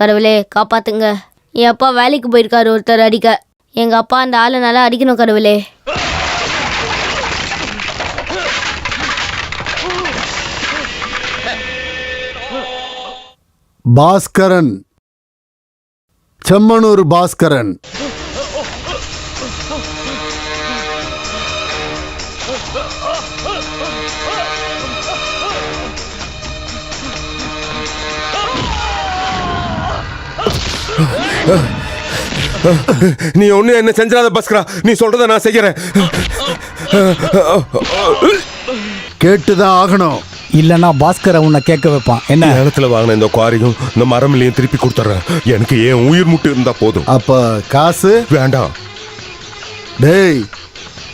கடவுளே காப்பாத்துங்க. என் அப்பா வேலைக்கு போயிருக்காரு ஒருத்தர் அடிக்க. எங்கள் அப்பா அந்த ஆளை நல்லா அடிக்கணும் கடவுளே. பாஸ்கரன், செம்மனூர் பாஸ்கரன். நீ ஒண்ணு என்ன செஞ்சாத பாஸ்கரா, நீ சொல்றத நான் செய்யறேன். கேட்டுதான் ஆகணும், இல்லன்னா பாஸ்கரை உன்னை கேட்க வைப்பான். என்ன இடத்துல வாங்கின இந்த குவாரியும் இந்த மரமிலையும் திருப்பி கொடுத்துறேன். எனக்கு ஏன் உயிர் முட்டு இருந்தா போதும். அப்ப காசு வேண்டாம். டேய்,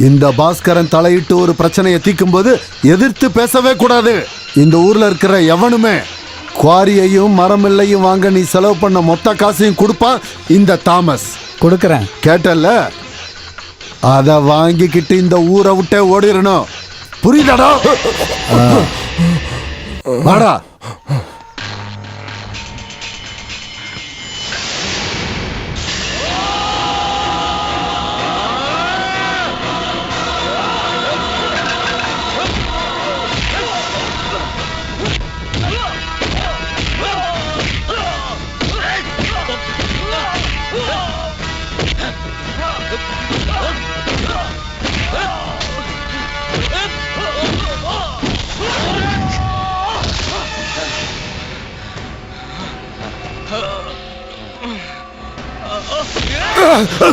இந்த பாஸ்கரன் தலையிட்டு ஒரு பிரச்சனையை தீக்கும் போது எதிர்த்து பேசவே கூடாது. இந்த ஊர்ல இருக்கிற எவனுமே குவாரியையும் மரமில்லையும் வாங்க நீ செலவு பண்ண மொத்த காசையும் கொடுப்பான் இந்த தாமஸ். கொடுக்கறேன், கேட்டல்ல? அத வாங்கிக்கிட்டு இந்த ஊரை விட்டே ஓடிடணும். புரியுதாடா? வாடா.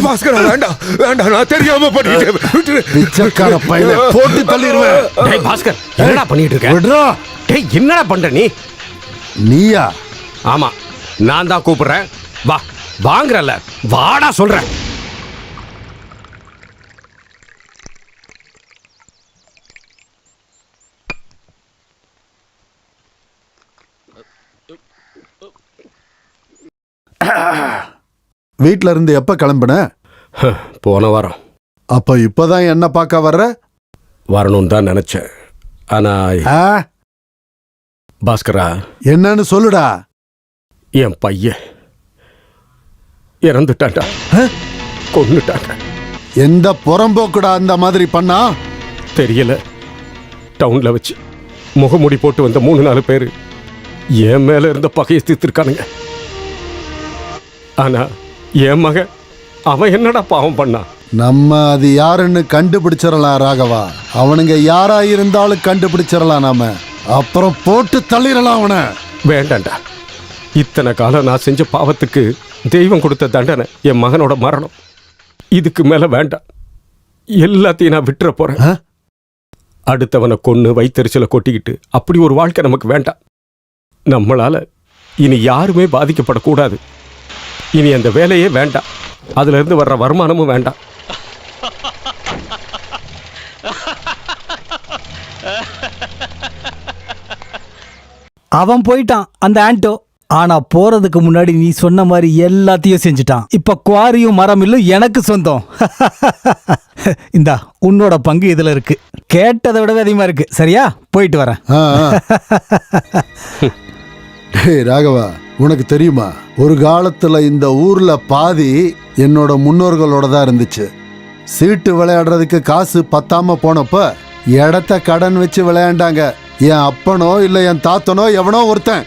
பாஸ்கரா வேண்டாம் வேண்டாம், நான் தெரியாம பண்ணிட்டேன். பிச்சைக்கார பையனை போட்டு தள்ளிடுவேன். டேய் பாஸ்கர், என்னடா பண்ணிட்டு இருக்க? விட்றா. டேய் என்னடா பண்ற நீ? நீயா? ஆமா, நான் தான் கூப்பிடுறேன். வா, வாங்குறல, வாடா சொல்றேன். வீட்ல இருந்து எப்ப கிளம்புன? போன வாரம். அப்ப இப்பதான் என்ன பார்க்க வர்ற? வரணும்னு தான் நினைச்சேன். ஆனா பாஸ்கரா, என்னன்னு சொல்லுடா. என் பையன் இறந்துட்டான்டா, கொன்னுட்டாங்க. எந்த புறம்போக்குடா அந்த மாதிரி பண்ணா? தெரியல, டவுன்ல வச்சு முகமூடி போட்டு வந்த 3-4 பேர் என் மேல இருந்த பகையை தீர்த்திருக்கானுங்க. ஆனா என் மகன், அவன் என்னடா பாவம் பண்ணா? நம்ம அது யாருன்னு கண்டுபிடிச்சிடலாம் ராகவா. அவனுங்க யாரா இருந்தாலும் கண்டுபிடிச்சிடலாம் நாம. அப்புறம் போட்டு தள்ளிடலாம் அவனை. வேண்டாண்டா, இத்தனை காலம் நான் செஞ்ச பாவத்துக்கு தெய்வம் கொடுத்த தண்டனை என் மகனோட மரணம். இதுக்கு மேல வேண்டாம், எல்லாத்தையும் நான் விட்டுற போறேன். அடுத்தவனை கொன்னு வயித்தெரிச்சலை கொட்டிக்கிட்டு அப்படி ஒரு வாழ்க்கை நமக்கு வேண்டாம். நம்மளால இனி யாருமே பாதிக்கப்படக்கூடாது. இனி அந்த வேலையே வேண்டாம், அதுல இருந்து வர்ற வருமானமும் வேண்டாம். அவன் போயிட்டான் அந்த ஆண்டோ. ஆனா போறதுக்கு முன்னாடி நீ சொன்ன மாதிரி எல்லாத்தையும் செஞ்சுட்டான். இப்ப குவாரியும் மரமில்லும் எனக்கு சொந்தம். இந்தா உன்னோட பங்கு இதுல இருக்கு. கேட்டதை விடவே அதிகமா இருக்கு. சரியா? போயிட்டு வரேன். ராகவா, உனக்கு தெரியுமா, ஒரு காலத்துல இந்த ஊர்ல பாதி என்னோட முன்னோர்களோட தான் இருந்துச்சு. சீட்டு விளையாடுறதுக்கு காசு பத்தாம போனப்ப இடத்த கடன் வச்சு விளையாண்டாங்க. என் அப்பனோ இல்ல என் தாத்தனோ எவனோ ஒருத்தன்.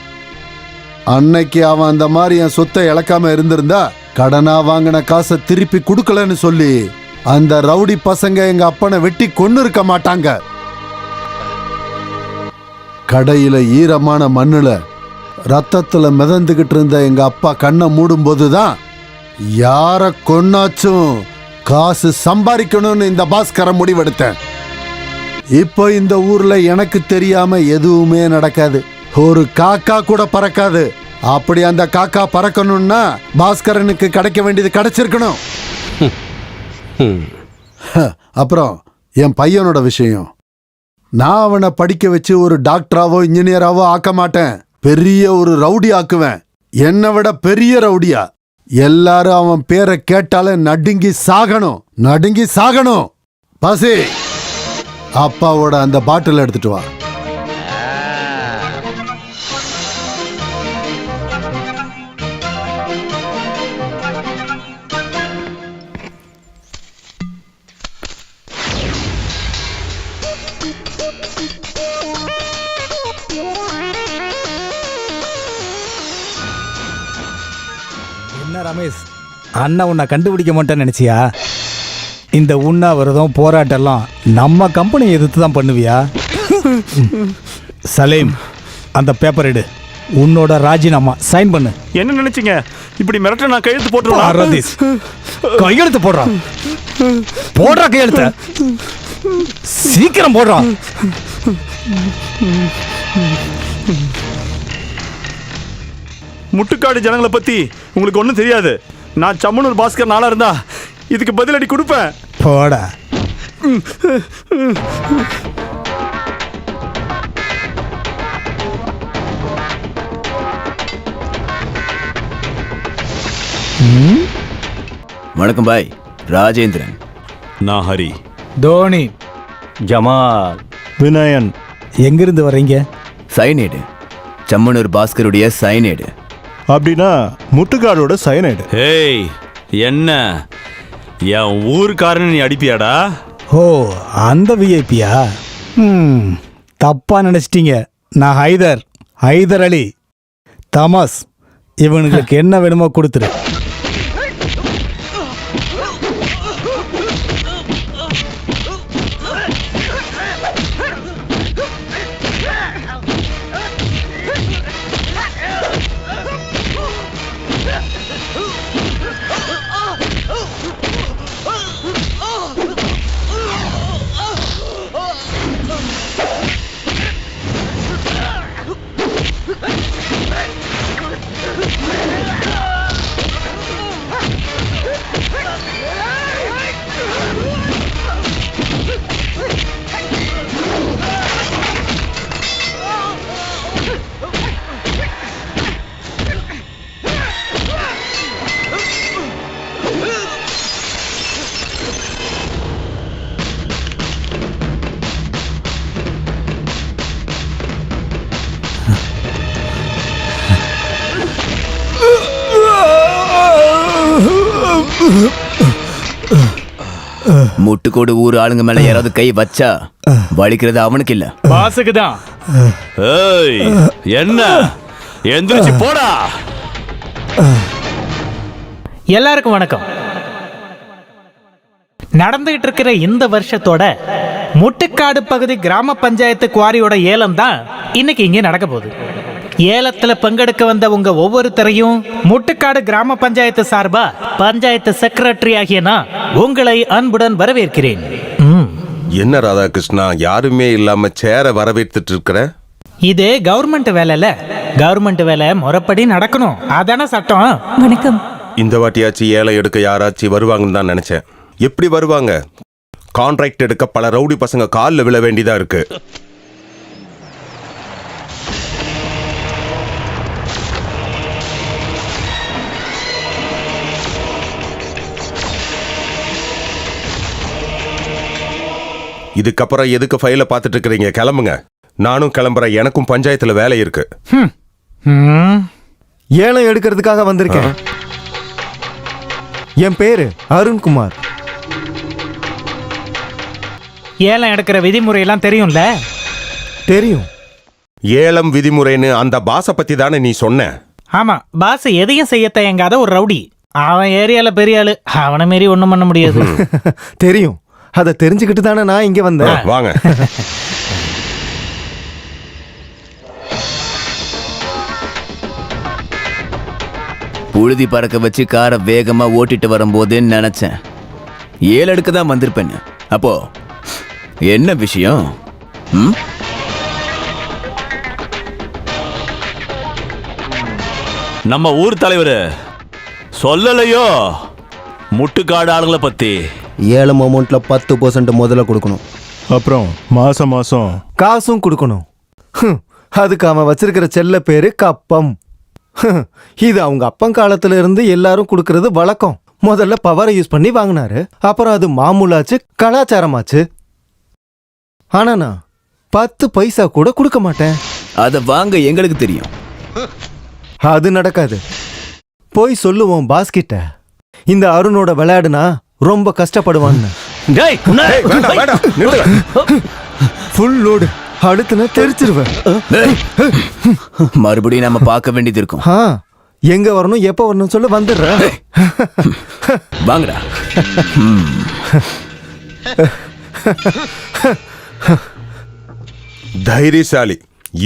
அன்னைக்கு அவன் அந்த மாதிரி என் சொத்தை இழக்காம இருந்திருந்தா கடனா வாங்கின காசை திருப்பி கொடுக்கலன்னு சொல்லி அந்த ரவுடி பசங்க எங்க அப்பனை வெட்டி கொன்னு இருக்க மாட்டாங்க. கடையில ஈரமான மண்ணுல ரத்தத்துல மிதந்துகிட்டு இருந்த எங்க அப்பா கண்ணை மூடும் போதுதான் யார கொன்னாச்சும் காசு சம்பாதிக்கணும்னு இந்த பாஸ்கர முடிவெடுத்தேன். இப்போ இந்த ஊர்ல எனக்கு தெரியாம எதுவுமே நடக்காது. ஒரு காக்கா கூட பறக்காது. அப்படி அந்த காக்கா பறக்கணும்னா பாஸ்கரனுக்கு கிடைக்க வேண்டியது கிடைச்சிருக்கணும். அப்புறம் என் பையனோட விஷயம், நான் அவனை படிக்க வச்சு ஒரு டாக்டராவோ இன்ஜினியராவோ ஆக்க மாட்டேன். பெரிய ஒரு ரவுடி ஆக்குவேன். என்னை விட பெரிய ரவுடியா. எல்லாரும் அவன் பேரை கேட்டாலே நடுங்கி சாகணும், நடுங்கி சாகணும். பாசி, அப்பாவோட அந்த பாட்டில் எடுத்துட்டு வா. என்ன ரமேஷ், அண்ணா உன்னை கண்டுபிடிக்க மாட்டேன்னு நினைச்சியா? இந்த உண்ணாவிரதம் போராட்டம்லாம் நம்ம கம்பெனியை எதிர்த்து தான் பண்ணுவியா? சலீம், அந்த பேப்பர் எடு. உன்னோட ராஜினாமா சைன் பண்ணு. என்ன நினைச்சீங்க? இப்படி மிரட்ட நான் கையெழுத்து பாரதீஸ், கையெழுத்து போடுறான். போடுறா கையெழுத்த, சீக்கிரம் போடுறான். முட்டுக்காடு ஜனங்களை பத்தி உங்களுக்கு ஒன்றும் தெரியாது. நான் சம்மனூர் பாஸ்கர் நாளா இருந்தா இதுக்கு பதிலடி கொடுப்பேன். போடா. வணக்கம் பாய். ராஜேந்திரன். நான் ஹரி. தோனி. ஜமால். வினயன். எங்கிருந்து வர்றீங்க? சைனேடு. சம்மனூர் பாஸ்கருடைய சைனேடு. அப்படின்னா முட்டுக்காடோட சயனைடு. ஏய், என்ன என் ஊருக்காரன் நீ அடிப்பியாடா? ஓ, அந்த விஐபியா? தப்பா நினைச்சிட்டீங்க. நான் ஹைதர் அலி. தமாஸ், இவனுங்களுக்கு என்ன வேணுமோ கொடுத்துரு. முட்டுக்கோடு ஊர் ஆளுங்க மேல யாராவது கை வச்சா வலிக்கிறது அவனுக்கு இல்ல, பாசுக்கு தான். ஏய், என்ன எந்திரிச்சு போடா. எல்லாருக்கும் வணக்கம். நடந்துகிட்டு இருக்கிற இந்த வருஷத்தோட முட்டுக்காடு பகுதி கிராம பஞ்சாயத்து குவாரியோட ஏலம் தான் இன்னைக்கு இங்கே நடக்க போகுது. ஏலத்துல பங்கெடுக்க வந்த உங்க ஒவ்வொருத்தரையும் முட்டுக்காடு கிராம பஞ்சாயத்து சார்பா பஞ்சாயத்து செக்ரட்டரி ஆகிய நான் உங்களை அன்புடன் வரவேற்கிறேன். என்ன ராதாகிருஷ்ணா, யாருமே இல்லாம சேர வரவேற்றுட்டு இருக்கிற? இது கவர்மெண்ட் வேலைல, கவர்மெண்ட் வேலை முறைப்படி நடக்கணும், அதான சட்டம். வணக்கம். இந்த வாட்டியாச்சு ஏலம் எடுக்க யாராச்சும் வருவாங்கன்னு தான் நினைச்சேன். எப்படி வருவாங்க? கான்ட்ராக்ட் எடுக்க பல ரவுடி பசங்க காலில் விழ வேண்டியதா இருக்கு. இதுக்கப்புறம் எதுக்கு ஃபைலை பார்த்துட்டு இருக்கிறீங்க? கிளம்புங்க. நானும் கிளம்புறேன். எனக்கும் பஞ்சாயத்துல வேலை இருக்கு. ஏலம் எடுக்கிறதுக்காக வந்திருக்கேன். என் பேரு அருண்குமார். ஏலம் எடுக்கிற விதிமுறையெல்லாம் தெரியும்ல? தெரியும். ஏலம் விதிமுறைன்னு அந்த பாஸை பத்தி தானே நீ சொன்ன? ஆமா, பாஸ் எதையும் செய்ய தயங்காத ஒரு ரவுடி. அவன் ஏரியால பெரிய ஆளு, அவனை மீறி ஒண்ணும் பண்ண முடியாது. தெரியும். அதை தெரிஞ்சுக்கிட்டு தானே நான் இங்க வந்தேன். வாங்க. புழுதி பறக்க வச்சு காரை வேகமா ஓட்டிட்டு வரும்போது நினைச்சேன் ஏலம் எடுக்க தான் வந்திருப்பேன்னு. அப்போ என்ன விஷயம்? நம்ம ஊர் தலைவர் சொல்லலையோ முட்டுக்காடு ஆளுங்களை பத்தி? ஏலம் அமௌண்ட்ல 10% முதல்ல கொடுக்கணும். அப்புறம் மாசம் மாசம் காசும் கொடுக்கணும். அதுக்கு அவன் வச்சிருக்கிற செல்ல பேரு கப்பம். இது அவங்க அப்பன் காலத்துல இருந்து எல்லாரும் கொடுக்கறது வழக்கம். முதல்ல பவரை யூஸ் பண்ணி வாங்கினாரு, அப்புறம் அது மாமூலாச்சு, கலாச்சாரமாச்சு. ஆனா நான் 10 பைசா கூட கொடுக்க மாட்டேன். அதை வாங்க எங்களுக்கு தெரியும். அது நடக்காது. போய் சொல்லுவோம் பாஸ் கிட்ட, இந்த அருணோட விளையாடுனா ரொம்ப கஷ்டப்படுவான்னு. Full load அடுத்துனா தெரிச்சிருவேன். மறுபடியும் நம்ம பார்க்க வேண்டியது இருக்கும். எங்க வரணும் எப்ப வரணும் சொல்ல வந்துடுறேன். வாங்கடா. தைரியசாலி.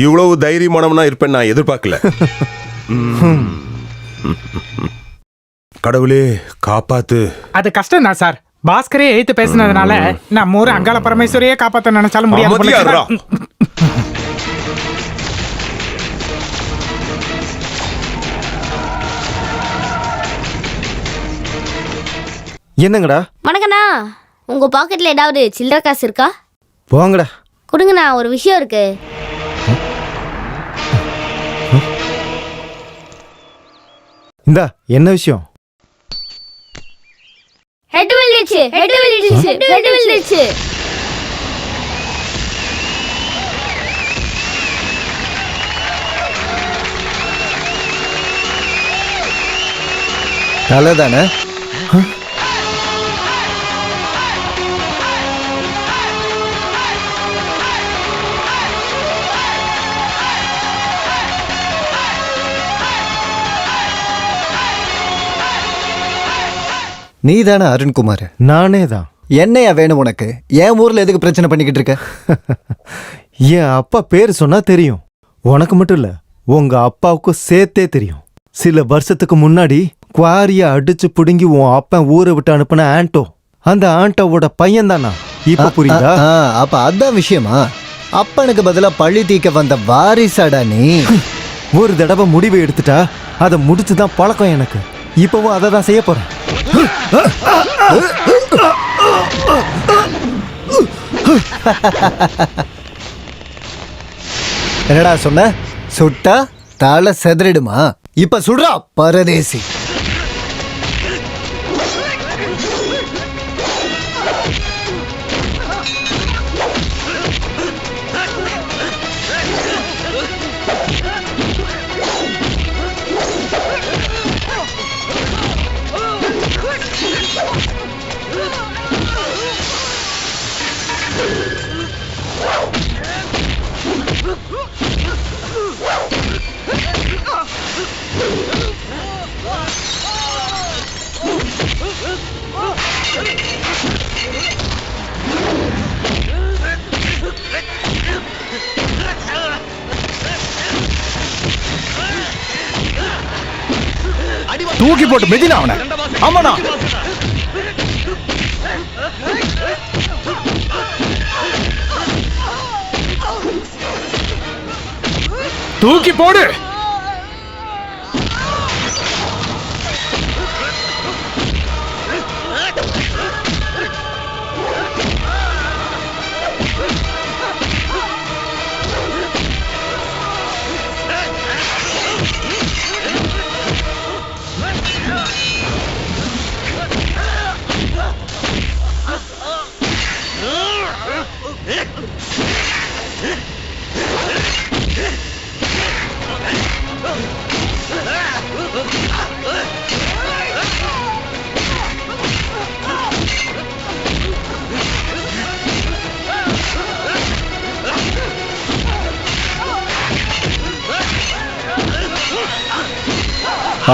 இவ்வளவு தைரியமானவனா இருப்பேன் நான் எதிர்பார்க்கல. கடவுளே காப்பாத்து. அது கஷ்டம் தான் சார். பாஸ்கரே எழுத்து பேசினதுனால நம்ம ஊர் அங்காள பரமேஸ்வரியே காப்பாற்ற நினைச்சாலும் முடியாது. என்னங்கடா? வணக்கண்ணா, உங்க பாக்கெட்ல ஏதாவது சில்லற காசு இருக்கா? போங்கடா. கொடுங்கண்ணா, ஒரு விஷயம் இருக்கு. இந்தா, என்ன விஷயம்? ஹெட் விழுந்துச்சு. தலை தானே? நீ தானே அருண்குமார்? நானே தான். என்னையா வேணும் உனக்கு? என் ஊர்ல எதுக்கு பிரச்சனை பண்ணிக்கிட்டு இருக்க? என் அப்பா பேர் சொன்னா தெரியும். உனக்கு மட்டும் இல்ல, உங்க அப்பாவுக்கும் சேர்த்தே தெரியும். சில வருஷத்துக்கு முன்னாடி குவாரிய அடிச்சு புடுங்கி உன் அப்பன் ஊரை விட்டு அனுப்பின ஆண்டோ, அந்த ஆண்டோவோட பையன் தானா? இப்ப புரியுதா? அப்ப அதான் விஷயமா? அப்பனுக்கு பதிலா பழி தீக்க வந்த வாரிசாடா நீ? ஒரு தடவை முடிவை எடுத்துட்டா அதை முடிச்சுதான் பழக்கம் எனக்கு. இப்பவும் அதை தான் செய்ய போறேன். என்னடா சொன்ன? சுட்டா தலை செதறிடுமா? இப்ப சுடுறா பரதேசி. தூக்கி போட்டு மெதினா அவனை. ஆமாண்ணா. தூக்கி போடு.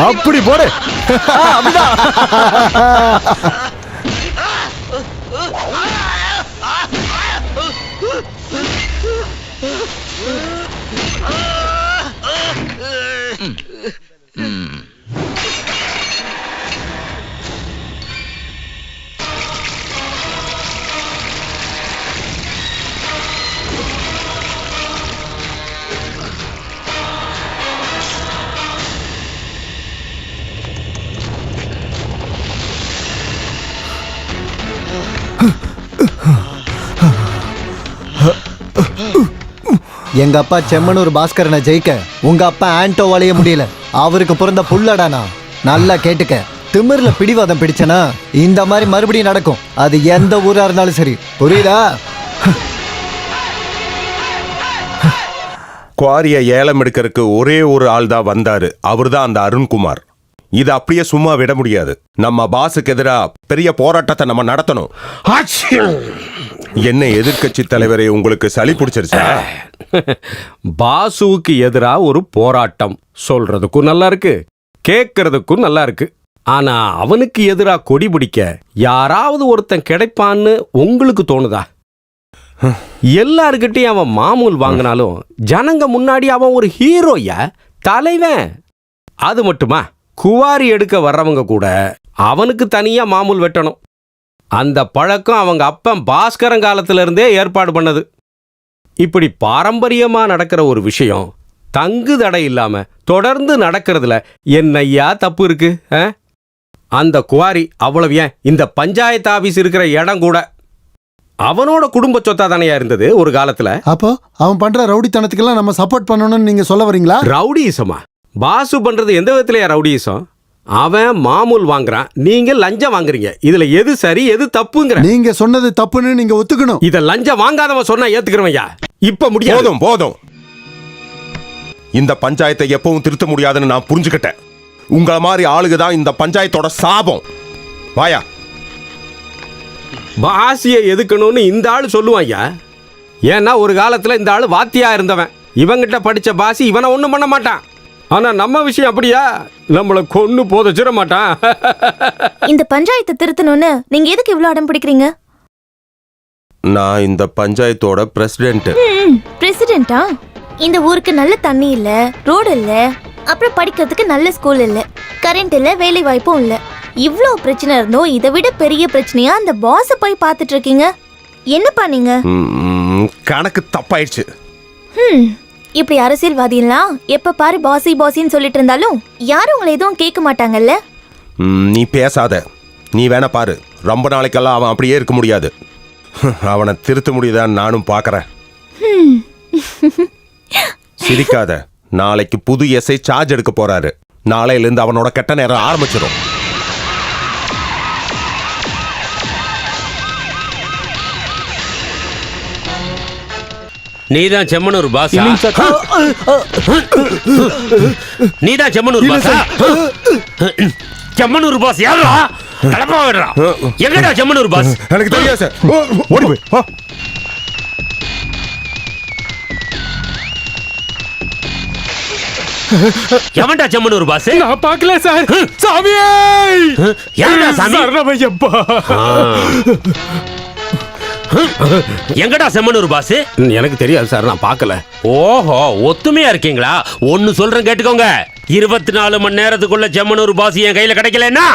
அப்படி போடு. எங்க அப்பா செம்மனூர் பாஸ்கரனை ஜெயிக்க உங்க அப்பா ஆண்டோவாலேயே முடியல. அவருக்கு பிறந்த புள்ளடானா. நல்லா கேட்டுக்க. திமிர்ல பிடிவாதம் பிடிச்சனா இந்த மாதிரி மறுபடியும் நடக்கும். அது எந்த ஊரா இருந்தாலும் சரி. புரியுதா? குவாரிய ஏலம் எடுக்கிறதுக்கு ஒரே ஒரு ஆள் தான் வந்தாரு. அவர் தான் அந்த அருண்குமார். இதை அப்படியே சும்மா விட முடியாது. நம்ம பாஸுக்கு எதிரா பெரிய போராட்டத்தை நம்ம நடத்தணும். என்ன எதிர்க்கட்சி தலைவரே, உங்களுக்கு சளி பிடிச்சிருச்சா? பாசுவுக்கு எதிரா ஒரு போராட்டம் சொல்றதுக்கும் நல்லா இருக்கு, கேட்கறதுக்கும் நல்லா இருக்கு. ஆனா அவனுக்கு எதிரா கொடி பிடிக்க யாராவது ஒருத்தன் கிடைப்பான்னு உங்களுக்கு தோணுதா? எல்லார்கிட்டையும் அவன் மாமூல் வாங்கினாலும் ஜனங்க முன்னாடி அவன் ஒரு ஹீரோயா, தலைவன். அது மட்டுமா, குவாரி எடுக்க வர்றவங்க கூட அவனுக்கு தனியா மாமூல் வெட்டணும். அந்த பழக்கம் அவங்க அப்பன் பாஸ்கரன் காலத்துல இருந்தே ஏற்பாடு பண்ணது. இப்படி பாரம்பரியமா நடக்கிற ஒரு விஷயம் தங்கு தடை இல்லாம தொடர்ந்து நடக்கிறதுல என்னையா தப்பு இருக்கு? அந்த குவாரி அவ்வளவு ஏன், இந்த பஞ்சாயத்து ஆபீஸ் இருக்கிற இடம் கூட அவனோட குடும்ப சொத்தா தானையா இருந்தது ஒரு காலத்துல. அப்போ அவன் பண்ற ரவுடித்தனத்துக்கெல்லாம் நம்ம சப்போர்ட் பண்ணணும்னு நீங்க சொல்ல வரீங்களா? ரவுடிசமா? பாசு பண்றது எந்த விதத்திலயா ரவுடிசம்? அவன் மாமூல் வாங்குறான், நீங்க லஞ்சம் வாங்குறீங்க. இதுல எது சரி எது தப்புங்கிற? நீங்க சொன்னது தப்புன்னு நீங்க ஒத்துக்கணும். இத லஞ்சம் வாங்காதவன் சொன்னா ஏத்துக்கிறவையா? இப்ப முடியாது. போதும் போதும். இந்த பஞ்சாயத்தை எப்பவும் திருத்த முடியாதுன்னு நான் புரிஞ்சுக்கிட்டேன். உங்கள மாதிரி ஆளுக தான் இந்த பஞ்சாயத்தோட சாபம். வாயா. பாசியை எதுக்கணும்னு இந்த ஆளு சொல்லுவான். ஏன்னா ஒரு காலத்துல இந்த ஆளு வாத்தியா இருந்தவன். இவங்கிட்ட படிச்ச பாசி இவனை ஒண்ணும் பண்ண மாட்டான். ஆனா நம்ம விஷயம் அப்படியா? நம்மள கொன்னு போதச்சிட மாட்டான். இந்த பஞ்சாயத்தை திருத்தணும்னு நீங்க எதுக்கு இவ்வளவு அடம் பிடிக்கிறீங்க? நான் இந்த பஞ்சாயத்தோட பிரசிடென்ட். பிரசிடென்ட்டா? இந்த ஊருக்கு நல்ல தண்ணி இல்ல, ரோடு இல்ல, அப்புறம் படிக்கிறதுக்கு நல்ல ஸ்கூல் இல்ல, கரண்ட் இல்ல, வேலை வாய்ப்பும் இல்ல. இவ்ளோ பிரச்சனை இருந்தோம், இதை விட பெரிய பிரச்சனையா அந்த பாஸ போய் பார்த்துட்டு இருக்கீங்க. என்னப்பா நீங்க? கணக்கு தப்பாயிடுச்சு. இப்படி அரசியல்வாதியெல்லாம் எப்ப பாரு பாசி பாசின்னு சொல்லிட்டு இருந்தாலும் யாரும் உங்களை எதுவும் கேட்க மாட்டாங்கல்ல. நீ பேசாத. நீ வேணா பாரு, ரொம்ப நாளைக்கெல்லாம் அவன் அப்படியே இருக்க முடியாது. அவனை திருத்த முடியுதான்னு நானும் பார்க்கறேன். சிரிக்காத. நாளைக்கு புது எஸ்ஐ சார்ஜ் எடுக்க போறாரு. நாளையிலிருந்து அவனோட கெட்ட நேரம் ஆரம்பிச்சிடும். நீதான் செம்மனூர் பாஸா? நீதான் செம்மனூர் பாஸா? செம்மனூர் பாஸ் யாரா? கலப்பா விடுறா. எங்கடா செம்மனூர் பாஸ்? எனக்கு தெரியாது சார். ஓடி போய். எவன்டா செம்மனூர் பாஸ்? நான் பார்க்கல சார். சாமியே! யாரா சாமி? சரணமையப்பா. எங்கடா செம்மனூர் பாஸ்? எனக்கு தெரியாது சார், நான் பார்க்கல. ஓஹோ, ஒத்துமையா இருக்கீங்களா? ஒன்னு சொல்றேன் கேட்டுக்கோங்க. 24 மணி நேரத்துக்குள்ள செம்மனூர் பாஸ் என் கையில கிடைக்கலன்னா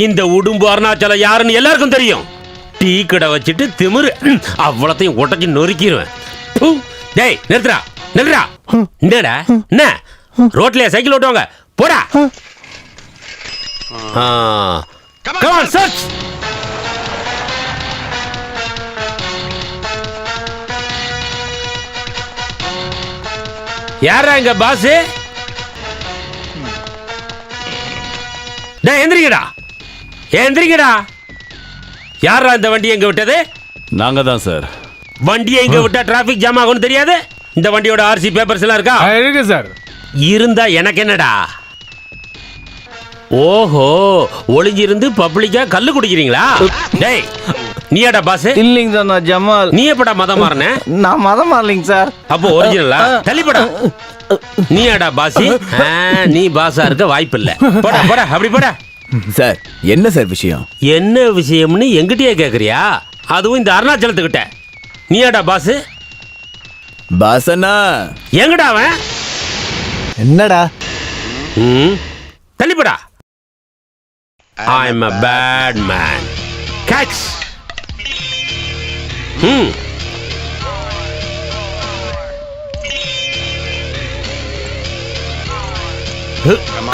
இந்த உடும்பு அருணாச்சலம் யாருன்னு எல்லாருக்கும் தெரியும். டீ கடை வச்சுட்டு திமிரு அவ்வளத்தையும் உடச்சி நொறுக்கிடுவேன். டேய் நிறுத்துறா நிறுத்துறா. என்னடா என்ன ரோட்லயே சைக்கிள் ஓட்டுவாங்க? போடா. Come on, search. யாரா இங்க பாஸ்? டேய் எந்திரிங்கடா, எந்திரிங்கடா. யாரா இந்த வண்டியை எங்க விட்டது? நாங்க தான் சார். வண்டியை இங்க விட்டா டிராபிக் ஜாம் ஆகும்னு தெரியாது? இந்த வண்டியோட ஆர்சி பேப்பர்ஸ் எல்லாம் இருக்கா? இருக்கு சார். இருந்தா எனக்கு என்னடா? ஓஹோ, ஒளிஞ்சிருந்து பப்ளிக்கா கல்லு குடிக்கிறீங்களா? டேய் நீயாடா பாஸ்? இல்லைங்க சார், நான் ஜமால். நீ எப்படா மதம் மாறின? நான் மதம் மாறலைங்க சார். அப்போ ஒரிஜினலா? தள்ளிப்படா. நீயாடா பாஸ்? நீ பாஸா இருக்க வாய்ப்பு இல்ல. போடா போடா, அப்படி போடா. சார் என்ன சார் விஷயம்? என்ன விஷயம்னு எங்கிட்டயே கேக்குறியா? அதுவும் இந்த அருணாச்சலத்துக்கிட்ட. நீயாடா பாஸ்? பாசனா எங்கடா அவன்? என்னடா? தள்ளிப்படா. I'm a bad man. Catch.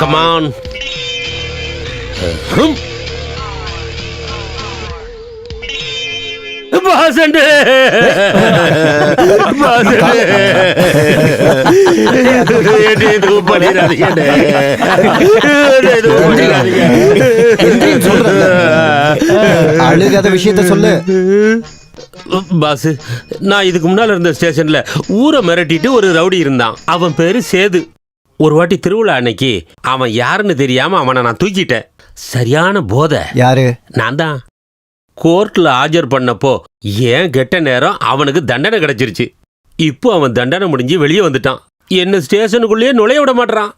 Come on. பாசண்டே அழுகாத விஷயத்த சொல்லு பாஸ். நான் இதுக்கு முன்னால இருந்த ஸ்டேஷன்ல ஊரை மிரட்டிட்டு ஒரு ரவுடி இருந்தான். அவன் பேரு சேது. ஒரு வாட்டி திருவிழா அன்னைக்கு அவன் யாருன்னு தெரியாம அவனை நான் தூக்கிட்டேன். சரியான போதை. யாரு? நான் தான். கோர்ட்ல ஆஜர் பண்ணப்போ ஏன் கெட்ட நேரம் அவனுக்கு தண்டனை கிடைச்சிருச்சு. இப்போ அவன் தண்டனை முடிஞ்சு வெளியே வந்துட்டான். என்ன ஸ்டேஷனுக்குள்ளேயே நுழைய விட மாட்டான்.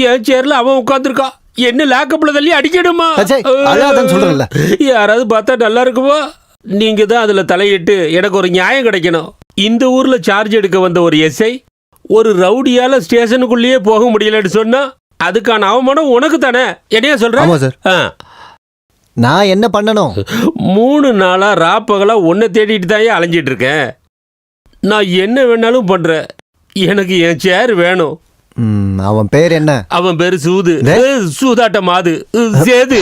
என் சேர்ல அவன் உட்காந்துருக்கான். என்ன லாக்கப்ல தள்ளி அடிக்கணுமா? சொல்றல யாராவது பார்த்தா நல்லா இருக்குமோ? நீங்க தான் அதுல தலையிட்டு எனக்கு ஒரு நியாயம் கிடைக்கணும். இந்த ஊர்ல சார்ஜ் எடுக்க வந்த ஒரு எஸ்ஐ ஒரு ரவுடியால ஸ்டேஷனுக்குள்ளேயே போக முடியலன்னு சொன்னா அதுக்கான அவமானம் உனக்கு தானே. என்னையா சொல்ற? நான் என்ன பண்ணணும்? 3 நாளா ராப்பகலா உன்னை தேடிட்டு தான் அலைஞ்சிட்டு இருக்கேன். நான் என்ன வேணாலும் பண்றேன். எனக்கு என் சேர் வேணும். அவன் பேர் என்ன? அவன் பேரு சூது. சூதாட்ட மாது சேது.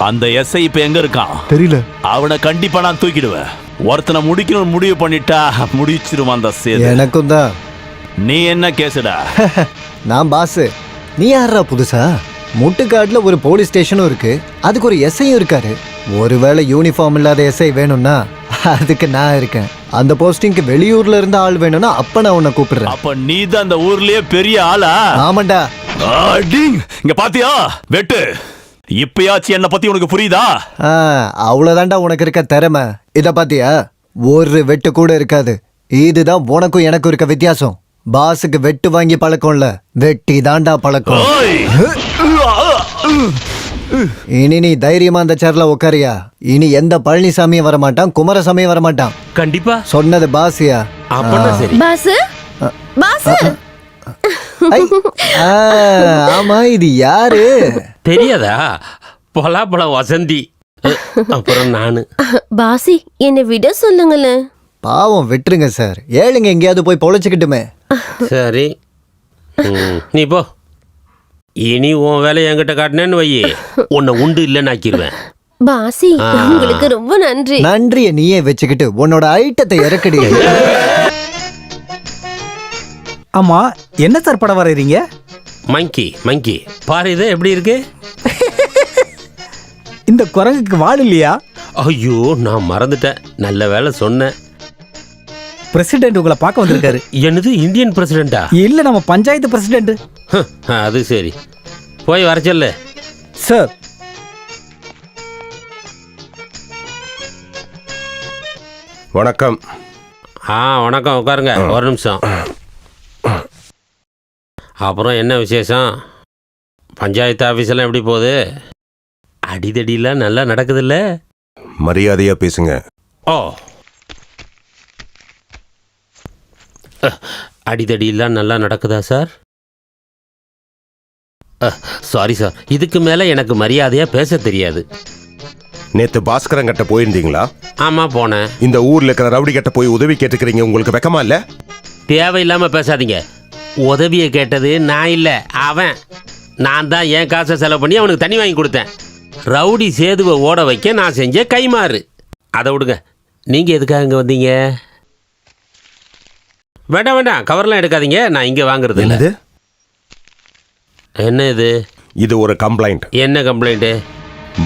அந்த எஸ்ஐ இப்ப எங்க இருக்கான் தெரியல. அவனை கண்டிப்பா நான் தூக்கிடுவேன். ஒருத்தனை முடிக்கணும் முடிவு பண்ணிட்டா முடிச்சிருவான் அந்த சேது. எனக்கும் தான். நீ என்ன கேசுடா? நான் பாஸ். நீ யாரா புதுசா? முட்டுக்காட்டுல ஒரு போலீஸ் ஸ்டேஷனும் இருக்கு, அதுக்கு ஒரு எஸ்ஐயும் இருக்காரு. ஒருவேளை யூனிஃபார்ம் இல்லாத எஸ்ஐ வேணும்னா அதுக்கு நான் இருக்கேன். அந்த போஸ்டிங்க்கு வெளியூர்ல இருந்து ஆள் வேணும்னா அப்ப நான் உன்னை கூப்பிடுறேன். அப்ப நீ தான் அந்த ஊர்லயே பெரிய ஆளா? ஆமாண்டா. இங்க பாத்தியா வெட்டு. இப்பயாச்சும் என்ன பத்தி உனக்கு புரியுதா? அவ்வளவுதான்டா உனக்கு இருக்க திறமை. இத பாத்தியா, ஒரு வெட்டு கூட இருக்காது. இதுதான் உனக்கும் எனக்கும் இருக்க வித்தியாசம். பாஸுக்கு வெட்டு வாங்கி பழக்கம்ல, வெட்டி தாண்டா பழக்கம். இனி நீ தைரியமா அந்த சேர்ல உட்காரியா? இனி எந்த பழனிசாமியும் வரமாட்டான், குமாரசாமியும் வரமாட்டான். கண்டிப்பா சொன்னது பாசியா? Pass pass. ஆமா, இது யாரு தெரியாதா? பலாப்பழம் வசந்தி. அப்புறம் நானு. பாசி என்னை விட சொல்லுங்களேன். பாவம், விட்டுருங்க சார். ஏழுங்க எங்கேயாவது போய் பொழைச்சுக்கிட்டுமே. சரி, நீ போ. இனி உன் வேலையை என்கிட்ட காட்டினேன்னு வையே, உன்னை உண்டு இல்லைன்னு ஆக்கிடுவேன். பாசி உங்களுக்கு ரொம்ப நன்றி. நன்றிய நீயே வச்சுக்கிட்டு உன்னோட ஐட்டத்தை இறக்கடி. ஆமா, என்ன சார் படம் வரைறீங்க? மங்கி மங்கி பாரு, இது எப்படி இருக்கு? இந்த குரங்குக்கு வால் இல்லையா? ஐயோ, நான் மறந்துட்டேன். நல்ல வேலை சொன்னேன். பிரசிடென்ட் உங்களை பார்க்க வந்திருக்காரு. என்னது, இந்தியன் பிரசிடென்டா? இல்ல, நம்ம பஞ்சாயத்து பிரசிடென்ட். அது சரி, போய் வர சொல்லு. சார், வணக்கம். வணக்கம். உட்காருங்க ஒரு நிமிஷம். அப்புறம் என்ன விசேஷம்? பஞ்சாயத்து ஆஃபீஸெல்லாம் எப்படி போகுது? அடிதடிலாம் நல்லா நடக்குதுல்ல? மரியாதையா பேசுங்க. ஓ, அடிதடிலாம் நல்லா நடக்குதா சார்? சாரி சார், இதுக்கு மேலே எனக்கு மரியாதையாக பேச தெரியாது. நேத்து பாஸ்கரன் கிட்ட போயிருந்தீங்களா? ஆமாம், போனேன். இந்த ஊர்ல இருக்கிற ரவுடி கிட்ட போய் உதவி கேட்டுக்கிறீங்க, உங்களுக்கு வெக்கமா இல்ல? தேவையில்லாமல் பேசாதீங்க. உதவியை கேட்டது நான் இல்லை, அவன். நான் தான் என் காசை செலவு பண்ணி அவனுக்கு தண்ணி வாங்கி கொடுத்தேன். ரவுடி சேதுவை ஓட வைக்க நான் செஞ்ச கைமாறு. அதை விடுங்க. நீங்கள் எதுக்காக இங்கே வந்தீங்க? வேண்டாம் வேண்டாம், கவர்லாம் எடுக்காதீங்க. நான் இங்கே வாங்குறது இல்லை. என்ன இது? இது ஒரு கம்ப்ளைண்ட். என்ன கம்ப்ளைண்ட்டு?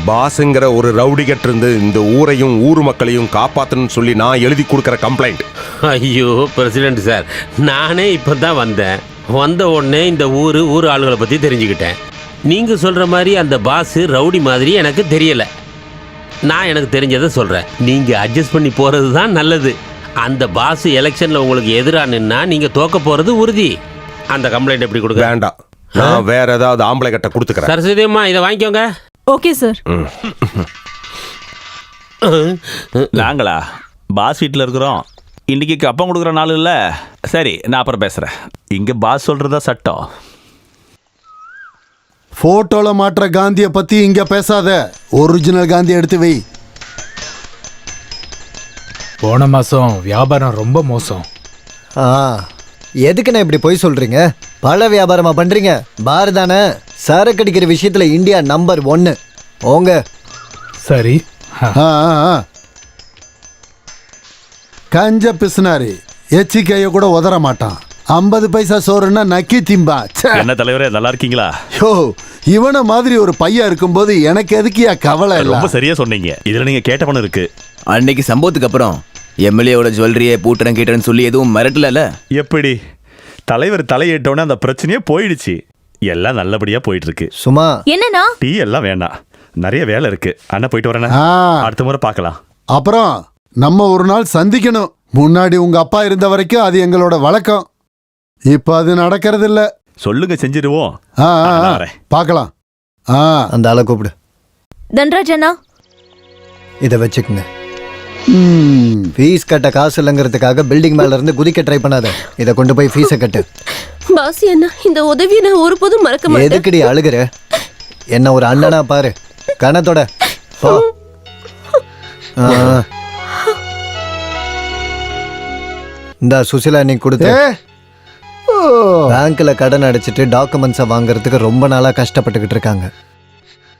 பாஸுங்கிற ஒரு ரவுடி கிட்ட இருந்து இந்த ஊரையும் ஊர் மக்களையும் காப்பாற்றணும்னு சொல்லி நான் எழுதி கொடுக்குற கம்ப்ளைண்ட். ஐயோ பிரசிடென்ட் சார், நானே இப்போ தான் வந்தேன். வந்த உடனே இந்த ஊர் ஆளுகளை பற்றி தெரிஞ்சுக்கிட்டேன். நீங்கள் சொல்கிற மாதிரி அந்த பாஸு ரவுடி மாதிரி எனக்கு தெரியலை. நான் எனக்கு தெரிஞ்சதை சொல்கிறேன். நீங்கள் அட்ஜஸ்ட் பண்ணி போகிறது தான் நல்லது. அந்த பாஸ் எலெக்ஷனில் உங்களுக்கு எதிராக நின்னா நீங்கள் தோக்க போகிறது உறுதி. அந்த கம்ப்ளைண்ட் எப்படி கொடுக்க? வேண்டாம், நான் வேற ஏதாவது ஆம்பளை கிட்ட கொடுத்துக்கிறேன். சரஸ்வதி அம்மா, இதை வாங்கிக்கோங்க. Okay sir. நாங்களா பாஸ் வீட்டில் இருக்கிறோம். இன்னைக்கு அப்பம் கொடுக்குற நாள் இல்லை. சரி, நான் அப்புறம் பேசுகிறேன். இங்கே பாஸ் சொல்கிறதா சட்டம். போட்டோல மாற்ற காந்திய பத்தி இங்க பேசாத. ஒரிஜினல் காந்தி எடுத்து வை. போன மாசம் வியாபாரம் ரொம்ப மோசம். எதுக்கு நான் இப்படி போய் சொல்றீங்க? பல வியாபாரமா பண்றீங்க? பார் தானே. சரக்கு அடிக்கிற விஷயத்துல இந்தியா நம்பர் 1. ஓங்க. சரி. கஞ்ச பிசுனாரி எச்சிக்கைய கூட உதற மாட்டான். 50 பைசா சோறுன்னா நக்கி திம்பா. என்ன தலைவரே, நல்லா இருக்கீங்களா? யோ, இவனை மாதிரி ஒரு பையன் இருக்கும்போது எனக்கு எதுக்கியா கவலை? ரொம்ப சரியா சொன்னீங்க. இதுல நீங்க கேட்ட பணம் இருக்கு. அன்னைக்கு சம்பவத்துக்கு அப்புறம் எம்எல்ஏவோட ஜுவல்லரியை பூட்டுறேன் கேட்டுறேன்னு சொல்லி எதுவும் மிரட்டல? எப்படி தலைவர் தலையிட்டோன்னே அந்த பிரச்சனையே போயிடுச்சு. எல்லாம் நல்லபடியா போயிட்டு இருக்கு. சும்மா என்னன்னா டீ எல்லாம் வேண்டாம், நிறைய வேலை இருக்கு. அண்ணா போயிட்டு வரேன், ஆ, அடுத்த முறை பார்க்கலாம். அப்புறம் நம்ம ஒரு நாள் சந்திக்கணும். முன்னாடி உங்க அப்பா இருந்த வரைக்கும் அது எங்களோட வழக்கம். இப்ப அது நடக்கிறது இல்ல. சொல்லுங்க, செஞ்சிருவோம். நான் வரேன். பார்க்கலாம். அந்த ஆளை கூப்பிடு. தன்ராஜ் அண்ணா, இதை வச்சுக்கோங்க. ஃபீஸ் கட்ட காசு இல்லைங்கிறதுக்காக பில்டிங் மேல இருந்து குதிக்க ட்ரை பண்ணாத. இதை கொண்டு போய் ஃபீஸை கட்டு. பாசி அண்ணா, இந்த உதவியை நான் ஒருபோதும் மறக்க மாட்டேன். எதுக்குடி அழுகுற? என்ன ஒரு அண்ணனா பாரு. கணத்தோட போ. இந்த சுசிலா நீ கொடுத்த பேங்க்ல கடன் அடைச்சிட்டு டாக்குமெண்ட்ஸை வாங்குறதுக்கு ரொம்ப நாளா கஷ்டப்பட்டுக்கிட்டு இருக்காங்க.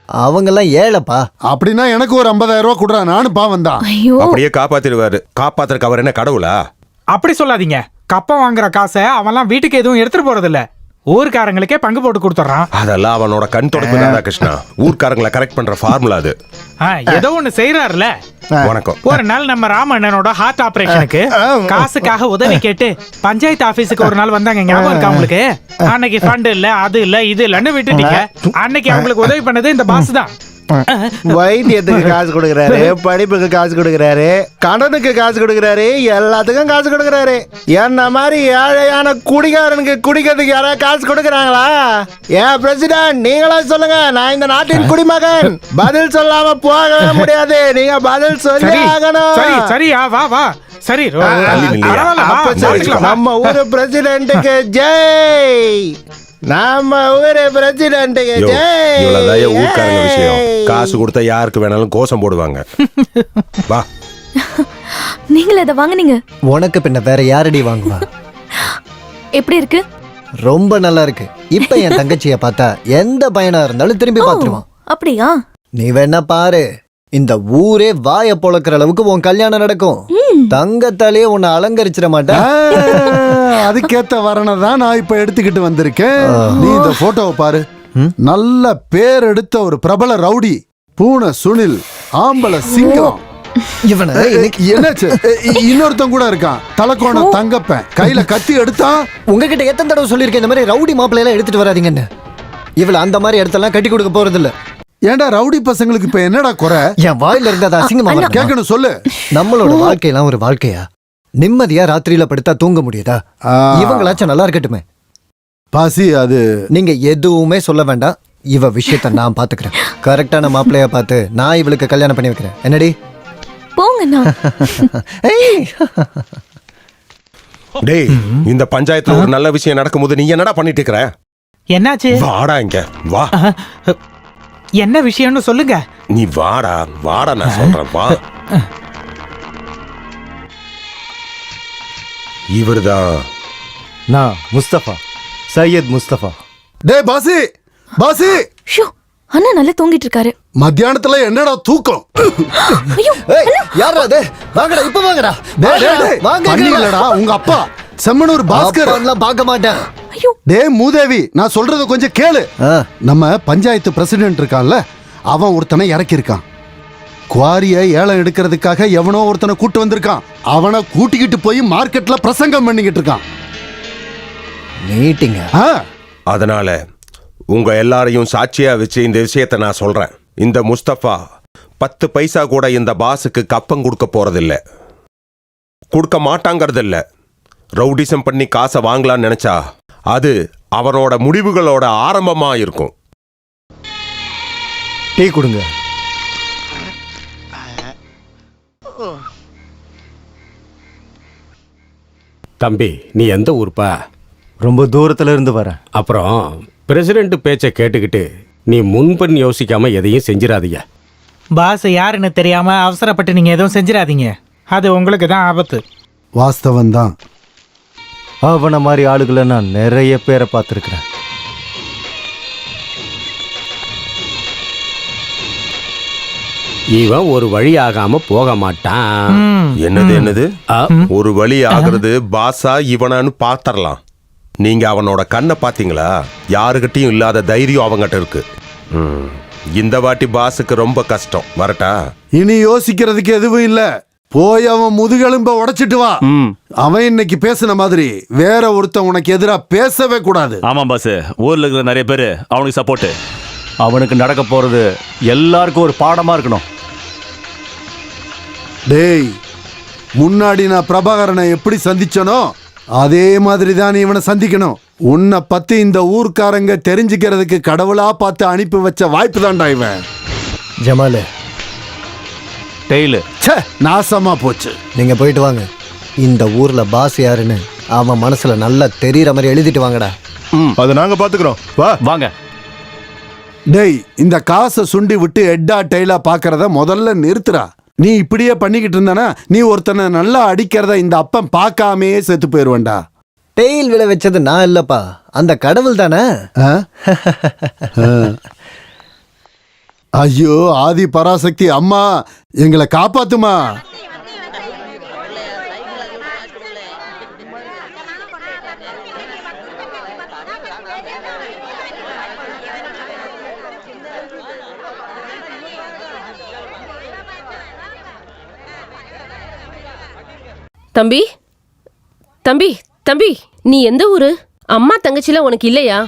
அவங்கெல்லாம் ஏழைப்பா. அப்படின்னா எனக்கு ஒரு 50,000 ரூபாய் கொடுறா, நானும் பாவம் தான். அப்படியே காப்பாத்திடுவாரு. காப்பாத்துறக்கு அவர் என்ன கடவுளா? அப்படி சொல்லாதீங்க. கப்பம் வாங்குற காசை அவன்லாம் வீட்டுக்கு எதுவும் எடுத்துட்டு போறது இல்ல, ஊர்க்காரங்களுக்கே பங்கு போட்டு கொடுத்துறான். அதெல்லாம் அவனோட கண் தொடப்பு தான் கிருஷ்ணா. ஊர்க்காரங்களை கரெக்ட் பண்ற ஃபார்முலா அது. ஏதோ ஒண்ணு செய்யறாருல. வணக்கம். ஒரு நாள் நம்ம ராமண்ணனோட ஹார்ட் ஆபரேஷனுக்கு காசுக்காக உதவி கேட்டு பஞ்சாயத்து ஆபீஸுக்கு ஒரு நாள் வந்தாங்க. ஞாபகம் இருக்கா உங்களுக்கு? அன்னைக்கு ஃபண்ட் இல்ல, அது இல்ல, இது இல்லன்னு விட்டுட்டீங்க. அன்னைக்கு அவங்களுக்கு உதவி பண்ணது இந்த பாஸ் தான். வைத்தியத்துக்கு காசு கொடுக்கறாரு, படிப்புக்கு காசு கொடுக்கறாரு, கடனுக்கு காசு கொடுக்கறாரு, எல்லாத்துக்கும் காசு கொடுக்கறாரு. என்ன மாதிரி ஏழையான குடிகாரனுக்கு குடிக்கிறதுக்கு யாராவது காசு கொடுக்கறாங்களா? ஏன் பிரசிடென்ட், நீங்களா சொல்லுங்க. நான் இந்த நாட்டின் குடிமகன். பதில் சொல்லாம போகவே முடியாது. நீங்க பதில் சொல்லி ஆகணும். சரி சரியா, வா வா. சரி, நம்ம ஊரு பிரசிடென்ட்டுக்கு ஜெய். நம்ம ஊரு பிரசிடென்ட்டுக்கு ஜெய். இவ்வளவுதான் ஊர்க்காரங்க விஷயம். காசு கொடுத்தா யாருக்கு வேணாலும் கோஷம் போடுவாங்க. வா. நீங்களே இதை வாங்குனீங்க. உனக்கு பின்ன வேற யாரடி வாங்குவா? எப்படி இருக்கு? ரொம்ப நல்லா இருக்கு. இப்ப என் தங்கச்சிய பார்த்தா எந்த பையனா இருந்தாலும் திரும்பி பார்த்துருவான். அப்படியா? நீ வேணா பாரு, இந்த ஊரே வாய பொளக்குற அளவுக்கு உன் கல்யாணம் நடக்கும். தங்கத்தாலே உன்னை அலங்கரிச்சிட மாட்டேன். அதுக்கேத்த வரணை தான் நான் இப்ப எடுத்துக்கிட்டு வந்திருக்கேன். நீ இந்த போட்டோவை பாரு. நல்ல பேர் எடுத்த ஒரு பிரபல ரவுடி, பூனை சுனில், ஆம்பளை சிங்கம். இவனை என்னாச்சு? இன்னொருத்தன் கூட இருக்கான், தலக்கோண தங்கப்பன், கையில கத்தி எடுத்தான். உங்ககிட்ட எத்தனை தடவை சொல்லியிருக்கேன் இந்த மாதிரி ரவுடி மாப்பிள்ளையெல்லாம் எடுத்துட்டு வராதீங்கன்னு. இவள அந்த மாதிரி இடத்தெல்லாம் கட்டி கொடுக்க போறது இல்ல. ஏண்டா ரவுடி பசங்களுக்கு இப்ப என்னடா குறை? என் வாயில இருந்து அதை அசிங்கமா கேட்கணும், சொல்லு. நம்மளோட வாழ்க்கையெல்லாம் ஒரு வாழ்க்கையா? நிம்மதியா ராத்திரியில படுத்தா தூங்க முடியுதா? இவங்களாச்சும் நல்லா இருக்கட்டுமே. பாசி, அது நீங்க எதுவுமே சொல்ல வேண்டாம். இவ விஷயத்த நான் பாத்துக்கிறேன். கரெக்டான மாப்பிள்ளைய பார்த்து நான் இவளுக்கு கல்யாணம் பண்ணி வைக்கிறேன். என்னடி? போங்கண்ணா. டேய், இந்த பஞ்சாயத்துல ஒரு நல்ல விஷயம் நடக்கும்போது நீ என்னடா பண்ணிட்டு இருக்கற? என்னாச்சு? வாடா இங்க வா. என்ன விஷயம்னு சொல்லுங்க. நீ வாடா வாடா, நான் சொல்றேன் வா. இவர்தான் நான் முஸ்தபா, சையத் முஸ்தபா. டேய் பாசி, பாசி. ஷோ, அண்ணா நல்லா தூங்கிட்டு இருக்காரு. மத்தியானத்துல என்னடா தூக்கம்? யாரா அது? வாங்கடா, இப்ப வாங்கடா. இல்லடா, உங்க அப்பா செம்மனூர் பாஸ்கர். பார்க்க மாட்டேன். டேய் மூதேவி, நான் சொல்றது கொஞ்சம் கேளு. நம்ம பஞ்சாயத்து பிரசிடென்ட் இருக்கான்ல, அவன் ஒருத்தனை இறக்கி இருக்கான். குவாரிய ஏலம் எடுக்கிறதுக்காக எவனோ ஒருத்தனை கூட்டு வந்திருக்கான். அவனை கூட்டிக்கிட்டு போய் மார்க்கெட்ல பிரசங்கம் பண்ணிக்கிட்டு இருக்கான். மீட்டிங்க. அதனால உங்க எல்லாரையும் சாட்சியா வச்சு இந்த விஷயத்தை நான் சொல்றேன். இந்த முஸ்தபா 10 பைசா கூட இந்த பாஸுக்கு கப்பம் கொடுக்க போறதில்ல, கொடுக்க மாட்டாங்கிறது இல்ல. ரவுடிசம் பண்ணி காசை வாங்கலான்னு நினைச்சா அது அவனோட முடிவுகளோட ஆரம்பமா இருக்கும். டீ கொடுங்க. தம்பி, நீ எந்த ஊர்ப்பா? ரொம்ப தூரத்துல இருந்து வரேன். அப்புறம் பிரசிடென்ட் பேச்சை கேட்டுக்கிட்டு நீ முன்பன் யோசிக்காம எதையும் செஞ்சிடாதீங்க. பாஸ் யாருன்னு தெரியாம அவசரப்பட்டு நீங்க எதுவும் செஞ்சிடாதீங்க. அது உங்களுக்கு தான் ஆபத்து. வாஸ்தவம் தான். அவனை மாதிரி ஆளுகளை நான் நிறைய பேரை பார்த்துருக்கிறேன். இவன் ஒரு வழி ஆகாம போக மாட்டான். என்னது ஒரு வழி ஆகிறது பாஸா இவனான்னு பார்த்தரலாம். நீங்க அவனோட கண்ணை பாத்தீங்களா? யாருகிட்டையும் இல்லாத தைரியம் அவங்ககிட்ட இருக்கு. இந்த வாட்டி பாஸுக்கு ரொம்ப கஷ்டம். வரட்டா? இனி யோசிக்கிறதுக்கு எதுவும் இல்ல. போய் அவன் முதுகெலும்ப உடைச்சிட்டு வா. அவன் இன்னைக்கு பேசின மாதிரி வேற ஒருத்தன் உனக்கு எதிரா பேசவே கூடாது. ஆமா பாஸ், ஊர்ல இருக்கிற நிறைய பேரு அவனுக்கு சப்போர்ட். அவனுக்கு நடக்க போறது எல்லாருக்கும் ஒரு பாடமா இருக்கணும். டேய், முன்னாடி நான் பிரபாகரனை எப்படி சந்திச்சனோ அதே மாதிரி தான் நீ இவனை சந்திக்கணும். உன்னை பத்தி இந்த ஊர்க்காரங்க தெரிஞ்சுக்கிறதுக்கு கடவுளா பார்த்து அனுப்பி வச்ச வாய்ப்பு தான்டா இவன். ஜமாலு, டெய்லு ச்சே, நாசமா போச்சு. நீங்க போயிட்டு வாங்க. இந்த ஊர்ல பாஸ் யாருன்னு அவன் மனசுல நல்லா தெரியற மாதிரி எழுதிட்டு வாங்கடா. அதை நாங்க பாத்துக்கிறோம். வா வாங்க. டேய், இந்த காசை சுண்டி விட்டு எட்டா டெய்லா பாக்குறத முதல்ல நிறுத்துறா. நீ இப்படியே பண்ணிக்கிட்டு இருந்தானா நீ ஒருத்தனை நல்லா அடிக்கிறத இந்த அப்பன் பார்க்காமே செத்து போயிருவேன்டா. டெயில் விழ வச்சது நான் இல்லப்பா, அந்த கடவுள் தானே. ஐயோ, ஆதி பராசக்தி அம்மா, எங்களை காப்பாத்துமா. தம்பி தம்பி தம்பி, நீ எந்த ஊரு? அம்மா தங்கச்சில உனக்கு இல்லையா?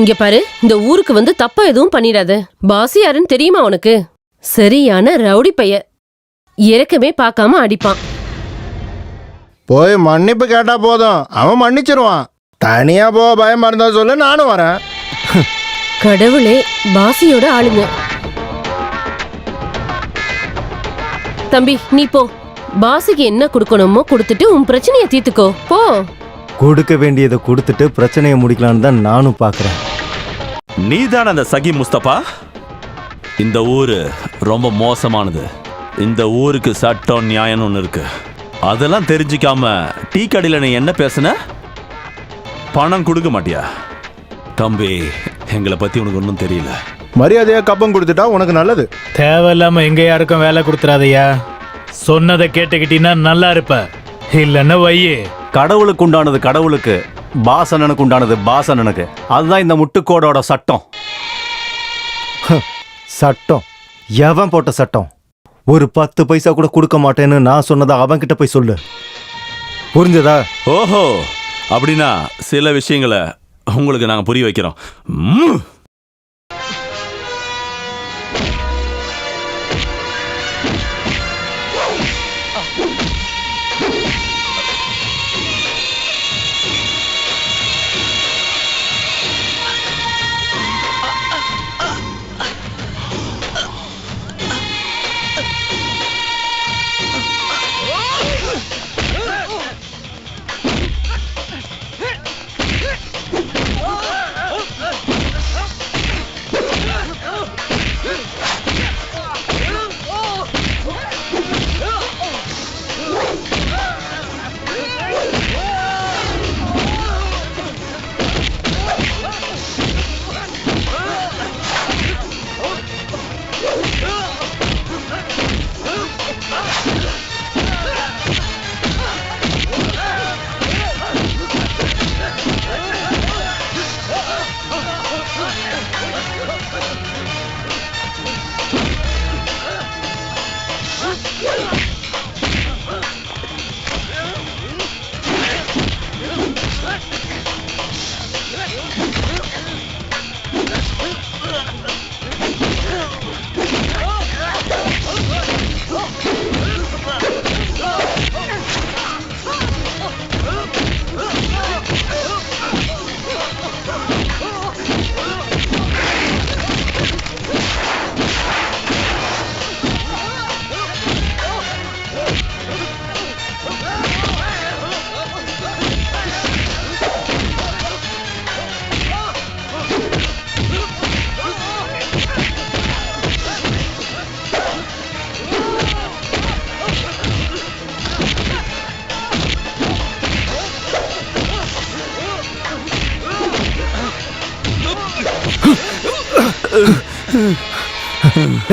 இங்க பாரு, இந்த ஊருக்கு வந்து தப்பா எதுவும் பண்ணிடாத. பாஸ் யாருன்னு தெரியுமா உனக்கு? சரியான ரவுடி பைய, இறக்கமே பார்க்காம அடிப்பான். போய் மன்னிப்பு கேட்டா போதும், அவன் மன்னிச்சிருவான். தனியா போக பயமா இருந்தா சொல்லு, நானும் வரேன். கடவுளே, பாசியோட ஆளுங்க. தம்பி நீ போ, பாஸுக்கு என்ன கொடுக்கணுமோ கொடுத்துட்டு உன் பிரச்சனையை தீர்த்துக்கோ போ. கொடுக்க வேண்டியதை கொடுத்துட்டு பிரச்சனையை முடிக்கலான்னு தான் நானும் பாக்குறேன். நீதான் அந்த சகி முஸ்தபா? இந்த ஊரு ரொம்ப மோசமானது. இந்த ஊருக்கு சட்டம் நியாயம்னு ஒன்று இருக்கு. அதெல்லாம் தெரிஞ்சிக்காம டீ கடையில் நீ என்ன பேசுன? பணம் கொடுக்க மாட்டியா? தம்பி, எங்களை பத்தி உனக்கு ஒன்றும் தெரியல. மரியாதையா கப்பம் கொடுத்துட்டா உனக்கு நல்லது. தேவையில்லாம எங்க யாருக்கும் வேலை கொடுத்துறாதையா. சொன்னதை கேட்டுக்கிட்டீங்கன்னா நல்லா இருப்ப, இல்லைன்னா வையே. கடவுளுக்கு உண்டானது கடவுளுக்கு, பாசனனுக்கு உண்டானது பாசனனுக்கு. அதுதான் இந்த முட்டுக்கோடோட சட்டம். சட்டம்? எவன் போட்ட சட்டம்? ஒரு 10 பைசா கூட கொடுக்க மாட்டேன்னு நான் சொன்னதா அவன் கிட்ட போய் சொல்லு. புரிஞ்சதா? ஓஹோ, அப்படின்னா சில விஷயங்களை உங்களுக்கு நாங்கள் புரிய வைக்கிறோம்.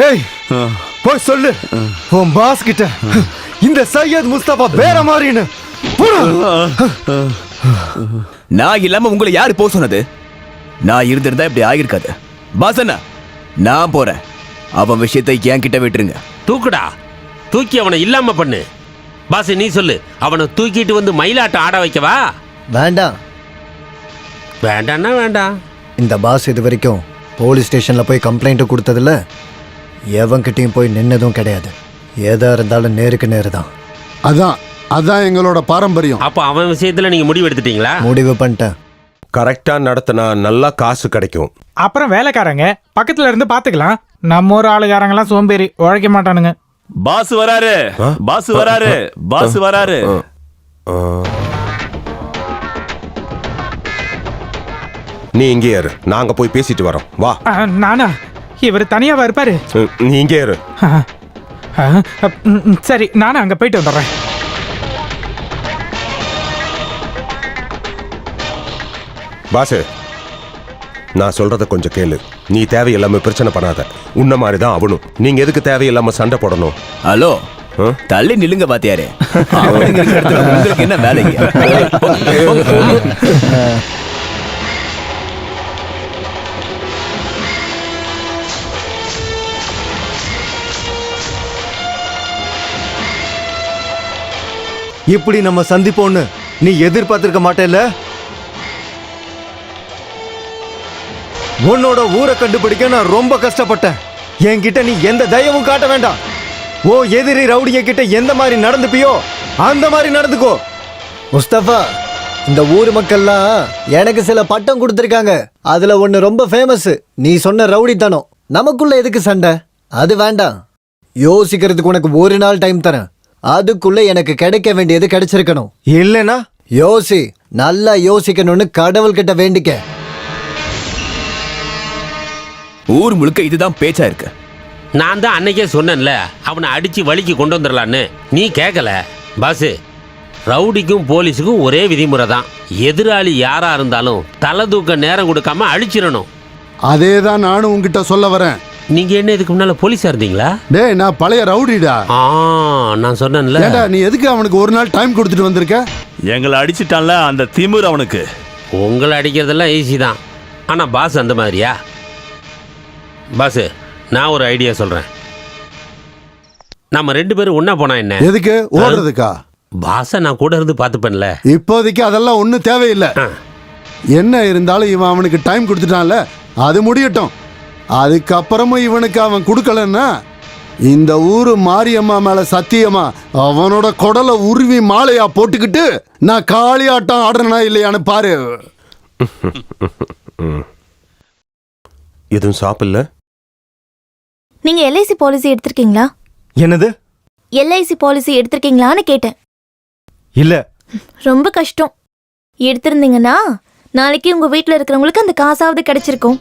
ஏய், போய் சொல்லு உன் பாஸ் கிட்ட இந்த சையத் முஸ்தபா வேற மாதிரின்னு. நான் இல்லாம உங்களை யாரு போக சொன்னது? நான் இருந்திருந்தா இப்படி ஆகிருக்காது. பாஸ் அண்ணா, நான் போறேன். அவன் விஷயத்தை என் கிட்ட விட்டுருங்க. தூக்குடா, தூக்கி அவனை இல்லாம பண்ணு. பாஸ் நீ சொல்லு, அவனை தூக்கிட்டு வந்து மயிலாட்டம் ஆட வைக்கவா? வேண்டாம். வேண்டான்னா வேண்டாம். இந்த பாஸ் இது வரைக்கும் போலீஸ் ஸ்டேஷன்ல போய் கம்ப்ளைண்ட் கொடுத்ததில்ல, எவன்கிட்டயும் போய் நின்னதும் கிடையாது. எதா இருந்தாலும் நேருக்கு நேரு தான். அதான் எங்களோட பாரம்பரியம். அப்போ அவன் விஷயத்துல நீங்க முடிவு எடுத்துட்டீங்களா? முடிவு பண்ணிட்டேன். கரெக்டா நடத்தினா நல்லா காசு கிடைக்கும். அப்புறம் வேலைக்காரங்க பக்கத்துல இருந்து பாத்துக்கலாம். நம்ம ஊர் ஆளுகாரங்கெல்லாம் சோம்பேறி, உழைக்க மாட்டானுங்க. பாஸ் வராரு, பாஸ் வராரு, பாஸ் வராரு. நீ இங்கே இரு, நாங்க போய் பேசிட்டு வரோம். வா. நானா? இவர் தனியாவா இருப்பாரு? நீ இங்கே இரு. சரி, நானும் அங்க போயிட்டு வந்துடுறேன். பாசு, நான் சொல்றத கொஞ்சம் கேளு. நீ தேவையில்லாம பிரச்சனை பண்ணாத. உன்ன மாதிரி தான் அவனும். நீங்க எதுக்கு தேவையில்லாம சண்டை போடணும்? ஹலோ, தள்ளி நில்லுங்க பாத்தியாரு. உங்களுக்கு என்ன வேலைங்க? இப்படி நம்ம சந்திப்போன்னு நீ எதிர்பார்த்திருக்க மாட்டேல்ல? உன்னோட ஊரை கண்டுபிடிக்க நான் ரொம்ப கஷ்டப்பட்டேன். என்கிட்ட நீ எந்த தயவும் காட்ட வேண்டாம். ஓ எதிரி ரவுடிங்க கிட்ட எந்த மாதிரி நடந்துப்பியோ அந்த மாதிரி நடந்துக்கோ. முஸ்தபா, இந்த ஊர் மக்கள்லாம் எனக்கு சில பட்டம் கொடுத்துருக்காங்க. அதுல ஒன்று ரொம்ப ஃபேமஸ். நீ சொன்ன ரவுடித்தனம். நமக்குள்ள எதுக்கு சண்டை? அது வேண்டாம். யோசிக்கிறதுக்கு உனக்கு ஒரு நாள் டைம் தரேன். அதுக்குள்ள எனக்கு கிடைக்க வேண்டியது கிடைச்சிருக்கணும். இல்லைனா யோசி, நல்லா யோசிக்கணும்னு கடவுள்கிட்ட வேண்டிக்க. ஊர் முழுக்க இதுதான் பேச்சா இருக்கு. நான் தான் அன்னைக்கே சொன்னேன்ல, அவனை அடிச்சு வலிக்கு கொண்டு வந்துடலான்னு. நீ கேட்கல. பாசு, ரவுடிக்கும் போலீஸுக்கும் ஒரே விதிமுறை தான். எதிராளி யாரா இருந்தாலும் தலை தூக்க நேரம் கொடுக்காம அழிச்சிடணும். அதே தான் நானும் உங்ககிட்ட சொல்ல வரேன். நீங்க என்ன இதுக்கு முன்னால போலீஸா இருந்தீங்களா? டேய், நான் பழைய ரவுடிடா. நான் சொன்னேன்ல. ஏண்டா, நீ எதுக்கு அவனுக்கு ஒரு நாள் டைம் கொடுத்துட்டு வந்திருக்க? எங்களை அடிச்சிட்டான்ல, அந்த திமிர் அவனுக்கு. உங்களை அடிக்கிறதெல்லாம் ஈஸி தான். ஆனா பாஸ் அந்த மாதிரியா? பாஸ், நான் ஒரு ஐடியா சொல்றேன். நம்ம 2 பேரும் ஒன்னா போனா என்ன? எதுக்கு? ஓடுறதுக்கா? பாஸ நான் கூட இருந்து பார்த்துப்பேன்ல. இப்போதைக்கு அதெல்லாம் ஒன்றும் தேவையில்லை. என்ன இருந்தாலும் இவன் அவனுக்கு டைம் கொடுத்துட்டான்ல, அது முடியட்டும். அதுக்கப்புறமும் இவனுக்கு அவன் கொடுக்கலன்னா இந்த ஊரு மாரியம்மா மேல சத்தியமா அவனோட குடலை உருவி மாலையா போட்டுக்கிட்டு நான் காளியாட்டம் ஆடுறனா இல்லையான்னு பாரு. எதுவும் சாப்பிடல? நீங்க எல்ஐசி பாலிசி எடுத்திருக்கீங்களா? என்னது? எல்ஐசி பாலிசி எடுத்திருக்கீங்களான்னு கேட்டேன். இல்ல. ரொம்ப கஷ்டம். எடுத்திருந்தீங்கன்னா நாளைக்கு உங்க வீட்டுல இருக்கிறவங்களுக்கு அந்த காசாவது கிடைச்சிருக்கும்.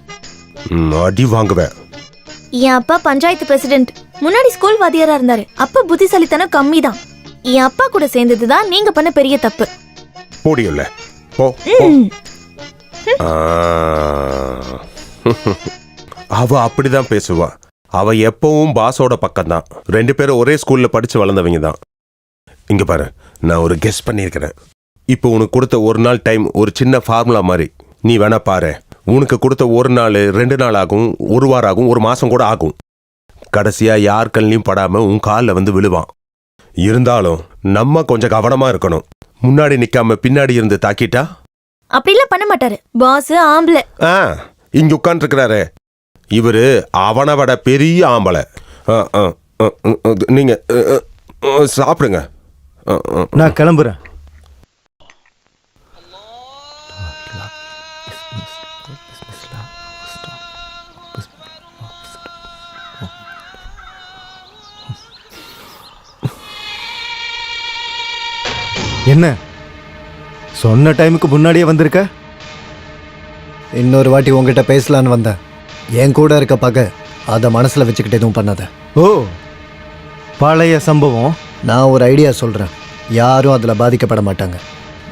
அடி வாங்குவேன். என் அப்பா பஞ்சாயத்து பிரசிடென்ட். முன்னாடி ஸ்கூல் வாத்தியாரா இருந்தாரு. அப்பா புத்திசாலித்தனம் கம்மி தான். என் அப்பா கூட சேர்ந்ததுதான் நீங்க பண்ண பெரிய தப்பு. போடியல்ல. அவ அப்படிதான் பேசுவா. அவ எப்பவும் பாஸோட பக்கம்தான். 2 பேரும் ஒரே ஸ்கூல்ல படிச்சு வளர்ந்தவங்க தான். இங்க பாரு, நான் ஒரு கெஸ் பண்ணியிருக்கிறேன். இப்போ உனக்கு கொடுத்த ஒரு நாள் டைம் ஒரு சின்ன ஃபார்முலா மாதிரி. நீ வேணா பாரு. உனக்கு கொடுத்த ஒரு நாள் 2 நாள் ஆகும், 1 வாரம் ஆகும், 1 மாசம் கூட ஆகும். கடைசியா யார் கண்ணிலையும் படாம உன் காலில் வந்து விழுவான். இருந்தாலும் நம்ம கொஞ்சம் கவனமா இருக்கணும். முன்னாடி நிக்காம பின்னாடி இருந்து தாக்கிட்டா? அப்படிலாம் பண்ண மாட்டாரு. பாஸ் ஆம்பளை. இங்க உட்கார்ந்துருக்கிறாரு இவரு, அவனை விட பெரிய ஆம்பளை. நீங்க சாப்பிடுங்க. நான் கிளம்புறேன். என்ன சொன்ன டைமுக்கு முன்னாடியே வந்திருக்க? இன்னொரு வாட்டி உங்ககிட்ட பேசலான்னு வந்தேன். என் கூட இருக்க பகை அதை மனசுல வச்சுக்கிட்டு எதுவும் பண்ணாத. ஓ, பழைய சம்பவம். நான் ஒரு ஐடியா சொல்றேன். யாரும் அதுல பாதிக்கப்பட மாட்டாங்க.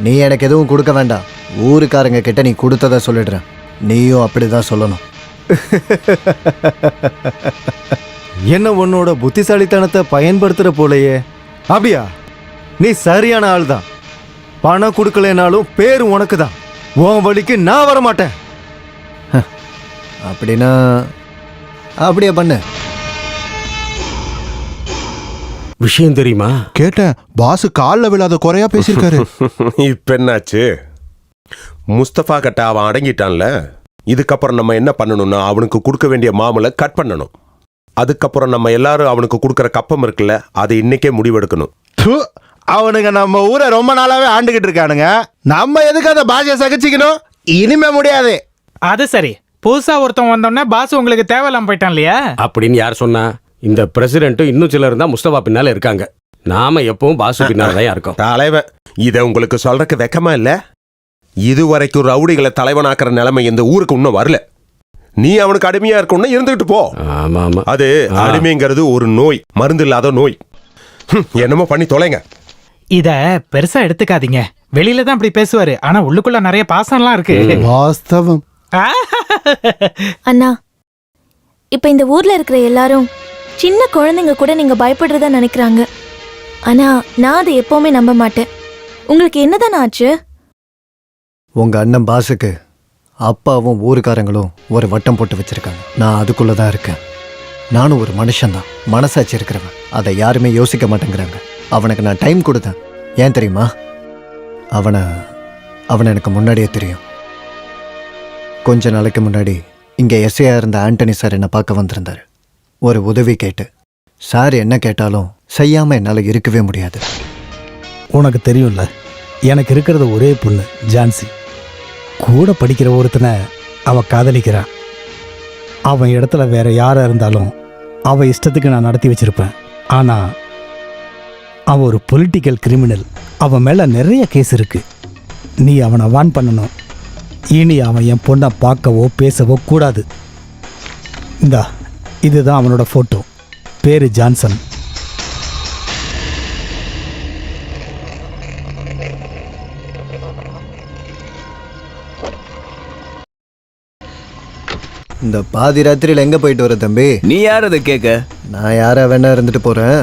நீ எனக்கு எதுவும் கொடுக்க வேண்டாம். ஊருக்காரங்க கிட்ட நீ கொடுத்ததை சொல்லிடுறேன். நீயும் அப்படிதான் சொல்லணும். என்ன உன்னோட புத்திசாலித்தனத்தை பயன்படுத்துற போலயே? அப்படியா? நீ சரியான ஆள் தான். பணம் கொடுக்கலனாலும் பேரு உனக்கு தான். உன் வழிக்கு நான் வர மாட்டேன். அப்படின்னா அப்படியே பண்ணு. விஷயம் தெரியுமா? கேட்டேன். பாஸ் கால்ல விழாத குறையா பேசியிருக்காரு. இப்ப என்னாச்சு? முஸ்தபா கிட்ட அவன் அடங்கிட்டான்ல. இதுக்கப்புறம் நம்ம என்ன பண்ணணும்னா அவனுக்கு கொடுக்க வேண்டிய மாமலை கட் பண்ணணும். அதுக்கப்புறம் நம்ம எல்லாரும் அவனுக்கு கொடுக்கற கப்பம் இருக்குல்ல, அதை இன்னைக்கே முடிவெடுக்கணும். அவனுங்க நம்ம ஊரை ரொம்ப நாளாவே ஆண்டுகிட்டு இருக்கானுங்க. நம்ம எதுக்கு அந்த பாஷையை சகிச்சுக்கணும்? இனிமே முடியாது. அது சரி, புதுசா ஒருத்தன் வந்தோடனே பாஸ் உங்களுக்கு தேவையில்லாம போயிட்டான் இல்லையா? அப்படின்னு யார் சொன்னா? இந்த பிரசிடென்ட்டும் இன்னும் சிலர் தான் முஸ்தபா பின்னால இருக்காங்க. நாம எப்பவும் பாசு பின்னால தான் இருக்கோம். தலைவன், இதை உங்களுக்கு சொல்றதுக்கு வெக்கமா இல்ல? இதுவரைக்கும் ரவுடிகளை தலைவனாக்குற நிலைமை இந்த ஊருக்கு இன்னும் வரல. நீ அவனுக்கு அடிமையா இருக்கணும்னு இருந்துகிட்டு போ. ஆமா ஆமா, அது அடிமைங்கிறது ஒரு நோய், மருந்து இல்லாத நோய். என்னமோ பண்ணி தொலைங்க. இத பெருசா எடுத்துக்காதீங்க. வெளியில தான் அப்படி பேசுவாரு, ஆனா உள்ளுக்குள்ள நிறைய பாசம்லாம் இருக்கு. வாஸ்தவம். அண்ணா, இப்ப இந்த ஊர்ல இருக்கிற எல்லாரும் சின்ன குழந்தைங்க கூட நீங்க பயப்படுறதா நினைக்கிறாங்க. ஆனா நான் அதை எப்பவுமே நம்ப மாட்டேன். உங்களுக்கு என்னதான் ஆச்சு? உங்க அண்ணன் பாஸுக்கு அப்பாவும் ஊருக்காரங்களும் ஒரு வட்டம் போட்டு வச்சிருக்காங்க. நான் அதுக்குள்ளதான் இருக்கேன். நானும் ஒரு மனுஷன்தான், மனசாட்சி இருக்கிறவன். அதை யாருமே யோசிக்க மாட்டேங்கிறாங்க. அவனுக்கு நான் டைம் கொடுத்தேன். ஏன் தெரியுமா? அவனை எனக்கு முன்னாடியே தெரியும். கொஞ்ச நாளைக்கு முன்னாடி இங்கே எஸ்ஐயா இருந்த ஆண்டனி சார் என்னை பார்க்க வந்திருந்தார். ஒரு உதவி கேட்டு. சார் என்ன கேட்டாலும் செய்யாமல் என்னால் இருக்கவே முடியாது. உனக்கு தெரியும்ல, எனக்கு இருக்கிறது ஒரே பொண்ணு ஜான்சி. கூட படிக்கிற ஒருத்தனை அவள் காதலிக்கிறான். அவன் இடத்துல வேற யாராக இருந்தாலும் அவள் இஷ்டத்துக்கு நான் நடத்தி வச்சிருப்பேன். ஆனால் அவன் ஒரு பொலிட்டிக்கல் கிரிமினல். அவன் மேலே நிறைய கேஸ் இருக்கு. நீ அவனை வான் பண்ணணும். இனி அவன் என் பொண்ணை பார்க்கவோ பேசவோ கூடாது. இந்தா, இதுதான் அவனோட ஃபோட்டோ. பேரு ஜான்சன். இந்த பாதி ராத்திரியில் எங்கே போயிட்டு வர தம்பி? நீ யார் அதை கேட்க? நான் யாரா வேணா இருந்துட்டு போகிறேன்.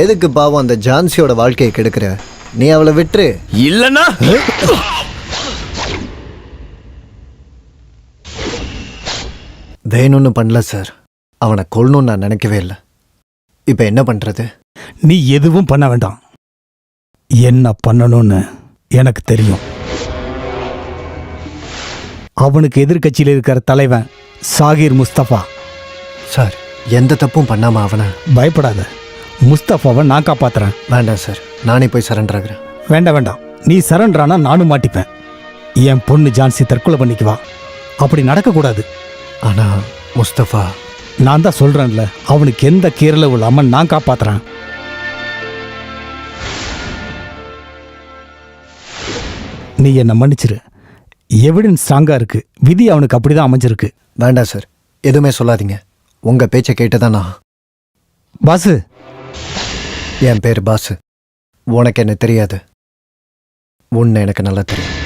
எதுக்கு பாவம் அந்த ஜான்சியோட வாழ்க்கையை கெடுக்கிற? நீ அவளை விட்டுரு. இல்லைன்னா வேணும்னு பண்ணல சார். அவனை கொல்லணும்னு நான் நினைக்கவே இல்லை. இப்போ என்ன பண்ணுறது? நீ எதுவும் பண்ண வேண்டாம். என்ன பண்ணணும்னு எனக்கு தெரியும். அவனுக்கு எதிர்கட்சியில் இருக்கிற தலைவன் சாகிர் முஸ்தபா. சார், எந்த தப்பும் பண்ணாமல் அவனை. பயப்படாத, முஸ்தபாவை நான் காப்பாத்துறேன். வேண்டாம் சார், நானே போய் சரண்டர் ஆகிறேன். வேண்டாம் வேண்டாம், நீ சரண்டரானா நானும் மாட்டிப்பேன். என் பொண்ணு ஜான்சி தற்கொலை பண்ணிக்குவா. அப்படி நடக்கக்கூடாது. ஆனால் முஸ்தபா, நான் தான் சொல்றேன்ல, அவனுக்கு எந்த கீரலும் இல்லாம நான் காப்பாத்துறேன். நீ என்ன மன்னிச்சிரு. எவிடன்ஸ் ஸ்ட்ராங்கா இருக்கு. விதி அவனுக்கு அப்படிதான் அமைஞ்சிருக்கு. வேண்டாம் சார், எதுவுமே சொல்லாதீங்க. உங்க பேச்சை கேட்டுதானா? பாசு, என் பேர் பாசு. உனக்கு என்ன தெரியாது. உன்னை எனக்கு நல்லா தெரியும்.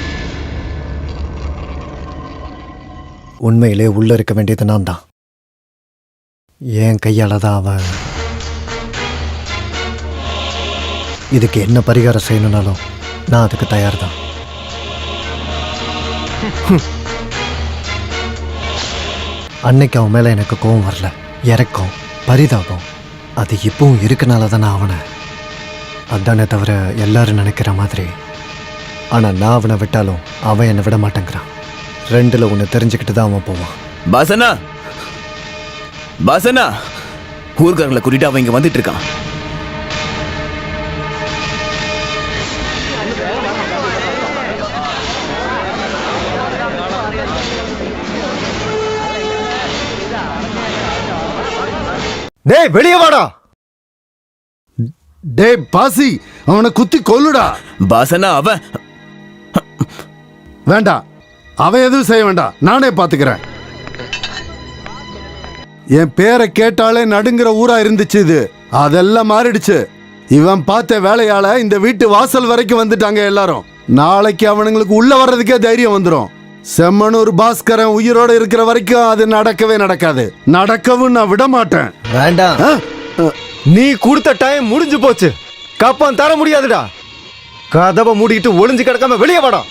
உண்மையிலே உள்ள இருக்க வேண்டியது நான் தான். என் கையால தான் அவன். இதுக்கு என்ன பரிகாரம் செய்யணும்னாலும் நான் அதுக்கு தயார் தான். அன்னைக்கு அவன் மேல எனக்கு கோவம் வரல, இறக்கம், பரிதாபம். அது இப்பவும் இருக்கனால தான் நான் அவனை. அதானே தவிர எல்லாரும் நினைக்கிற மாதிரி. ஆனா நான் அவனை விட்டாலும் அவன் என்னை விட மாட்டேங்கிறான். ரெண்டுல ஒன்று தெரிஞ்சுக்கிட்டு தான் அவன் போவான். பாசனா, பாசனா, ஊர்காரங்களை கூட்டிட்டு அவன் இங்க வந்துட்டு இருக்கான். டேய், வெளியே வாடா. டேய் பாசி, அவனை குத்தி கொல்லுடா. பாசனா, அவன் வேண்டாம், அவன் எதுவும் செய்ய வேண்டாம், நானே பாத்துக்கிறேன். என் பேரை கேட்டாலே நடுங்கிற ஊரா இருந்துச்சு இது. அதெல்லாம் மாறிடுச்சு. இவன் பார்த்த வேலையால இந்த வீட்டு வாசல் வரைக்கும் வந்துட்டாங்க எல்லாரும். நாளைக்கு அவனுங்களுக்கு உள்ள வர்றதுக்கே தைரியம் வந்துடும். செம்மனூர் பாஸ்கரன் உயிரோட இருக்கிற வரைக்கும் அது நடக்கவே நடக்காது. நடக்கவும் நான் விட மாட்டேன். வேண்டாம், நீ கொடுத்த டைம் முடிஞ்சு போச்சு. கப்பம் தர முடியாதுடா. கதவை மூடிட்டு ஒளிஞ்சு கிடக்காம வெளியே வாடா.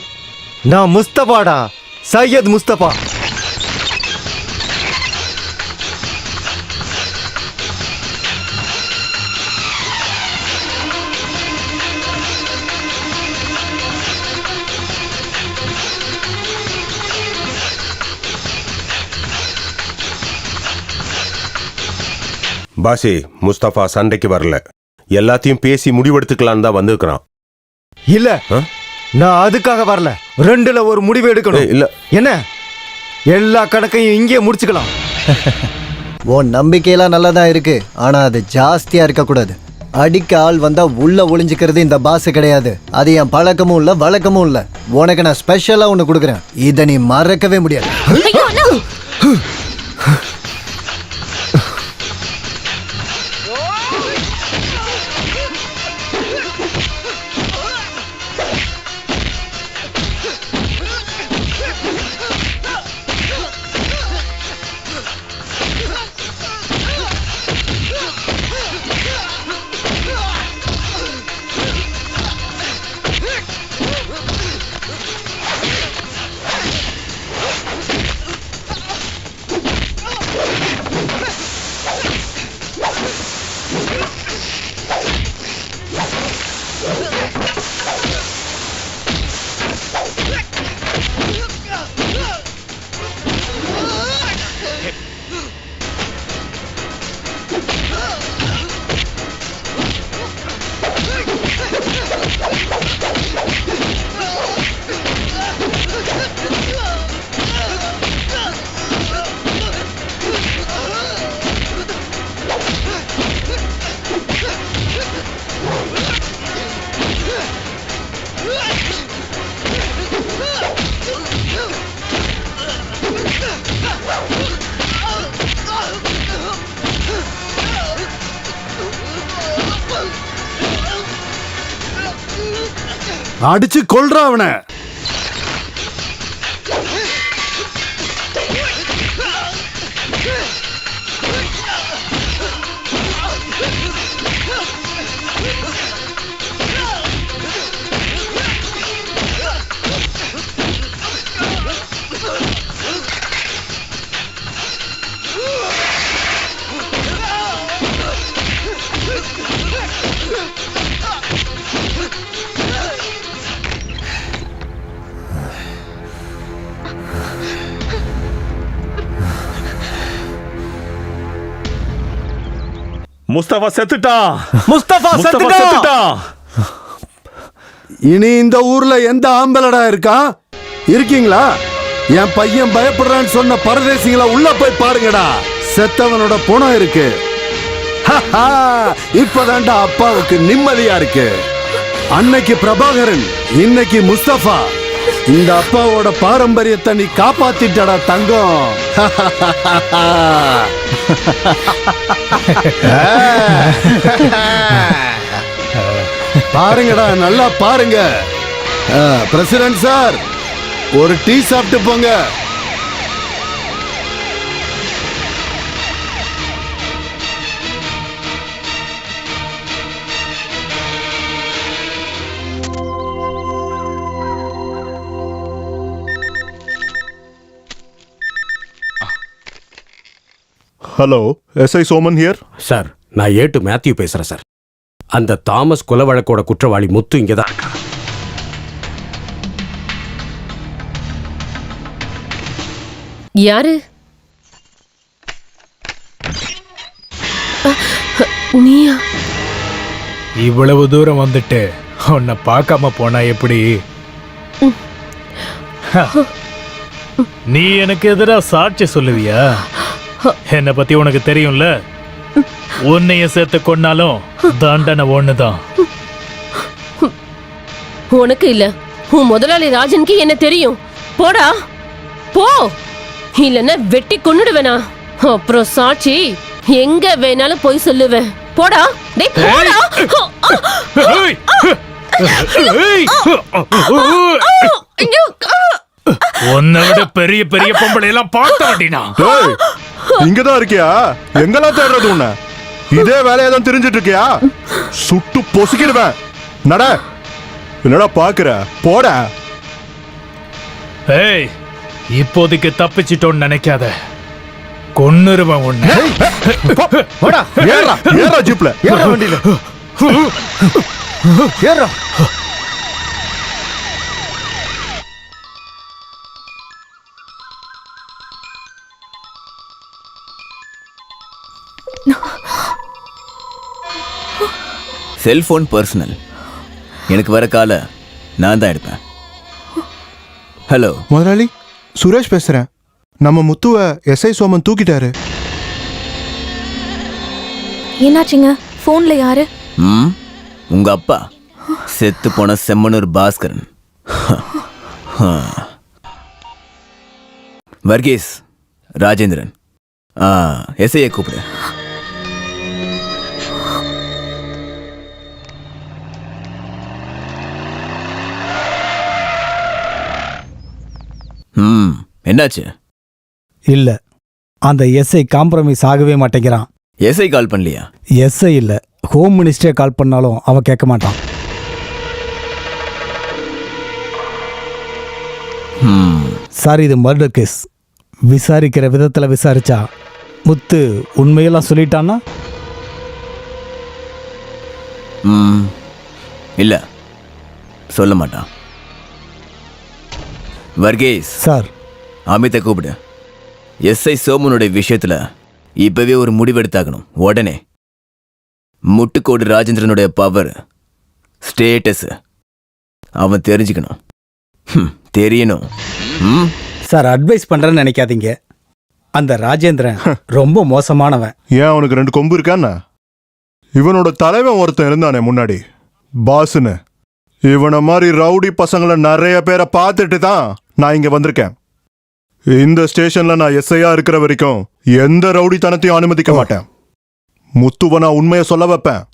நான் முஸ்தபாடா, சையத் முஸ்தபா. பாசி, முஸ்தபா சண்டைக்கு வரல. எல்லாத்தையும் பேசி முடிவெடுத்துக்கலான்னு தான் வந்திருக்கிறான். இல்ல, நான் அதுக்காக வரல. ரெண்டுல ஒரு முடிவு எடுக்கணும். இல்ல என்ன, எல்லா கணக்கையும் இங்கே முடிச்சுக்கலாம். உன் நம்பிக்கையெல்லாம் நல்லதா இருக்கு, ஆனா அது ஜாஸ்தியா இருக்கக்கூடாது. அடிக்க ஆள் வந்தா உள்ள ஒளிஞ்சுக்கிறது இந்த பாஸ் கிடையாது. அது என் பழக்கமும் இல்ல, வழக்கமும் இல்ல. உனக்கு நான் ஸ்பெஷலா ஒண்ணு கொடுக்குறேன், இதை நீ மறக்கவே முடியாது. அடிச்சு கொல்றா அவனை. முஸ்தபா செத்துட்டான். முஸ்தபா செத்துட்டான். இனி இந்த ஊர்ல எந்த ஆம்பளடா இருக்கா? இருக்கீங்களா? என் பையன் பயப்படுறான்னு சொன்ன பரதேசிகளை உள்ள போய் பாருங்கடா. செத்தவனோட புணம் இருக்கு. இப்பதான்டா அப்பாவுக்கு நிம்மதியா இருக்கு. அன்னைக்கு பிரபாகரன், இன்னைக்கு முஸ்தபா. இந்த அப்பாவோட பாரம்பரியத்தை நீ காப்பாத்திட்டடா தங்கம். பாருங்கடா, நல்லா பாருங்க. பிரசிடென்ட் சார், ஒரு டீ சாப்பிட்டு போங்க. Hello, SI Soman here. Sir, நான் ஏட்டு மேத்யூ பேசுறேன் சார். அந்த தாமஸ் கொலை வழக்கோட குற்றவாளி முத்து இங்கே தான் இருக்கா. யாரு? நீயா? இவ்வளவு தூரம் வந்துட்டு உன்னை பார்க்காம போனா எப்படி? நீ எனக்கு எதிராக சாட்சி சொல்லுவியா? என்னை பத்தி உனக்கு தெரியும்ல. உன்னைய சேர்த்து கொன்னாலும் தண்டனை ஒண்ணுதான். உனக்கு இல்ல, உன் முதலாளி ராஜனுக்கு என்ன தெரியும். போடா போ, இல்லன்னா வெட்டி கொன்னுடுவேனா. அப்புறம் சாட்சி எங்க வேணாலும் போய் சொல்லுவேன். போடா, டேய் போடா. உன்னை விட பெரிய பெரிய பொம்பளை எல்லாம் பார்த்தாடினா. இங்கதான் இருக்கியா? எங்கெல்லாம் தேடுறது உன்ன? இதே வேலையை தான் தெரிஞ்சிட்டு இருக்கியா? சுட்டு பொசுக்கிடுவேன். நட, என்னடா பாக்குற? போட. ஏய், இப்போதைக்கு தப்பிச்சிட்டோன்னு நினைக்காத, கொன்னுருவன் உன்னை. ஏறா ஜீப்ல, ஏறா வண்டியில, ஏறா. Cellphone personal. எனக்கு வர கால நான் தான் எடுப்பேன். ஹலோ முதலாளி, சுரேஷ் பேசுறேன். நம்ம முத்துவ எஸ்ஐ சோமன் தூக்கிட்டாரு. என்னாச்சுங்க? போன்ல யாரு? உங்க அப்பா, செத்து போன செம்மனூர் பாஸ்கரன். வர்கீஸ், ராஜேந்திரன், எஸ்ஐயை கூப்பிடு. என்னாச்சு? இல்ல, அந்த எஸ்ஐ காம்ப்ரமைஸ் ஆகவே மாட்டேங்கிறான். எஸ்ஐ கால் பண்ணலையா? எஸ்ஐ இல்ல, ஹோம் மினிஸ்டரே கால் பண்ணாலும் அவன் கேட்க மாட்டான். சார், இது மர்டர் கேஸ். விசாரிக்கிற விதத்துல விசாரிச்சா முத்து உண்மையெல்லாம் சொல்லிட்டான்னா? இல்ல, சொல்ல மாட்டான். வர்கீஸ் சார், அமித்தை கூப்பிடு. எஸ்ஐ சோமனுடைய விஷயத்துல இப்பவே ஒரு முடிவெடுத்தாகணும். உடனே. முட்டுக்கோடு ராஜேந்திரனுடைய பவர், ஸ்டேட்டஸ் அவன் தெரிஞ்சுக்கணும். தெரியணும். சார், அட்வைஸ் பண்றேன்னு நினைக்காதீங்க. அந்த ராஜேந்திரன் ரொம்ப மோசமானவன். ஏன் அவனுக்கு 2 கொம்பு இருக்கான்னா? இவனோட தலைவன் ஒருத்தன் இருந்தானே முன்னாடி, பாஸ்னு. இவனை மாதிரி ரவுடி பசங்களை நிறைய பேரை பார்த்துட்டு தான் நான் இங்க வந்திருக்கேன். இந்த ஸ்டேஷன்ல நான் எஸ்ஐயா இருக்கிற வரைக்கும் எந்த ரவுடித்தனத்தையும் அனுமதிக்க மாட்டேன். முத்துவ நான் உண்மையை சொல்ல வைப்பேன்.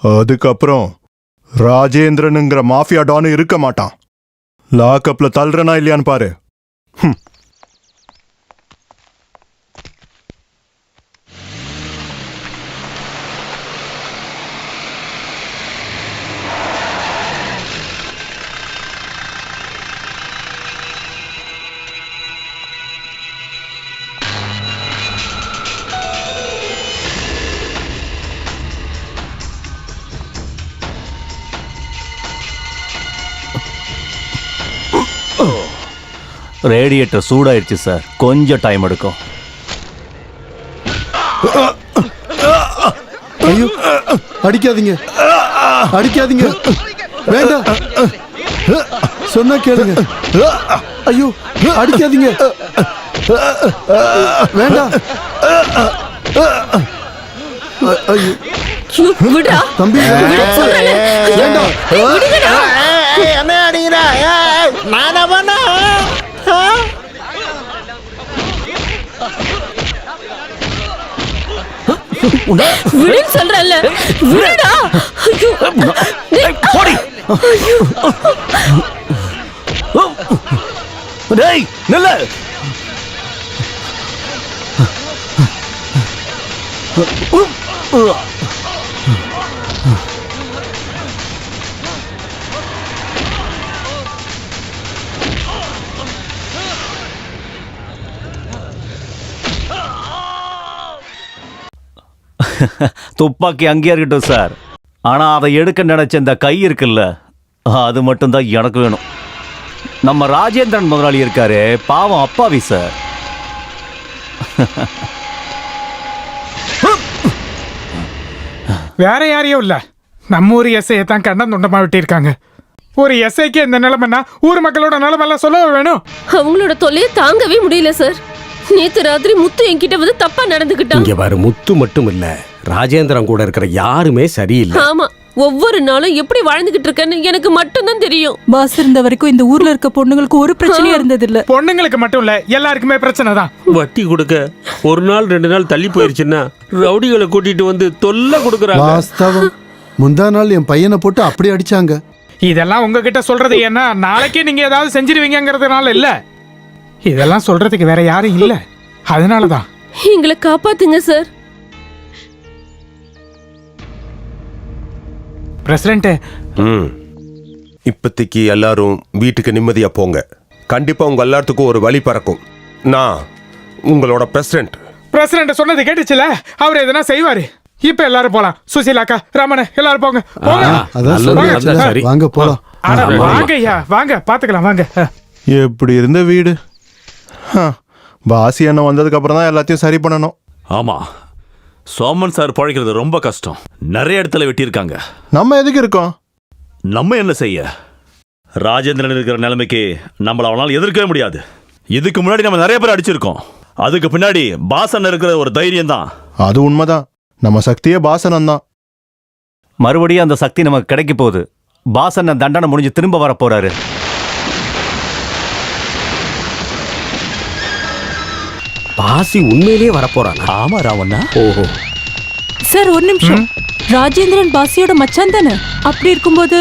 அதுக்கப்புறம் ராஜேந்திரனுங்கிற மாஃபியா டானு இருக்க மாட்டான். லாக்அப்ல தள்ளுறனா இல்லையான்னு பாரு. ரேடியேட்டர் சூடாயிடுச்சு சார், கொஞ்சம் டைம் எடுக்கும். ஐயோ, அடிக்காதீங்க, அடிக்காதீங்க, வேண்டாம், சொன்னா கேளுங்க. ஐயோ, அடிக்காதீங்க, வேண்டாம். ஐயோ, தம்பி, வேண்டாம். என்ன அடிக்கிறா? நானா பண்ண? விடுன்னு சொல்றல்ல, விடுடா. போடி. டேய் நில்லு. துப்பாக்கி அங்கேயே இருக்கட்டும் சார். ஆனா அதை எடுக்க நினைச்ச இந்த கை இருக்குல்ல, அது மட்டும்தான் எனக்கு வேணும். நம்ம ராஜேந்திரன் முதலாளி இருக்காரு, பாவம் அப்பாவி சார். வேற யாரையும் இல்ல, நம்ம ஊர் எஸ்ஐயை தான் கண்டம் துண்டமா விட்டிருக்காங்க. ஒரு எஸ்ஐக்கு இந்த நிலைமைன்னா ஊர் மக்களோட நிலைமெல்லாம் சொல்ல வேணும். அவங்களோட தொல்லையை தாங்கவே முடியல சார். நேத்து ராத்திரி முத்து என்கிட்ட வந்து தப்பா நடந்துக்கிட்டான். இங்க பாரு, முத்து மட்டும் இல்ல, ராஜேந்திரன் கூட இருக்கிற யாருமே சரியில்லை. ஆமா, ஒவ்வொரு நாளும் எப்படி வாழ்ந்துகிட்டு இருக்கேன்னு எனக்கு மட்டும்தான் தெரியும். பாஸ் இருந்த வரைக்கும் இந்த ஊர்ல இருக்க பொண்ணுங்களுக்கு ஒரு பிரச்சனையும் இருந்தது இல்ல. பொண்ணுங்களுக்கு மட்டும் இல்ல, எல்லாருக்குமே பிரச்சனை தான். வட்டி கொடுக்க 1 நாள் 2 நாள் தள்ளி போயிருச்சுன்னா ரவுடிகளை கூட்டிட்டு வந்து தொல்லை கொடுக்குறாங்க. வாஸ்தவம், முந்தா நாள் என் பையனை போட்டு அப்படி அடிச்சாங்க. இதெல்லாம் உங்ககிட்ட சொல்றது ஏன்னா நாளைக்கே நீங்க ஏதாவது செஞ்சிருவீங்கிறதுனால இல்ல. இதெல்லாம் சொல்றதுக்கு வேற யாரும் இல்ல, அதனாலதான். எங்களை காப்பாத்துங்க சார். பிரசிடென்ட், இப்போதைக்கு எல்லாரும் வீட்டுக்கு நிம்மதியா போங்க. கண்டிப்பா உங்க எல்லாத்துக்கும் ஒரு வழி பறக்கும். நான் உங்களோட பிரசிடென்ட் சொன்னது கேட்டுச்சுல, அவர் எதனா செய்வாரு. இப்ப எல்லாரும் போலாம். சுசீலாக்கா, ராமன, எல்லாரும் போங்க. வாங்க போலாம். வாங்க ஐயா, வாங்க, பாத்துக்கலாம், வாங்க. எப்படி இருந்த வீடு? பாசி அண்ணன் வந்ததுக்கு அப்புறம் தான் எல்லாத்தையும் சரி பண்ணணும். ஆமா, சோமன் சார் பழைக்கிறது ரொம்ப கஷ்டம். நிறைய இடத்துல வெட்டியிருக்காங்க. நம்ம எதுக்கு இருக்கோம்? நம்ம என்ன செய்ய? ராஜேந்திரன் இருக்கிற நிலைமைக்கு நம்மள அவனால் எதிர்க்கவே முடியாது. இதுக்கு முன்னாடி நம்ம நிறைய பேர் அடிச்சிருக்கோம். அதுக்கு பின்னாடி பாசன் இருக்கிற ஒரு தைரியம் தான். அது உண்மைதான். நம்ம சக்தியே பாசனம் தான். மறுபடியும் அந்த சக்தி நமக்கு கிடைக்க போகுது. பாசன் தண்டனை முடிஞ்சு திரும்ப வர போறாரு. பாசி உண்மையிலேயே வரப்போறானா? ஆமா ராவண்ணா. ஓஹோ. சார் ஒரு நிமிஷம். ராஜேந்திரன் பாசியோட மச்சான் தானே? அப்படி இருக்கும்போது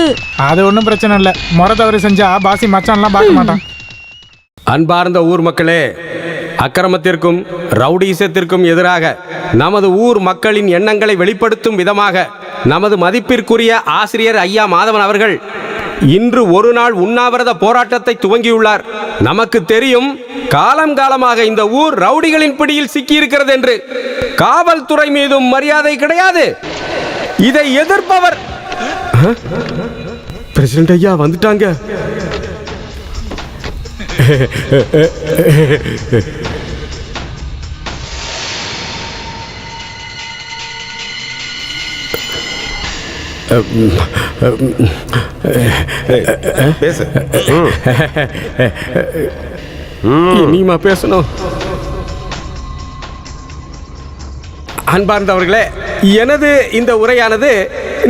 அது ஒன்றும் பிரச்சனை இல்லை. முறை தவறு செஞ்சா பாசி மச்சான்லாம் பார்க்க மாட்டான். அன்பார்ந்த ஊர் மக்களே, அக்கிரமத்திற்கும் ரவுடீசத்திற்கும் எதிராக நமது ஊர் மக்களின் எண்ணங்களை வெளிப்படுத்தும் விதமாக நமது மதிப்பிற்குரிய ஆசிரியர் ஐயா மாதவன் அவர்கள் இன்று ஒரு நாள் உண்ணாவிரத போராட்டத்தை துவங்கியுள்ளார். நமக்கு தெரியும், காலம் காலமாக இந்த ஊர் ரவுடிகளின் பிடியில் சிக்கியிருக்கிறது என்று. காவல்துறை மீதும் மரியாதை கிடையாது. இதை எதிர்ப்பவர் பிரசிடென்ட் ஐயா வந்துட்டாங்க. பேசு. நீமா பேசணும். அன்பார்ந்தவர்களே, எனது இந்த உரையானது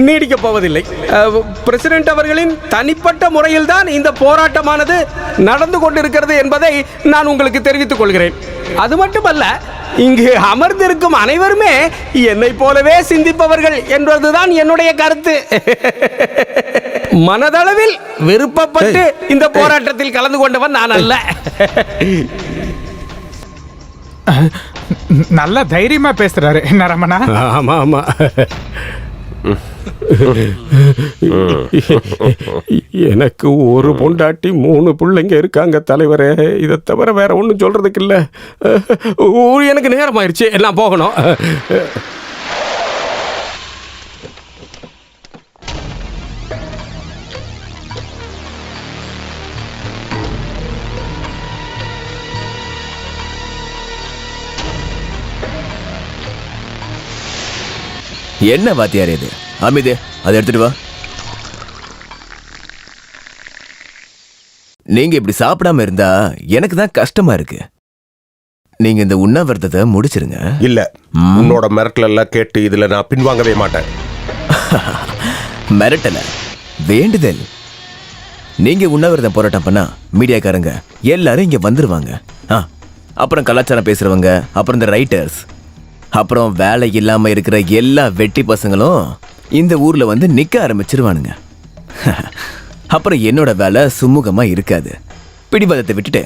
நீடிக்கப் போவதில்லை. பிரசிடென்ட் அவர்களின் தனிப்பட்ட முறையில் தான் இந்த போராட்டமானது நடந்து கொண்டிருக்கிறது என்பதை நான் உங்களுக்கு தெரிவித்துக் கொள்கிறேன். அது மட்டுமல்ல, இங்கு அமர்ந்திருக்கும் அனைவருமே என்னை போலவே சிந்திப்பவர்கள் என்பதுதான் என்னுடைய கருத்து. மனதளவில் விருப்பப்பட்டு இந்த போராட்டத்தில் கலந்து கொண்டவன் நான் அல்ல. நல்ல தைரியமா பேசுறாரு என்ன ரமணா? ஆமா ஆமா. எனக்கு ஒரு பொண்டாட்டி 3 பிள்ளைங்க இருக்காங்க தலைவரே. இதை தவிர வேற ஒன்றும் சொல்றதுக்கு இல்லை. எனக்கு நேரம் ஆயிடுச்சு, எல்லாம் போகணும். என்ன வாத்தியார் இது? அமிதே, அதை எடுத்துட்டு வா. நீங்க இப்படி சாப்பிடாம இருந்தா எனக்கு தான் கஷ்டமா இருக்கு. நீங்க இந்த உண்ணாவிரதத்தை முடிச்சிருங்க. இல்ல, உன்னோட மிரட்டல் எல்லாம் கேட்டு இதுல நான் பின்வாங்கவே மாட்டேன். மிரட்டல, வேண்டுதல். நீங்க உண்ணாவிரதம் போராட்டம் பண்ணா மீடியாக்காரங்க எல்லாரும் இங்க வந்துருவாங்க. அப்புறம் கலாச்சாரம் பேசுறவங்க, அப்புறம் இந்த ரைட்டர்ஸ், அப்புறம் வேலை இல்லாம இருக்கிற எல்லா வெட்டி பசங்களும் இந்த ஊர்ல வந்து நிக்க ஆரம்பிச்சிருவானுங்க. அப்புறம் என்னோட வேலை சுமூகமா இருக்காது. பிடிவாதத்தை விட்டுட்டு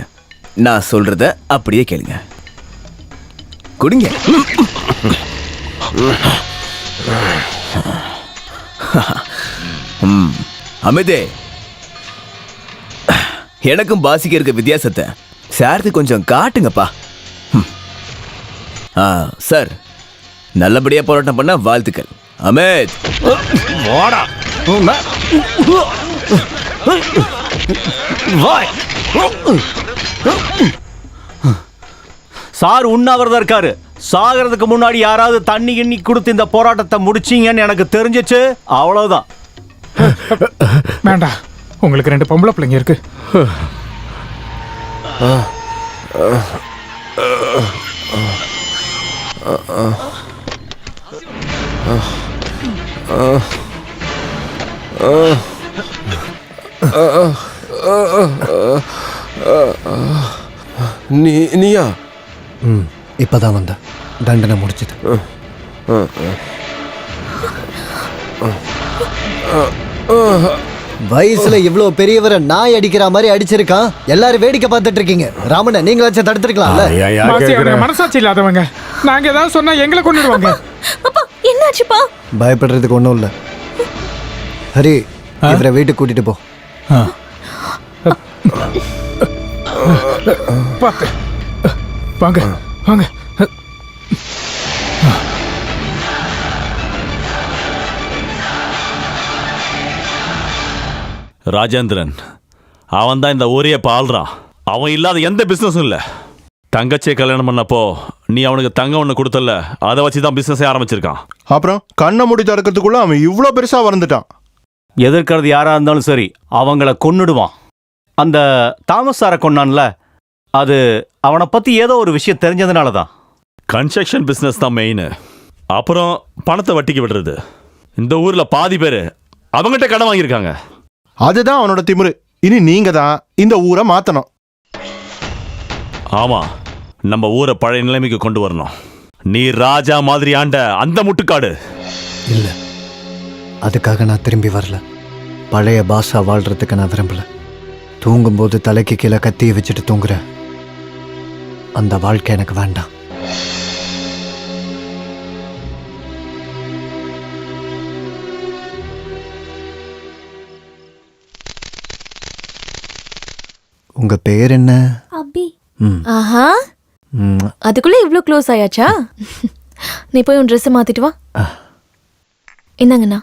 நான் சொல்றத அப்படியே கேளுங்க. குடிங்க. அமிதே, எனக்கும் பாசிக்கு இருக்க வித்தியாசத்தை சாருக்கு கொஞ்சம் காட்டுங்கப்பா. சார், நல்லபடியா போராட்டம் பண்ண வாழ்த்துக்கள். அமித், வாடா. சார் உண்ணாவிரதம் இருக்காரு. சாகிறதுக்கு முன்னாடி யாராவது தண்ணி எண்ணி கொடுத்து இந்த போராட்டத்தை முடிச்சீங்கன்னு எனக்கு தெரிஞ்சிச்சு, அவ்வளவுதான். வேண்டாம், உங்களுக்கு 2 பொம்பளை பிள்ளைங்க இருக்கு. நீயா? இப்பதான் வந்த. தண்டனை முடிச்சது. வயசுல இவ்வளவு பெரியவரை நாய் அடிக்கிற மாதிரி அடிச்சிருக்கான். எல்லாரும் வேடிக்கை பார்த்துட்டு இருக்கீங்க. ராமனை நீங்களாச்சும் தடுத்துருக்கலாம்ல. மனசாட்சி இல்லாதவங்க. நாங்க ஏதாவது சொன்னா எங்களை கொண்டுடுவாங்க. என்னாச்சுப்பா? பயப்படுறதுக்கு ஒன்றும் இல்லை. ஹரி, இவரை வீட்டுக்கு கூட்டிட்டு போ. வாங்க வாங்க. ராஜேந்திரன் அவன் தான் இந்த ஊரையே பாழ்றான். அவன் இல்லாத எந்த பிசினஸும் இல்லை. தங்கச்சியை கல்யாணம் பண்ணப்போ நீ அவனுக்கு தங்கம் ஒன்று கொடுத்தல, அதை வச்சு தான் பிசினஸே ஆரம்பிச்சிருக்கான். அப்புறம் கண்ணை மூடி திறக்கிறதுக்குள்ள அவன் இவ்வளோ பெருசா வளர்ந்துட்டான். எதிர்க்கிறது யாரா இருந்தாலும் சரி அவங்கள கொன்னுடுவான். அந்த தாமஸ் சாரை கொன்னான்ல, அது அவனை பத்தி ஏதோ ஒரு விஷயம் தெரிஞ்சதுனால தான். கன்ஸ்ட்ரக்ஷன் பிசினஸ் தான் மெயின். அப்புறம் பணத்தை வட்டிக்கு விடுறது. இந்த ஊர்ல பாதி பேர் அவங்ககிட்ட கடன் வாங்கியிருக்காங்க. அதுதான் அவனோட திமிரு. இனி நீங்க தான் இந்த ஊரை மாத்தணும். ஆமா, நம்ம ஊரை பழைய நிலைமைக்கு கொண்டு வரணும். நீ ராஜா மாதிரி ஆண்ட அந்த முட்டுக்காடு. இல்ல, அதுக்காக நான் திரும்பி வரல. பழைய பாஷா வாழ்றதுக்கு நான் விரும்பல. தூங்கும்போது தலைக்கு கீழே கத்தியை வச்சுட்டு தூங்குற அந்த வாழ்க்கை எனக்கு வேண்டாம். உங்க பேர் என்ன? அபி. ம். ஆஹா, ம். அதுக்குள்ள இவ்ளோ க்ளோஸ் ஆயாச்சா? நீ போய் உன் ட்ரெஸ் மாத்திட்டு வா. இந்தாங்கண்ணா.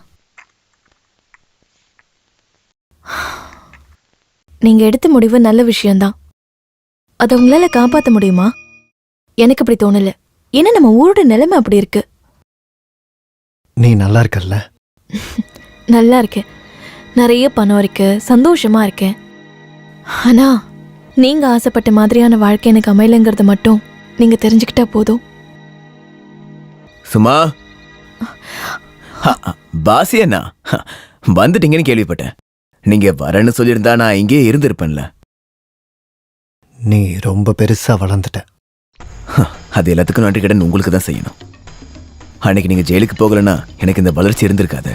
நீங்க எடுத்த முடிவு நல்ல விஷயம்தான். அதை உங்களால காப்பாற்ற முடியுமா? எனக்கு அப்படி தோணல. ஏன்னா நம்ம ஊரோட நிலைமை அப்படி இருக்கு. நீ நல்லா இருக்கல்ல? நல்லா இருக்கேன். நிறைய பணம் இருக்கு, சந்தோஷமா இருக்கேன். ஆனா நீங்க ஆசைப்பட்ட மாதிரியான வாழ்க்கை எனக்கு அமையலைங்கிறத மட்டும் நீங்க தெரிஞ்சுக்கிட்டா போதும். சும்மா பாசி அண்ணா வந்துட்டீங்கன்னு கேள்விப்பட்டேன். நீங்க வரேன்னு சொல்லியிருந்தா நான் இங்கேயே இருந்திருப்பேன்ல. நீ ரொம்ப பெருசா வளர்ந்துட்ட. அது எல்லாத்துக்கும் நன்றி கடன் உங்களுக்கு தான் செய்யணும். அன்னைக்கு நீங்க ஜெயிலுக்கு போகலன்னா எனக்கு இந்த வளர்ச்சி இருந்திருக்காது.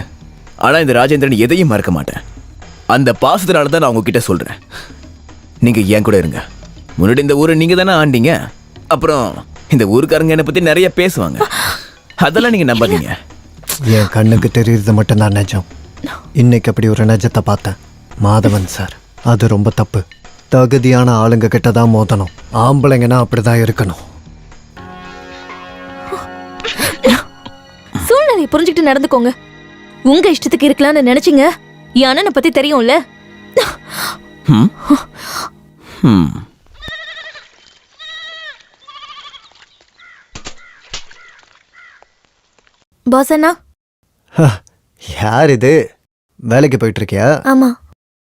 ஆனா இந்த ராஜேந்திரன் எதையும் மறக்க மாட்டேன். அந்த பாசத்தினால தான் நான் உங்ககிட்ட சொல்றேன். நீங்க ஏன் கூட இருங்க. முன்னாடி இந்த ஊரை நீங்க தானே ஆண்டீங்க. அப்புறம் இந்த ஊருக்காரங்க என்னை பத்தி நிறைய பேசுவாங்க. அதெல்லாம் நீங்க நம்பாதீங்க. என் கண்ணுக்கு தெரியுறது மட்டும்தான் நிஜம். இன்னைக்கு அப்படி ஒரு நிஜத்தை பார்த்தேன். மாதவன் சார், அது ரொம்ப தப்பு. தகுதியான ஆளுங்க கிட்ட தான் மோதணும். ஆம்பளைங்கன்னா அப்படிதான் இருக்கணும். சூழ்நிலையை புரிஞ்சுக்கிட்டு நடந்துக்கோங்க. உங்க இஷ்டத்துக்கு இருக்கலாம்னு நினைச்சீங்க. என் அண்ணனை பத்தி தெரியும்ல. பாஸ் அண்ணா. யார் இது? வேலைக்கு போயிட்டு இருக்கியா? ஆமா.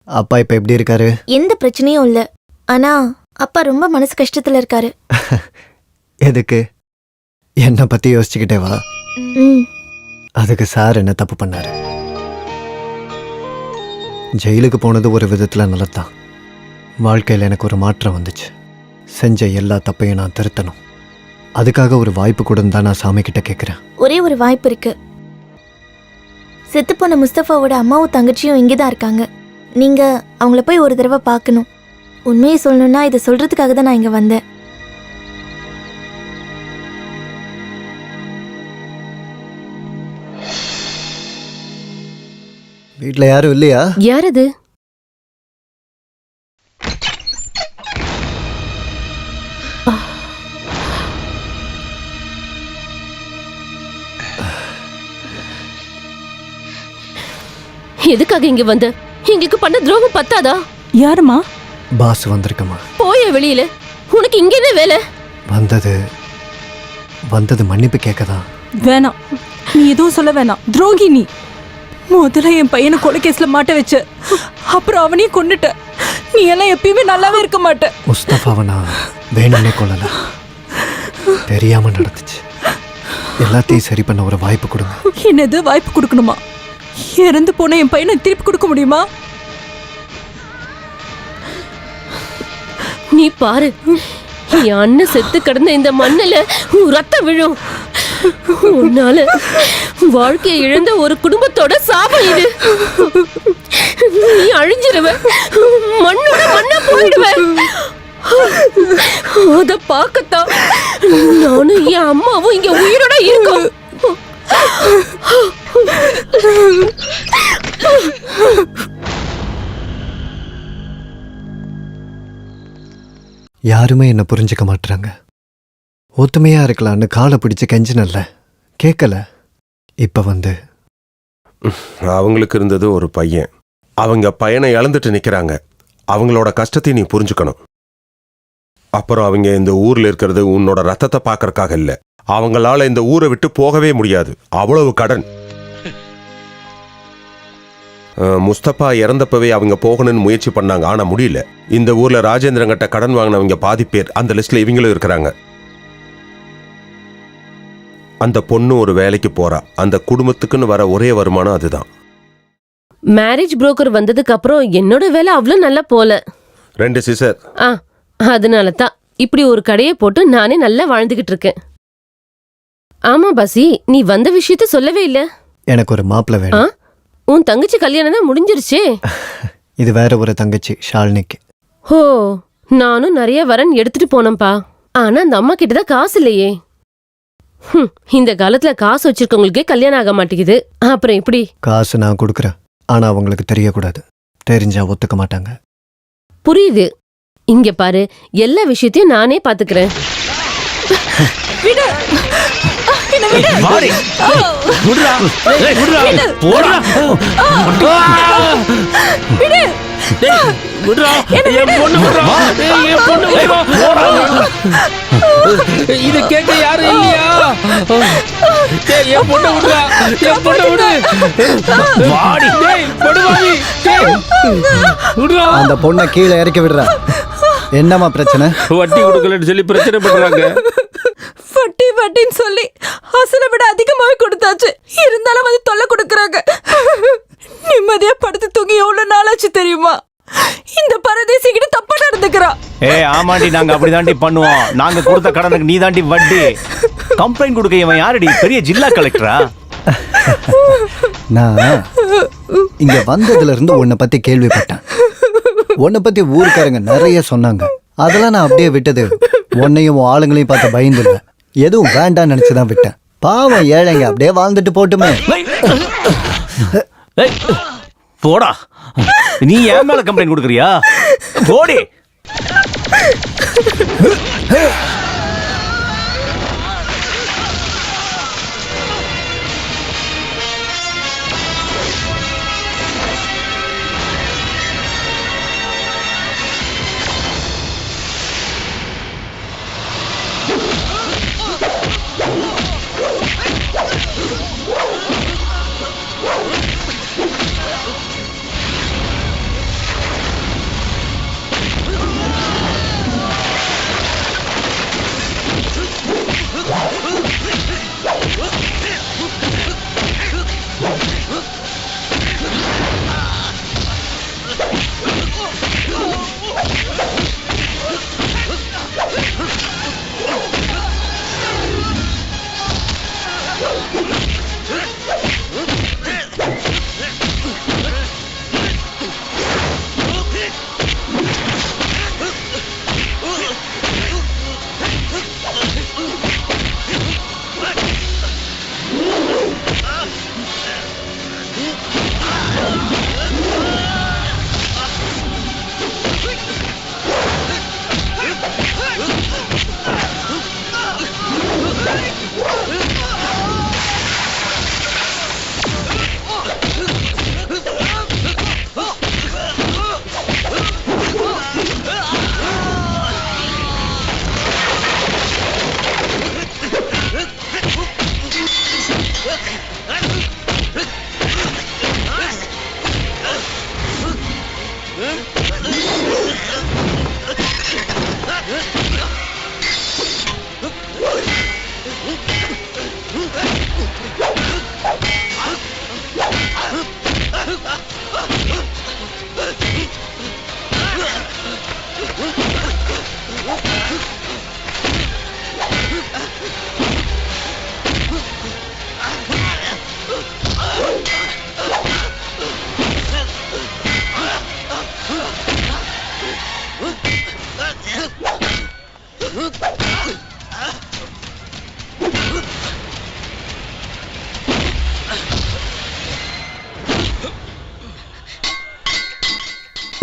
அப்பா இப்ப எப்படி இருக்காரு? எந்த பிரச்சனையும் இல்ல. ஆனா அப்பா ரொம்ப மனசு கஷ்டத்துல இருக்காரு. எதுக்கு? என்ன பத்தி யோசிச்சுக்கிட்டே வா. அதுக்கு சார் என்ன தப்பு பண்ணாரு? ஜெயிலுக்கு போனது ஒரு விதத்துல நல்லதுதான். வாழ்க்கையில் எனக்கு ஒரு மாற்றம் வந்துச்சு. செஞ்ச எல்லா தப்பையும் நான் திருத்தணும். அதுக்காக ஒரு வாய்ப்பு கொடுன்னு தான் நான் சாமி கிட்ட கேட்குறேன். ஒரே ஒரு வாய்ப்பு இருக்கு. செத்துப்போன முஸ்தபாவோட அம்மாவும் தங்கச்சியும் இங்கேதான் இருக்காங்க. நீங்க அவங்கள போய் ஒரு தடவை பார்க்கணும். உண்மையை சொல்லணும்னா இதை சொல்றதுக்காக தான் நான் இங்க வந்தேன். வீட்ல யாரும் இல்லையா? யார் அது? எதுக்காக இங்க வந்த? எங்களுக்கு பண்ண துரோகம் பத்தாதா? யாருமா? பாஸ் வந்திருக்கமா? போய வெளியில. உனக்கு இங்க என்ன வேலை? வந்தது மன்னிப்பு கேட்கதான். வேணாம், நீ எதுவும் சொல்ல வேணாம். துரோகி நீ. முதல்ல என் பையனை கொலை கேஸ்ல மாட்ட வச்ச, அப்புறம் அவனையும் கொன்னுட்ட. நீ எல்லாம் எப்பயுமே நல்லாவே இருக்க மாட்ட. முஸ்தபாவை நான் வேணும்னே கொள்ளல, தெரியாம நடந்துச்சு. எல்லாத்தையும் சரி பண்ண ஒரு வாய்ப்பு கொடுங்க. என்னது வாய்ப்பு கொடுக்கணுமா? இறந்து போன என் பையனை திருப்பி கொடுக்க முடியுமா? நீ பாரு, என் அண்ணன் செத்து கிடந்த இந்த மண்ணில உன் ரத்தம் விழும். உன்னால வாழ்க்கையை இழந்த ஒரு குடும்பத்தோட சாபம் இது. நீ அழிஞ்சிருவ, மண்ணோட மண்ணா போயிடுவ. அத பார்க்கத்தான் நானும் என் அம்மாவும் இங்க உயிரோட இருக்கோம். யாருமே என்ன புரிஞ்சுக்க மாட்டாங்க. ஒத்துமையா இருக்கலான்னு காலை பிடிச்சு கெஞ்சினல்ல, கேட்கல. இப்ப வந்து அவங்களுக்கு இருந்தது ஒரு பையன். அவங்க பையனை இழந்துட்டு நிக்கிறாங்க. அவங்களோட கஷ்டத்தை நீ புரிஞ்சுக்கணும். அப்புறம் அவங்க இந்த ஊர்ல இருக்கிறது உன்னோட ரத்தத்தை பார்க்கறதுக்காக இல்ல, அவங்களால இந்த ஊரை விட்டு போகவே முடியாது, அவ்வளவு கடன். முஸ்தபா இறந்தப்பவே அவங்க போகணும்னு முயற்சி பண்ணாங்க, ஆனா முடியல. இந்த ஊர்ல ராஜேந்திரன் கிட்ட கடன் வாங்கினவங்க பாதி பேர் அந்த லிஸ்ட்ல இவங்களும் இருக்கிறாங்க. அந்த பொண்ணு ஒரு வேலைக்கு போறா, அந்த குடும்பத்துக்குன்னு வர ஒரே வருமானம் அதுதான். மேரேஜ் புரோக்கர் வந்ததுக்கு அப்புறம் என்னோட வேலை அவ்வளவு நல்லா போல. 2 சிசர். அதனால தான் இப்படி ஒரு கடையை போட்டு நானே நல்லா வாழ்ந்துகிட்டு இருக்கேன். ஆமா பாசி, நீ வந்த விஷயத்த சொல்லவே இல்ல. எனக்கு ஒரு மாப்பிள்ளை வேணும். உன் தங்கச்சி கல்யாணம் தான் முடிஞ்சிருச்சே. இது வேற ஒரு தங்கச்சி ஷாலினிக்கு. ஓ, நானும் நிறைய வரன் எடுத்துட்டு போனேன்பா. ஆனா அந்த அம்மா கிட்டதான் காசு இல்லையே. இந்த காலத்துல காசு வச்சிருக்கவங்களுக்கே கல்யாணம் ஆக மாட்டேங்குது, அப்புறம் எப்படி? காசு நான் கொடுக்குறேன், ஆனா அவங்களுக்கு தெரியக்கூடாது. தெரிஞ்சா ஒத்துக்க மாட்டாங்க. புரியுது. இங்க பாரு, எல்லா விஷயத்தையும் நானே பாத்துக்கிறேன். இது கேட்க யாரும் இல்லையா? என் பொண்ணு விடுறா, என் பொண்ணு விடு. அந்த பொண்ணை கீழே இறக்கி விடுறா. என்னம்மா பிரச்சனை? வட்டி கொடுக்கலன்னு சொல்லி பிரச்சனை பண்றாங்க. வட்டின்னு சொல்லி அசலை விட அதிகமாவே கொடுத்தாச்சு, இருந்தாலும் வந்து தொல்லை கொடுக்கறாங்க. நிம்மதியா படுத்து தூங்கி எவ்வளவு நாளாச்சு தெரியுமா? இந்த பரதேசி கிட்ட தப்பா நடந்துக்கிறா. ஆமாண்டி, நாங்க அப்படிதாண்டி பண்ணுவோம். நாங்க கொடுத்த கடனுக்கு நீ தாண்டி வட்டி. கம்ப்ளைண்ட் கொடுக்க இவன் யாரடி? பெரிய ஜில்லா கலெக்டரா? நான் இங்க வந்ததுல இருந்து உன்னை பத்தி கேள்விப்பட்டேன். உன்னை பத்தி ஊருக்காரங்க நிறைய சொன்னாங்க. அதெல்லாம் நான் அப்படியே விட்டது. உன்னையும் ஆளுங்களையும் பார்த்து பயந்துல எதுவும் வேண்டான்னு நினைச்சுதான் விட்டேன். பாவம் ஏழைங்க அப்படியே வாழ்ந்துட்டு போட்டுமே. போடா, நீ என் மேல கம்ப்ளைண்ட் கொடுக்குறியா? போடி.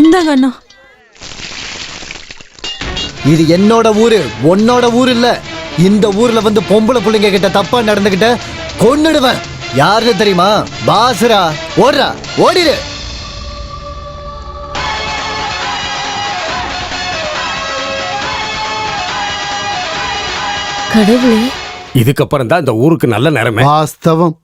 இந்தாங்க அண்ணா. இது என்னோட ஊரு, உன்னோட ஊர் இல்ல. இந்த ஊர்ல வந்து பொம்பளை பிள்ளைங்க கிட்ட தப்பா நடந்துகிட்ட கொன்னுடுவேன். யாருன்னு தெரியுமா? பாசுரா. ஓடுறா, ஓடிடு. கடவுளே, இதுக்கப்புறம் தான் இந்த ஊருக்கு நல்ல நேரமே. வாஸ்தவம்.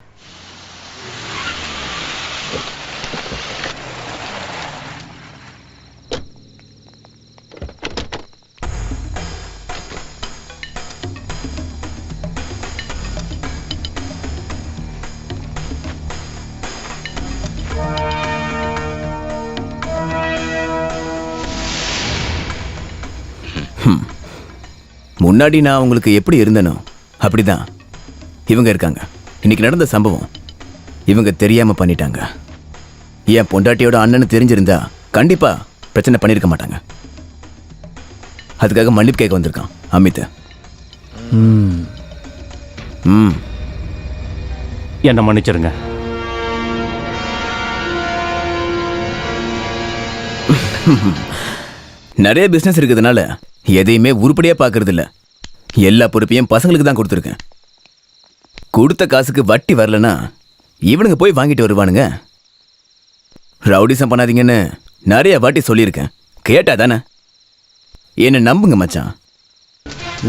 முன்னாடி நான் உங்களுக்கு எப்படி இருந்தனோ அப்படிதான் இவங்க இருக்காங்க. இன்னைக்கு நடந்த சம்பவம் இவங்க தெரியாம பண்ணிட்டாங்க. என் பொண்டாட்டியோட அண்ணன் தெரிஞ்சிருந்தா கண்டிப்பா பிரச்சனை பண்ணிருக்க மாட்டாங்க. அதுக்காக மன்னிப்பு கேட்க வந்திருக்கான் அமித். என்ன மன்னிச்சிருங்க. நிறைய பிசினஸ் இருக்கிறதுனால எதையுமே உருப்படியா பாக்குறது இல்ல. எல்லா பொறுப்பையும் பசங்களுக்கு தான் கொடுத்துருக்கேன். கொடுத்த காசுக்கு வட்டி வரலனா இவனுங்க போய் வாங்கிட்டு வருவானுங்க. ரவுடிசம் பண்ணாதீங்கன்னு நிறைய வாட்டி சொல்லியிருக்கேன். கேட்டா தானே? என்ன நம்புங்க மச்சான்.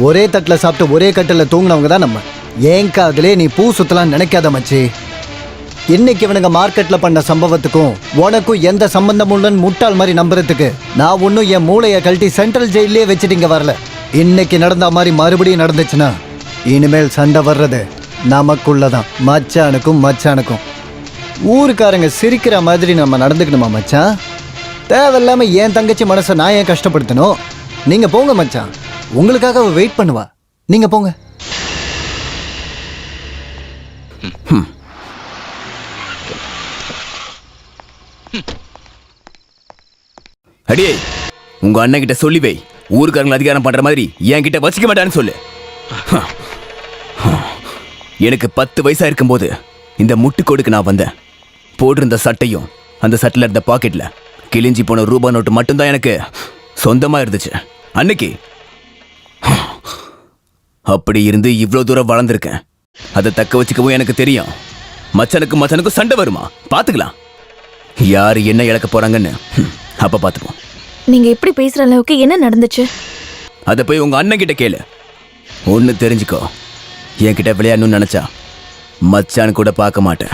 ஒரே தட்டுல சாப்பிட்டு ஒரே கட்டில தூங்கினவங்க தான் நம்ம. ஏன் காதுலே நீ பூ சுத்தலாம் நினைக்காத மச்சி. இன்னைக்கு இவனுங்க மார்க்கெட்ல பண்ண சம்பவத்துக்கும் உனக்கும் எந்த சம்பந்தமும் இல்லைன்னு முட்டாள் மாதிரி நம்புறதுக்கு நான் ஒன்னும் என் மூளையை கழட்டி சென்ட்ரல் ஜெயிலே வச்சுட்டு இங்க வரல. இன்னைக்கு நடந்த மாதிரி மறுபடியும் நடந்துச்சுன்னா இனிமேல் சண்டை வர்றது நமக்குள்ளதான், மச்சானுக்கும். ஊருக்காரங்க சிரிக்கிற மாதிரி நம்ம நடந்துக்கணுமா மச்சான்? தேவையில்லாம என் தங்கச்சி மனசை நான் ஏன் கஷ்டப்படுத்தணும்? நீங்க போங்க மச்சான், உங்களுக்காக அவ வெயிட் பண்ணுவா. நீங்க போங்க. அடியே, உங்க அண்ணன் கிட்ட சொல்லி வை, ஊருக்காரங்களை அதிகாரம் பண்ற மாதிரி என் கிட்ட வச்சுக்க மாட்டான்னு சொல்லு. எனக்கு 10 வயசா இருக்கும்போது இந்த முட்டுக்கோடுக்கு நான் வந்தேன். போட்டிருந்த சட்டையும் அந்த சட்டில் இருந்த பாக்கெட்ல கிழிஞ்சி போன ரூபா நோட்டு மட்டும்தான் எனக்கு சொந்தமா இருந்துச்சு அன்னைக்கு. அப்படி இருந்து இவ்வளவு தூரம் வளர்ந்துருக்கேன். அதை தக்க வச்சுக்கவும் எனக்கு தெரியும். மச்சனுக்கும் சண்டை வருமா பாத்துக்கலாம். யாரு என்ன இழக்க போறாங்கன்னு அப்ப பாத்துப்போம். நீங்க எப்படி பேசுற அளவுக்கு என்ன நடந்துச்சு? அத போய் உங்க அண்ணன் கிட்ட கேளு. ஒன்னு தெரிஞ்சுக்கோ, என்கிட்ட விளையாடணும்னு நினைச்சா மச்சான் கூட பார்க்க மாட்டேன்.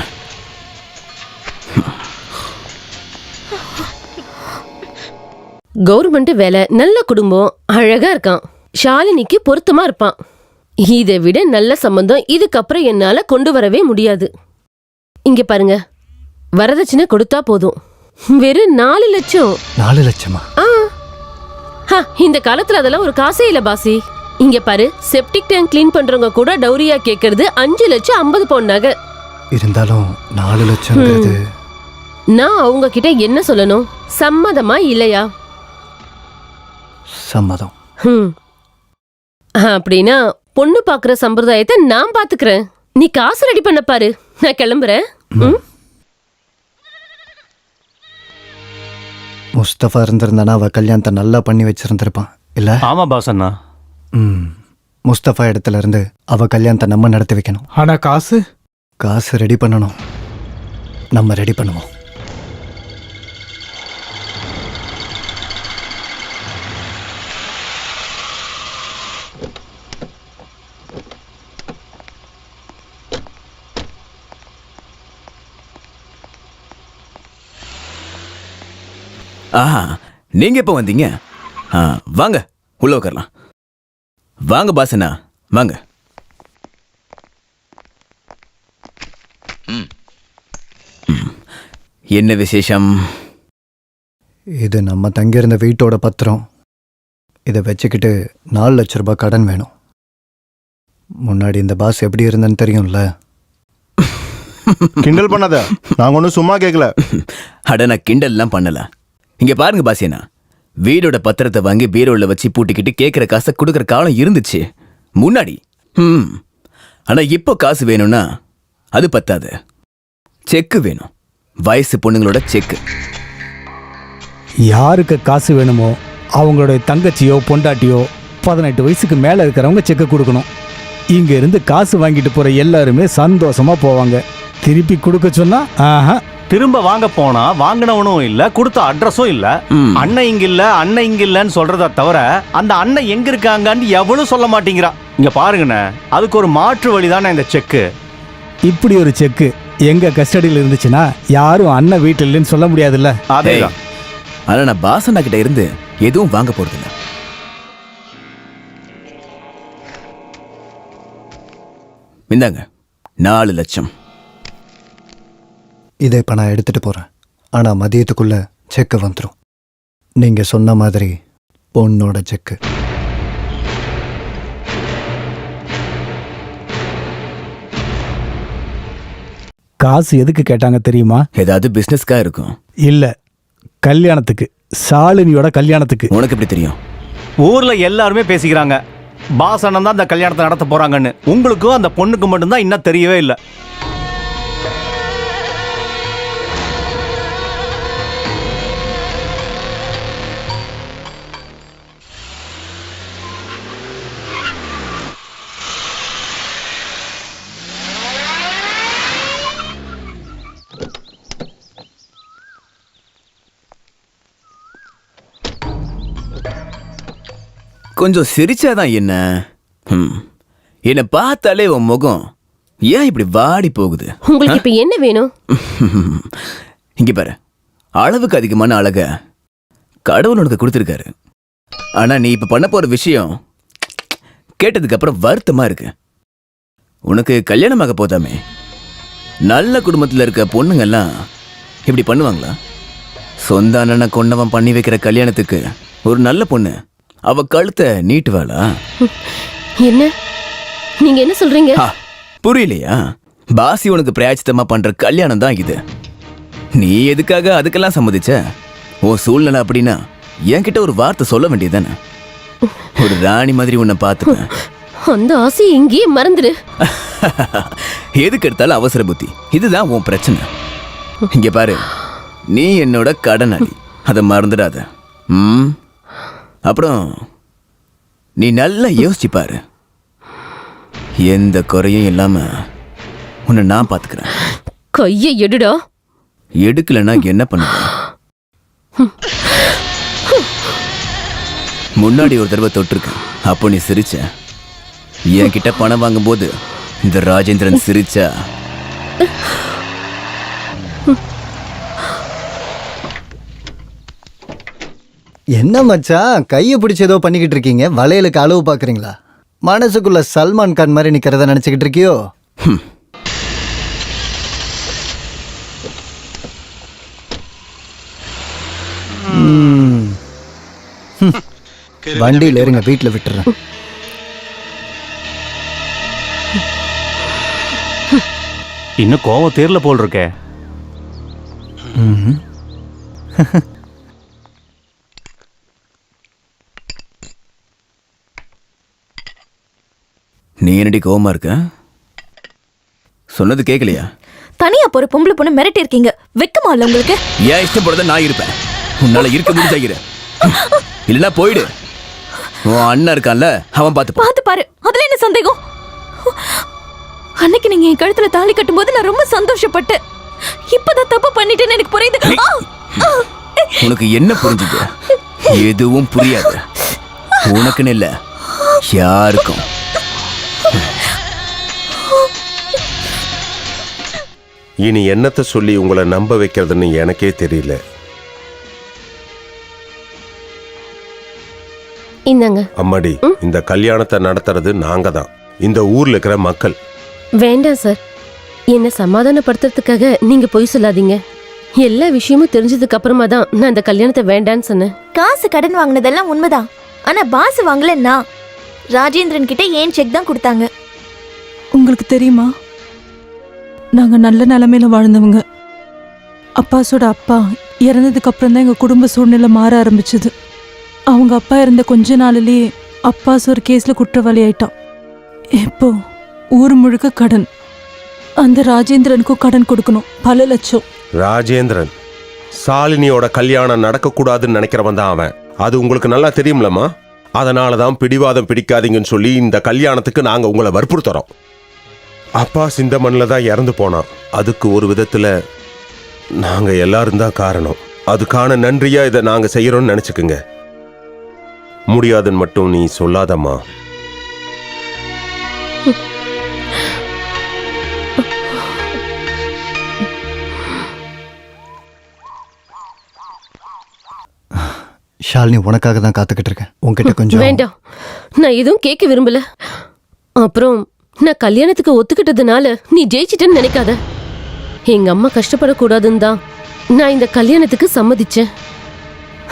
கவர்மெண்ட் வேலை, நல்ல குடும்பம், அழகா இருக்கான். ஷாலினிக்கு பொருத்தமா இருப்பான். இதை விட நல்ல சம்பந்தம் இதுக்கப்புறம் என்னால கொண்டு வரவே முடியாது. இங்க பாருங்க, வரதட்சணை கொடுத்தா போதும். வெறும் 4 லட்சம். 4 லட்சமா? இந்த காலத்துல அதெல்லாம் ஒரு காசே இல்ல பாசி. இங்க பாரு, செப்டிக் டேங்க் கிளீன் பண்றவங்க கூட டௌரியா கேக்குறது 5 லட்சம் 50 பவுன் நகை. இருந்தாலும் 4 லட்சம். நான் அவங்க கிட்ட என்ன சொல்லணும்? சம்மதமா இல்லையா? சம்மதம். அப்படின்னா பொண்ணு பாக்குற சம்பிரதாயத்தை நான் பாத்துக்கிறேன். நீ காசு ரெடி பண்ண பாரு, நான் கிளம்புறேன். முஸ்தபா இருந்திருந்தானா அவ கல்யாணத்தை நல்லா பண்ணி வச்சிருந்திருப்பான் இல்ல? ஆமா பாஸ் அண்ணா. முஸ்தபா இடத்துல இருந்து அவ கல்யாணத்தை நம்ம நடத்தி வைக்கணும். ஆனா காசு ரெடி பண்ணணும். நம்ம ரெடி பண்ணுவோம். ஆஹா, நீங்க எப்ப வந்தீங்க? வாங்க உள்ள உட்காரலாம். வாங்க பாசனா, வாங்க. என்ன விசேஷம்? இது நம்ம தங்கியிருந்த வீட்டோட பத்திரம். இதை வச்சுக்கிட்டு 4 லட்சம் ரூபாய் கடன் வேணும். முன்னாடி இந்த பாஸ் எப்படி இருந்தேன்னு தெரியும்ல? கிண்டல் பண்ணாத, நாங்க ஒன்றும் சும்மா கேட்கல. அட, நான் கிண்டல்லாம் பண்ணல. இங்க பாருங்க பாசியனா, வீடோட பத்திரத்தை வாங்கி பீரோல வச்சு பூட்டிக்கிட்டு கேட்கிற காசை கொடுக்கற காலம் இருந்துச்சு முன்னாடி. ஆனா இப்போ காசு வேணும்னா அது பத்தாது. செக்கு வேணும். வயசு பொண்ணுங்களோட செக்கு. யாருக்கு காசு வேணுமோ அவங்களோட தங்கச்சியோ பொண்டாட்டியோ 18 வயசுக்கு மேல இருக்கிறவங்க செக்கு கொடுக்கணும். இங்க இருந்து காசு வாங்கிட்டு போற எல்லாருமே சந்தோஷமா போவாங்க. திருப்பி கொடுக்க சொன்னா திரும்ப வாங்க போனா வாங்கினவனும் இல்ல, கொடுத்த அட்ரஸும் இல்ல. அண்ணன் இங்க இல்ல, அண்ணன் இங்க இல்லன்னு சொல்றத தவிர அந்த அண்ணன் எங்க இருக்காங்கன்னு எவ்வளவு சொல்ல மாட்டேங்கிறா. இங்க பாருங்கண்ணே, அதுக்கு ஒரு மாற்று வழிதானே இந்த செக்கு. இப்படி ஒரு செக்கு எங்க கஸ்டடியில் இருந்துச்சுன்னா யாரும் அண்ணன் வீட்டில் இல்லைன்னு சொல்ல முடியாதுல்ல. அதேதான். ஆனா நான் பாசண்ணா கிட்ட இருந்து எதுவும் வாங்க போறதில்ல. இந்தாங்க 4 லட்சம். இதை இப்போ நான் எடுத்துட்டு போறேன். ஆனா மதியத்துக்குள்ள செக்கு வந்துடும். நீங்க சொன்ன மாதிரி பொண்ணோட செக்கு. காசு எதுக்கு கேட்டாங்க தெரியுமா? ஏதாவது பிசினஸ்க்கா இருக்கும். இல்ல, கல்யாணத்துக்கு. சாலினியோட கல்யாணத்துக்கு. உனக்கு எப்படி தெரியும்? ஊர்ல எல்லாருமே பேசிக்கிறாங்க பாஸ் அண்ணன் தான் அந்த கல்யாணத்தை நடத்த போறாங்கன்னு. உங்களுக்கும் அந்த பொண்ணுக்கு மட்டும்தான் இன்னும் தெரியவே இல்லை. கொஞ்சம் சிரிச்சாதான் என்ன? என்னை பார்த்தாலே உன் முகம் ஏன் இப்படி வாடி போகுது? உங்களுக்கு இப்ப என்ன வேணும்? இங்க பாரு, அளவுக்கு அதிகமான அழக கடவுள் உனக்கு கொடுத்துருக்காரு. ஆனா நீ இப்ப பண்ண போற விஷயம் கேட்டதுக்கு அப்புறம் வருத்தமா இருக்கு. உனக்கு கல்யாணமாக போதாமே. நல்ல குடும்பத்தில் இருக்க பொண்ணுங்கெல்லாம் இப்படி பண்ணுவாங்களா? சொந்த அண்ணனை கொண்டவன் பண்ணி வைக்கிற கல்யாணத்துக்கு ஒரு நல்ல பொண்ணு அவ கழுத்தை நீட்டுவாளா? என்ன நீங்க என்ன சொல்றீங்க? புரியலையா? பாசி உனக்கு பிராயச்சித்தமா பண்ற கல்யாணம் தான் இது. நீ எதுக்காக அதுக்கெல்லாம் சம்மதிச்ச? உன் சூழ்நிலை அப்படின்னா என்கிட்ட ஒரு வார்த்தை சொல்ல வேண்டியதானே? ஒரு ராணி மாதிரி உன்னை பார்த்துப்பேன். அந்த ஆசையை இங்கேயே மறந்துடு. எதுக்கு எடுத்தாலும் அவசர புத்தி, இதுதான் உன் பிரச்சனை. இங்க பாரு, நீ என்னோட கடனாளி, அதை மறந்துடாத. அப்புறம் நீ நல்லா யோசிச்சு பாரு. எந்த குறையும் இல்லாம உன்னை நான் பாத்துக்கிறேன். கையை எடுடா. எடுக்கலன்னா என்ன பண்ணுவேன்? முன்னாடி ஒரு தடவை தொட்டிருக்கேன், அப்போ நீ சிரிச்ச. என்கிட்ட பணம் வாங்கும்போது இந்த ராஜேந்திரன் சிரிச்சா. என்ன மச்சான், கையை பிடிச்சி ஏதோ பண்ணிக்கிட்டு இருக்கீங்க? வளையலுக்கு அளவு பார்க்குறீங்களா? மனசுக்குள்ள சல்மான் கான் மாதிரி நிக்கிறத நினைச்சுக்கிட்டு இருக்கியோ? வண்டியில் இருங்க, வீட்டில் விட்டுறேன். இன்னும் கோவம் தேர்ல போல் இருக்கே. நீ என்னடி கோவமா இருக்க? சொன்னது கேட்கலையா? தனியா போற பொம்பளை பொண்ணு மிரட்டி இருக்கீங்க, வெக்கமா இல்ல உங்களுக்கு? ஏன் இஷ்டம் போறத நான் இருப்பேன். உன்னால இருக்க முடிஞ்சாகிற இல்லைன்னா போயிடு. உன் அண்ணன் இருக்கான்ல, அவன் பார்த்து பாரு. அதுல என்ன சந்தேகம்? அன்னைக்கு நீங்க என் கழுத்துல தாலி கட்டும்போது நான் ரொம்ப சந்தோஷப்பட்டேன். இப்பதான் தப்பு பண்ணிட்டேன்னு எனக்கு புரியுது. உனக்கு என்ன புரிஞ்சுது? எதுவும் புரியாது. உனக்குன்னு இல்ல, யாருக்கும். இனி என்னத்தை சொல்லி உங்களை நம்ப வைக்கிறதுன்னு எனக்கே தெரியல. இந்தாங்க. அம்மாடி, இந்த கல்யாணத்தை நடத்துறது நாங்க தான், இந்த ஊர்ல இருக்கிற மக்கள். வேண்டாம் சார், என்ன சமாதானப்படுத்துறதுக்காக நீங்க பொய் சொல்லாதீங்க. எல்லா விஷயமும் தெரிஞ்சதுக்கு அப்புறமா தான் நான் இந்த கல்யாணத்தை வேண்டான்னு சொன்னேன். காசு கடன் வாங்கினதெல்லாம் உண்மைதான். ஆனா பாஸ் வாங்கலன்னா ராஜேந்திரன் கிட்ட ஏன் செக் தான் கொடுத்தாங்க. உங்களுக்கு தெரியுமா, நாங்க நல்ல நிலைமையில வாழ்ந்தவங்க. அப்பாஸோட அப்பா இறந்ததுக்கு அப்புறம் தான் எங்க குடும்ப சூழ்நிலை மாற ஆரம்பிச்சது. அவங்க அப்பா இருந்த கொஞ்ச நாளிலேயே அப்பாஸ் ஒரு கேஸ்ல குற்றவாளி ஆயிட்டான். இப்போ ஊர் முழுக்க கடன். அந்த ராஜேந்திரனுக்கும் கடன் கொடுக்கணும், பல லட்சம். ராஜேந்திரன் சாலினியோட கல்யாணம் நடக்கக்கூடாதுன்னு நினைக்கிறவன் தான் அவன். அது உங்களுக்கு நல்லா தெரியும்லம்மா. அதனாலதான் பிடிவாதம் பிடிக்காதீங்கன்னு சொல்லி இந்த கல்யாணத்துக்கு நாங்க உங்களை வற்புறுத்துறோம். அப்பா இந்த மண்ணில் தான் இறந்து போனான். அதுக்கு ஒரு விதத்துல நாங்க எல்லாரும் தான் காரணம். அதுக்கான நன்றியா இதை நாங்க செய்யறோம்னு நினைச்சுக்குங்க. முடியாதுன்னு மட்டும் நீ சொல்லாதம்மா. ஷாலினி, உனக்காக தான் காத்துக்கிட்டு இருக்கேன். உன்கிட்ட கொஞ்சம் வேண்டாம், நான் எதுவும் கேட்க விரும்பல. அப்புறம் நான் கல்யாணத்துக்கு ஒத்துக்கிட்டதுனால நீ ஜெயிச்சிட்டேன்னு நினைக்காத. எங்க அம்மா கஷ்டப்படக்கூடாதுன்னு தான் நான் இந்த கல்யாணத்துக்கு சம்மதிச்சேன்.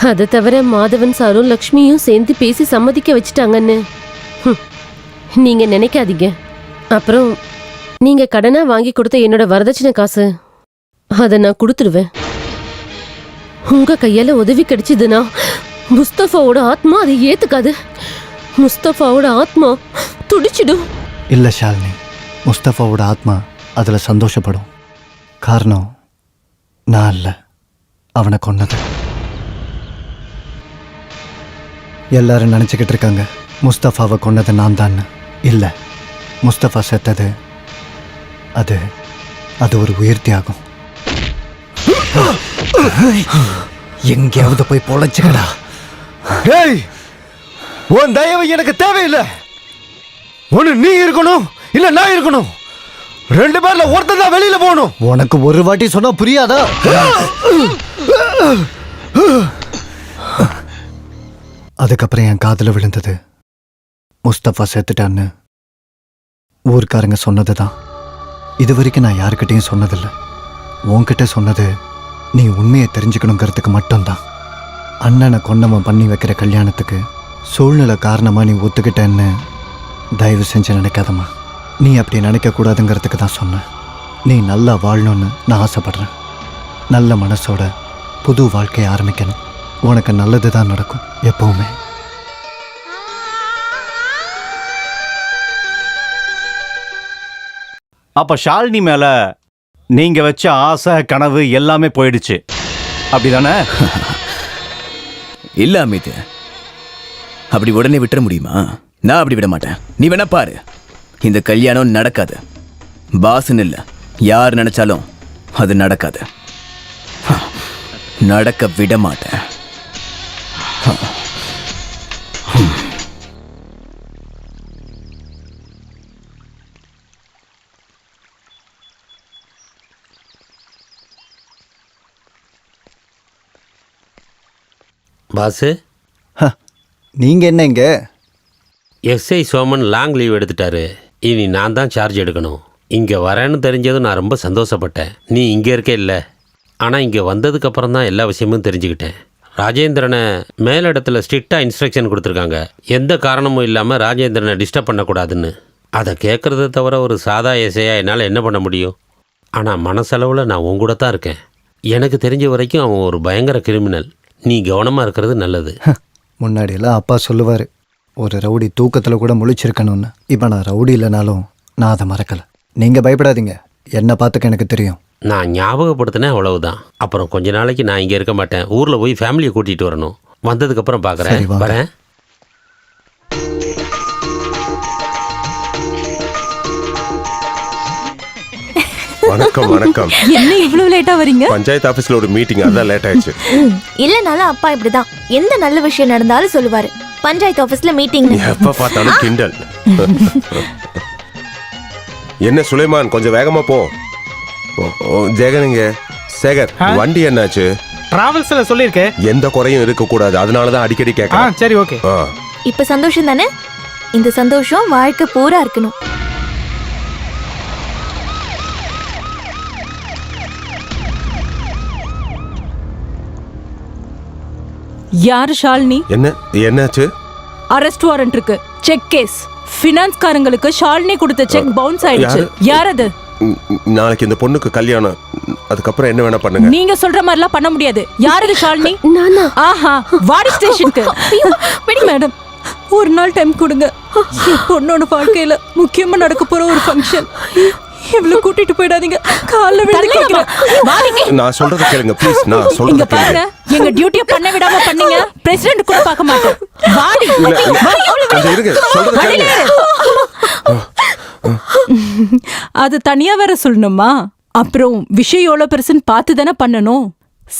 அதை தவிர மாதவன் சாரும் லக்ஷ்மியும் சேர்ந்து பேசி சம்மதிக்க வச்சுட்டாங்கன்னு நீங்க நினைக்காதீங்க. அப்புறம் நீங்க கடனா வாங்கி கொடுத்த என்னோட வரதட்சணை காசு அதை நான் கொடுத்துடுவேன். உங்க கையால உதவி கிடைச்சதுன்னா முஸ்தபாவோட ஆத்மா அதை ஏத்துக்காது. முஸ்தபாவோட ஆத்மா துடிச்சிடும். இல்லை ஷாலினி, முஸ்தபாவோட ஆத்மா அதில் சந்தோஷப்படும். காரணம் நான் இல்லை, அவனை கொன்னது. எல்லாரும் நினச்சிக்கிட்டு இருக்காங்க முஸ்தபாவை கொன்னது நான் தான். இல்லை, முஸ்தபா செத்தது அது அது ஒரு உயிர் தியாகம். எங்கேயாவது போய் பொழைச்சுக்கடா. ஏய், உன் தயவு எனக்கு தேவையில்லை. ஒன்று நீ இருக்கணும், இல்லை நான் இருக்கணும். ரெண்டு பேர்ல ஒருத்தன் தான் வெளியில போகணும். உனக்கு ஒரு வாட்டி சொன்னா புரியாதா? அதுக்கப்புறம் என் காதுல விழுந்தது முஸ்தபா செத்துட்டான்னு ஊர்க்காரங்க சொன்னதுதான். இது வரைக்கும் நான் யாருக்கிட்டையும் சொன்னதில்லை. உன்கிட்ட சொன்னது நீ உண்மையை தெரிஞ்சுக்கணுங்கிறதுக்கு மட்டும்தான். அண்ணனை கொன்னவன் பண்ணி வைக்கிற கல்யாணத்துக்கு சூழ்நிலை காரணமா நீ ஒத்துக்கிட்டேன்னு தயவு செஞ்சு நினைக்காதம்மா. நீ அப்படி நினைக்கக்கூடாதுங்கிறதுக்கு தான் சொன்னேன். நீ நல்லா வாழணும்னு நான் ஆசைப்படுறேன். நல்ல மனசோட புது வாழ்க்கையை ஆரம்பிக்கணும். உனக்கு நல்லது தான் நடக்கும் எப்பவுமே. அப்ப ஷாலினி மேல நீங்க வச்ச ஆசை கனவு எல்லாமே போயிடுச்சு, அப்படிதானே? இல்ல அமித், அப்படி உடனே விட்டுற முடியுமா? நான் அப்படி விட மாட்டேன். நீ வேணா பாரு, இந்த கல்யாணம் நடக்காது. பாஸ்ன்னு இல்ல, யார் நினைச்சாலும் அது நடக்காது. நடக்க விட மாட்டேன். பாஸு, நீங்க என்ன இங்க? எஸ்ஐ சோமன் லாங் லீவ் எடுத்துட்டாரு. இனி நான் தான் சார்ஜ் எடுக்கணும். இங்கே வரேன்னு தெரிஞ்சதும் நான் ரொம்ப சந்தோஷப்பட்டேன். நீ இங்கே இருக்க இல்லை, ஆனால் இங்கே வந்ததுக்கப்புறம் தான் எல்லா விஷயமும் தெரிஞ்சுக்கிட்டேன். ராஜேந்திரனை மேலிடத்தில் ஸ்ட்ரிக்டாக இன்ஸ்ட்ரக்ஷன் கொடுத்துருக்காங்க, எந்த காரணமும் இல்லாமல் ராஜேந்திரனை டிஸ்டர்ப் பண்ணக்கூடாதுன்னு. அதை கேட்குறத தவிர ஒரு சாதா எஸ்ஐயாக என்னால் என்ன பண்ண முடியும்? ஆனால் மனசளவில் நான் உன் கூட தான் இருக்கேன். எனக்கு தெரிஞ்ச வரைக்கும் அவன் ஒரு பயங்கர கிரிமினல். நீ கவனமாக இருக்கிறது நல்லது. முன்னாடியெல்லாம் அப்பா சொல்லுவார், ஒரு ரவுடி தூக்கத்தில் கூட முழிச்சிருக்கணும்னு. இப்போ நான் ரவுடி இல்லைனாலும் நான் அதை மறக்கலை. நீங்கள் பயப்படாதீங்க, என்னை பார்த்துக்க எனக்கு தெரியும். நான் ஞாபகப்படுத்தினேன், அவ்வளவுதான். அப்புறம் கொஞ்ச நாளைக்கு நான் இங்கே இருக்க மாட்டேன். ஊரில் போய் ஃபேமிலியை கூட்டிகிட்டு வரணும். வந்ததுக்கப்புறம் பார்க்குறேன். வரேன். வணக்கம். வணக்கம். என்ன இவ்வளவு லேட்டா வரீங்க? பஞ்சாயத்து ஆபீஸ்ல ஒரு மீட்டிங், அதான் லேட் ஆயிடுச்சு. இல்லனாலும் அப்பா இப்படிதான், எந்த நல்ல விஷயம் நடந்தாலும் சொல்லுவாரு, பஞ்சாயத்து ஆபீஸ்ல மீட்டிங். எப்ப பார்த்தாலும் கிண்டல். என்ன சுலைமான், கொஞ்சம் வேகமா போ. ஜெகனுங்க, சேகர், வண்டி என்னாச்சு? டிராவல்ஸ்ல சொல்லிருக்கேன், எந்த குறையும் இருக்க கூடாது, அதனாலதான் அடிக்கடி கேட்கறேன். சரி, ஓகே. இப்ப சந்தோஷம் தானே? இந்த சந்தோஷம் வாழ்க்கை பூரா இருக்கணும். யாரு ஷாலினி? என்னாச்சு? அரெஸ்ட் வாரண்ட் இருக்கு, செக் கேஸ். ஃபினான்ஸ் காரங்களுக்கு ஷாலினி கொடுத்த செக் பவுன்ஸ் ஆயிடுச்சு. யார் அது? நாளைக்கு இந்த பொண்ணுக்கு கல்யாணம், அதுக்கப்புறம் என்ன வேணா பண்ணுங்க. நீங்க சொல்ற மாதிரிலாம் பண்ண முடியாது. யாரு ஷாலினி? நானா? ஆஹா, வாடி ஸ்டேஷனுக்கு. மேடம், ஒரு நாள் டைம் கொடுங்க. என் பொண்ணோட வாழ்க்கையில முக்கியமா நடக்க போற ஒரு ஃபங்க்ஷன். இவ்வளவு கூட்டிட்டு போயிடாதீங்க, கால்ல விழுந்து கேக்குறேன். நான் சொல்றத கேளுங்க ப்ளீஸ். நான் இங்க சொல்றத பாருங்க, கேளுங்க. எங்க டியூட்டியை பண்ண விடாம பண்ணீங்க, பிரசிடென்ட் கூட பார்க்க மாட்டோம். வாடி. கொஞ்சம் இருங்க, சொல்றத கேளுங்க. அது தனியா வேற சொல்லணுமா? அப்புறம் விஷயம் எவ்வளோ பெருசுன்னு பார்த்து தானே பண்ணணும்.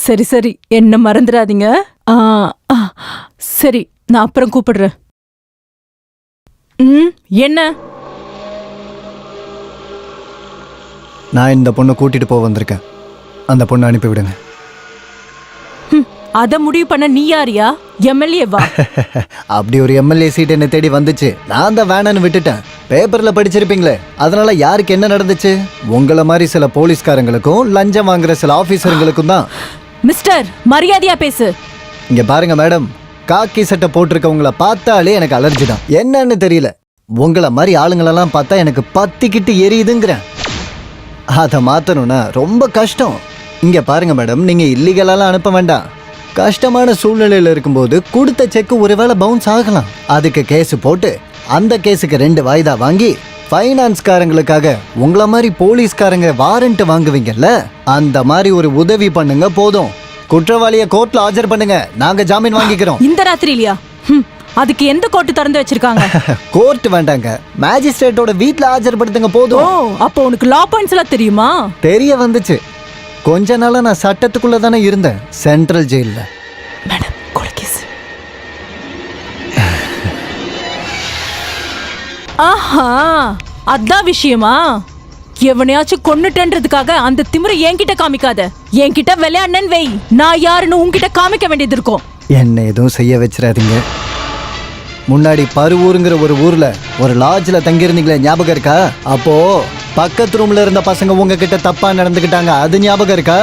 சரி சரி, என்ன மறந்துடாதீங்க. சரி, நான் அப்புறம் கூப்பிடுறேன். என்ன? நான் இந்த பொண்ணை கூட்டிட்டு போக வந்திருக்கேன். அந்த பொண்ணை அனுப்பிவிடுங்க. அத முடிவு பண்ண நீ யாரியா? எம்எல்ஏவா? அப்படி ஒரு எம்எல்ஏ சீட் என்ன தேடி வந்துச்சு. நான் தான் வேணான்னு விட்டுட்டேன். பேப்பர்ல படிச்சிருப்பீங்களே, அதனால யாருக்கு என்ன நடந்துச்சு? உங்களை மாதிரி சில போலீஸ்காரங்களுக்கும் லஞ்சம் வாங்குற சில ஆபீசருங்களுக்கும் தான். மிஸ்டர், மரியாதையா பேசு. இங்க பாருங்க மேடம், காக்கி சட்டை போட்டிருக்கவங்கள பார்த்தாலே எனக்கு அலர்ஜி தான். என்னன்னு தெரியல, உங்களை மாதிரி ஆளுங்களெல்லாம் பார்த்தா எனக்கு பத்திக்கிட்டு எரியுதுங்கிறேன். அதை மாத்தணும்னா ரொம்ப கஷ்டம். இங்க பாருங்க மேடம், நீங்க இல்லீகலாலாம் அனுப்ப வேண்டாம். கஷ்டமான சூழ்நிலையில இருக்கும்போது கொடுத்த செக் ஒருவேளை பவுன்ஸ் ஆகலாம். அதுக்கு கேஸ் போட்டு அந்த கேஸுக்கு 2 வாய்தா வாங்கி ஃபைனான்ஸ்காரங்களுக்காக உங்களை மாதிரி போலீஸ்காரங்க வாரண்ட் வாங்குவீங்கல்ல, அந்த மாதிரி ஒரு உதவி பண்ணுங்க போதும். குற்றவாளியை கோர்ட்ல ஆஜர் பண்ணுங்க, நாங்க ஜாமீன் வாங்கிக்கிறோம். இந்த ராத்திரிலையா? அதுக்கு எந்த கோர்ட் திறந்து வச்சிருக்காங்க? கோர்ட் வேண்டாங்க, மேஜிஸ்ட்ரேட்டோட வீட்ல ஆஜர்படுத்துங்க போதும். அப்போ உனக்கு லா பாயிண்ட்ஸ் எல்லாம் தெரியுமா? தெரிய வந்துச்சு. கொஞ்ச நாளா நான் சட்டத்துக்குள்ள தானே இருந்தேன், சென்ட்ரல் ஜெயில்ல. மேடம், கொலைகேஸ். ஆஹா, அதான் விஷயமா? எவனையாச்சும் கொன்னுட்டேன்றதுக்காக அந்த திமிரை என்கிட்ட காமிக்காத. என்கிட்ட விளையாடுனேன்னு வை, நான் யாருன்னு உன்கிட்ட காமிக்க வேண்டியது இருக்கும். என்ன எதுவும் செய்ய வச்சிடாதீங்க. முன்னாடி பருவூருங்கிற ஒரு ஊர்ல ஒரு லாட்ஜ்ல தங்கியிருந்தீங்களே, ஞாபகம் இருக்கா? அப்போ பக்கத்து ரூம்ல இருந்த பசங்க உங்ககிட்ட தப்பா நடந்துக்கிட்டாங்க, அது ஞாபகம் இருக்கா?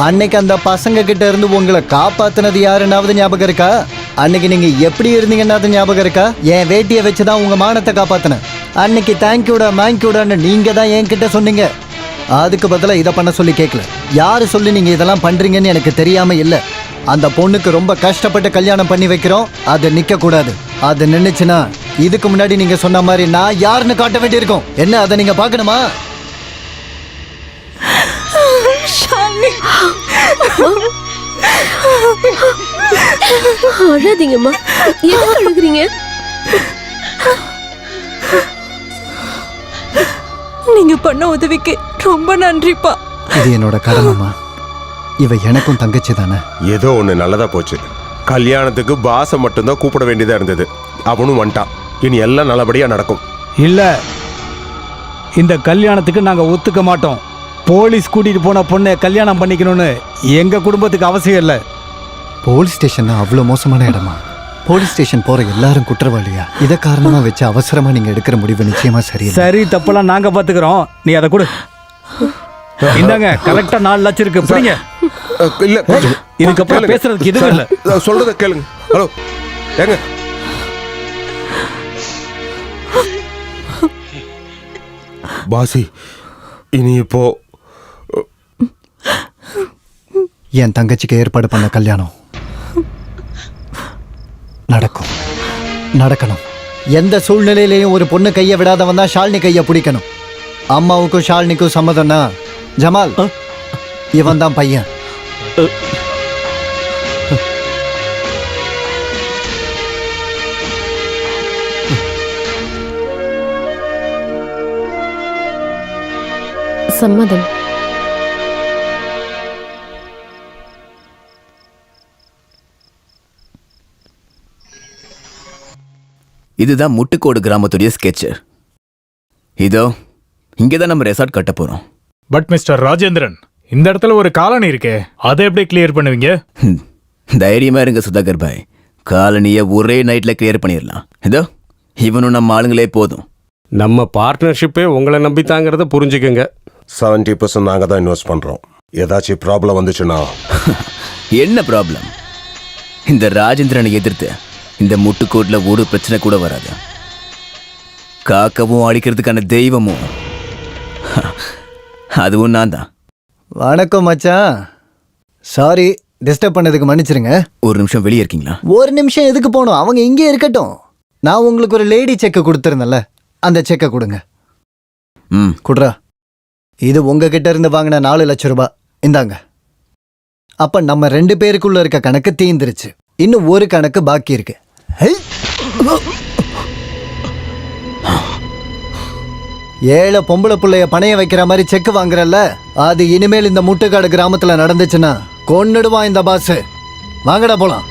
அன்னைக்கு அந்த பசங்க கிட்ட இருந்து உங்களை காப்பாத்தினது யாருன்னாவது ஞாபகம் இருக்கா? அன்னைக்கு நீங்க எப்படி இருந்தீங்கன்னா அது ஞாபகம் இருக்கா? என் வேட்டியை வச்சுதான் உங்க மானத்தை காப்பாத்தினேன். அன்னைக்கு தேங்க்யூடா மேங்க்யூடான்னு நீங்க தான் என்கிட்ட சொன்னீங்க. அதுக்கு பதிலாக இதை பண்ண சொல்லி கேட்கல. யாரு சொல்லி நீங்க இதெல்லாம் பண்றீங்கன்னு எனக்கு தெரியாம இல்லை. அந்த பொண்ணுக்கு ரொம்ப கஷ்டப்பட்டு கல்யாணம் பண்ணி வைக்கிறோம், அது நிக்க கூடாது. அது நின்னுச்சுன்னா இதுக்கு முன்னாடி நீங்க சொன்ன மாதிரி நான் யாருன்னு காட்ட வேண்டியிருக்கும். என்ன, அதை நீங்க பார்க்கணுமா? அழாதீங்கம்மா, எதுக்கு அழுகுறீங்க? நீங்க பண்ண உதவிக்கு ரொம்ப நன்றிப்பா. இது என்னோட கடமைமா. இவ எனக்கும் தங்கச்சி தானே. ஏதோ ஒன்று நல்லதா போச்சு. கல்யாணத்துக்கு பாசை மட்டும்தான் கூப்பிட வேண்டியதா இருந்தது, அவனும் வந்துட்டான். இனி எல்லாம் நல்லபடியா நடக்கும். இல்ல, இந்த கல்யாணத்துக்கு நாங்க ஒத்துக்க மாட்டோம். போலீஸ் கூட்டிட்டு போன பொண்ணை கல்யாணம் பண்ணிக்கணும்னு எங்க குடும்பத்துக்கு அவசியம் இல்லை. போலீஸ் ஸ்டேஷன் அவ்வளோ மோசமான இடமா? போலீஸ் ஸ்டேஷன் போற எல்லாரும் குற்றவாளியா? இதை காரணமா வச்சு அவசரமா நீங்க எடுக்கிற முடிவு நிச்சயமா சரியில்லை. சரி, தப்பெல்லாம் நாங்க பாத்துக்கிறோம், நீ அதை கொடு. இந்தாங்க, கரெக்டா 4 லட்சம் இருக்கு, புரியுங்க. இல்ல, இதுக்கப்புறம் பேசுறதுக்கு எதுவும் இல்லை. சொல்றத கேளுங்க. ஹலோ, ஏங்க, பாசி, இனி இப்போ என் தங்கச்சிக்கு ஏற்பாடு பண்ண கல்யாணம் நடக்கும், நடக்கணும். எந்த சூழ்நிலையிலையும் ஒரு பொண்ணு கையை விடாதவன் தான் ஷாலினி கையை பிடிக்கணும். அம்மாவுக்கும் ஷாலினிக்கும் சம்மதம்னா ஜமால் இவன் தான் பையன். சம்மதம். இதுதான் முட்டுக்கோடு கிராமத்துடைய ஸ்கெட்ச். இதோ இங்கதான் நம்ம ரெசார்ட் கட்ட போறோம். பட் மிஸ்டர் ராஜேந்திரன், இந்த இடத்துல ஒரு காலனி இருக்கே, அதை எப்படி கிளியர் பண்ணுவீங்க? தைரியமா இருங்க சுதாகர் பாய், காலனியை ஒரே நைட்ல கிளியர் பண்ணிடலாம். இதோ இவனும் நம்ம ஆளுங்களே போதும். நம்ம பார்ட்னர்ஷிப்பே உங்களை நம்பித்தாங்கிறத புரிஞ்சுக்கங்க. 70% நாங்கள் தான் இன்வெஸ்ட் பண்ணுறோம். ஏதாச்சும் ப்ராப்ளம் வந்துச்சுன்னா? என்ன ப்ராப்ளம்? இந்த ராஜேந்திரனை எதிர்த்து இந்த முட்டுக்கோட்டில் ஒரு பிரச்சனை கூட வராது. காக்கவும் அடிக்கிறதுக்கான தெய்வமும் அதுவும் நான் தான். வணக்கம் மச்சான், சாரி டிஸ்டர்ப் பண்ணதுக்கு மன்னிச்சிருங்க. ஒரு நிமிஷம் வெளியே இருக்கீங்களா? ஒரு நிமிஷம் எதுக்கு போகணும், அவங்க இங்கே இருக்கட்டும். நான் உங்களுக்கு ஒரு லேடி செக்கை கொடுத்துருந்தேன்ல, அந்த செக்கை கொடுங்க. குட்ரா, இது உங்ககிட்ட இருந்து வாங்கின 4 லட்சம் ரூபாய், இந்தாங்க. அப்ப நம்ம 2 பேருக்குள்ள இருக்க கணக்கு தீந்துருச்சு. இன்னும் ஒரு கணக்கு பாக்கி இருக்கு. ஏழை பொம்பளை பிள்ளைய பணைய வைக்கிற மாதிரி செக் வாங்குறல்ல, அது இனிமேல் இந்த முட்டுக்காடு கிராமத்துல நடந்துச்சுன்னா கொன்னுடுவான் இந்த பாஸ். வாங்கடா போலாம்.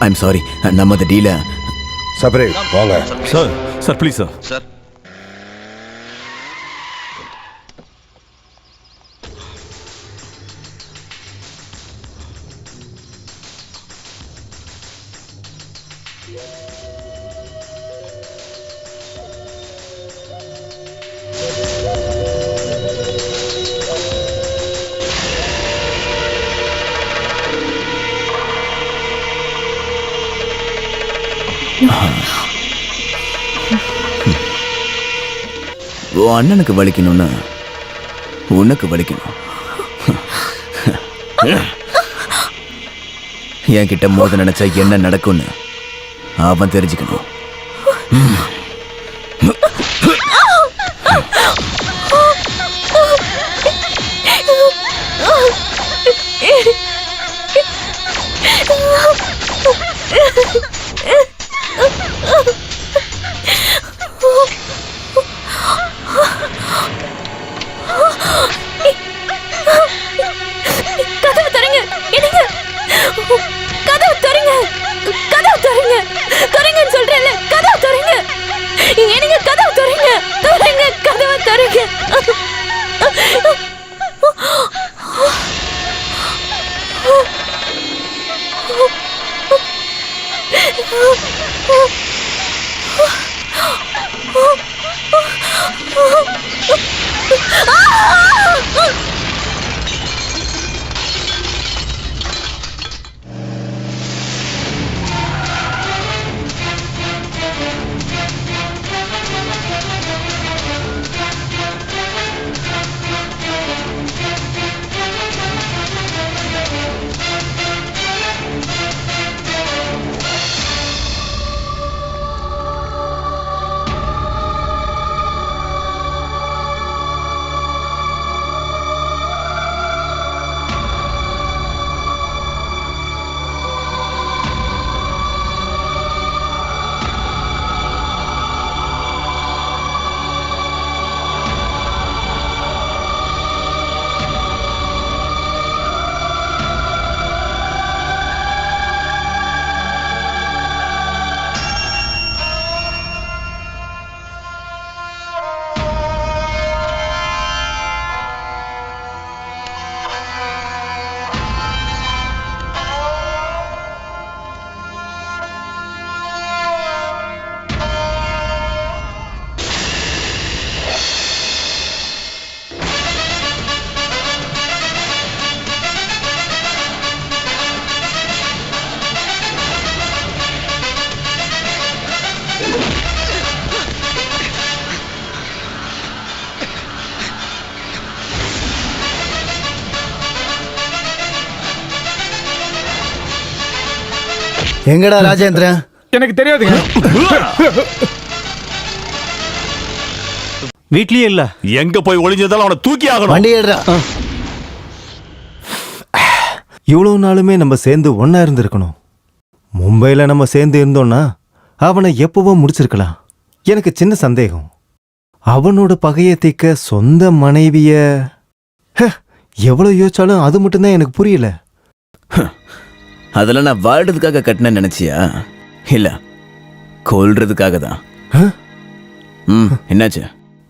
ஐம் சாரி, நம்ம அந்த டீல சபரே வாங்க. Sir sir please sir. Sir உன் அண்ணனுக்கு வலிக்கணும்னா உனக்கு வலிக்கணும். என்கிட்ட மோத நினைச்சா என்ன நடக்கும்னு அவன் தெரிஞ்சுக்கணும். கதவு தரங்க, என்னங்க? கதவு தரங்க, கதவு தரங்க, தரங்கன்னு சொல்றேன்ல, கதவு தரங்க. என்னங்க கதவு தரங்க, தரங்க, கதவு தரங்க. எங்கடா ராஜேந்திரன்? எனக்கு தெரியாதுங்க. வீட்லயே இல்ல. எங்க போய் ஒளிஞ்சதால அவனை தூக்கி ஆகணும். வண்டி ஏடுறா. இவ்வளவு நாளுமே நம்ம சேர்ந்து ஒன்னா இருந்திருக்கணும். மும்பையில நம்ம சேர்ந்து இருந்தோம்னா அவனை எப்பவோ முடிச்சிருக்கலாம். எனக்கு சின்ன சந்தேகம், அவனோட பகையை தீர்க்க சொந்த மனைவிய எவ்வளவு யோசிச்சாலும் அது மட்டும்தான் எனக்கு புரியல. அதெல்லாம் நான் வாழ்றதுக்காக கட்டினேன்னு நினைச்சியா? இல்ல, கொல்றதுக்காக தான். என்னாச்சு?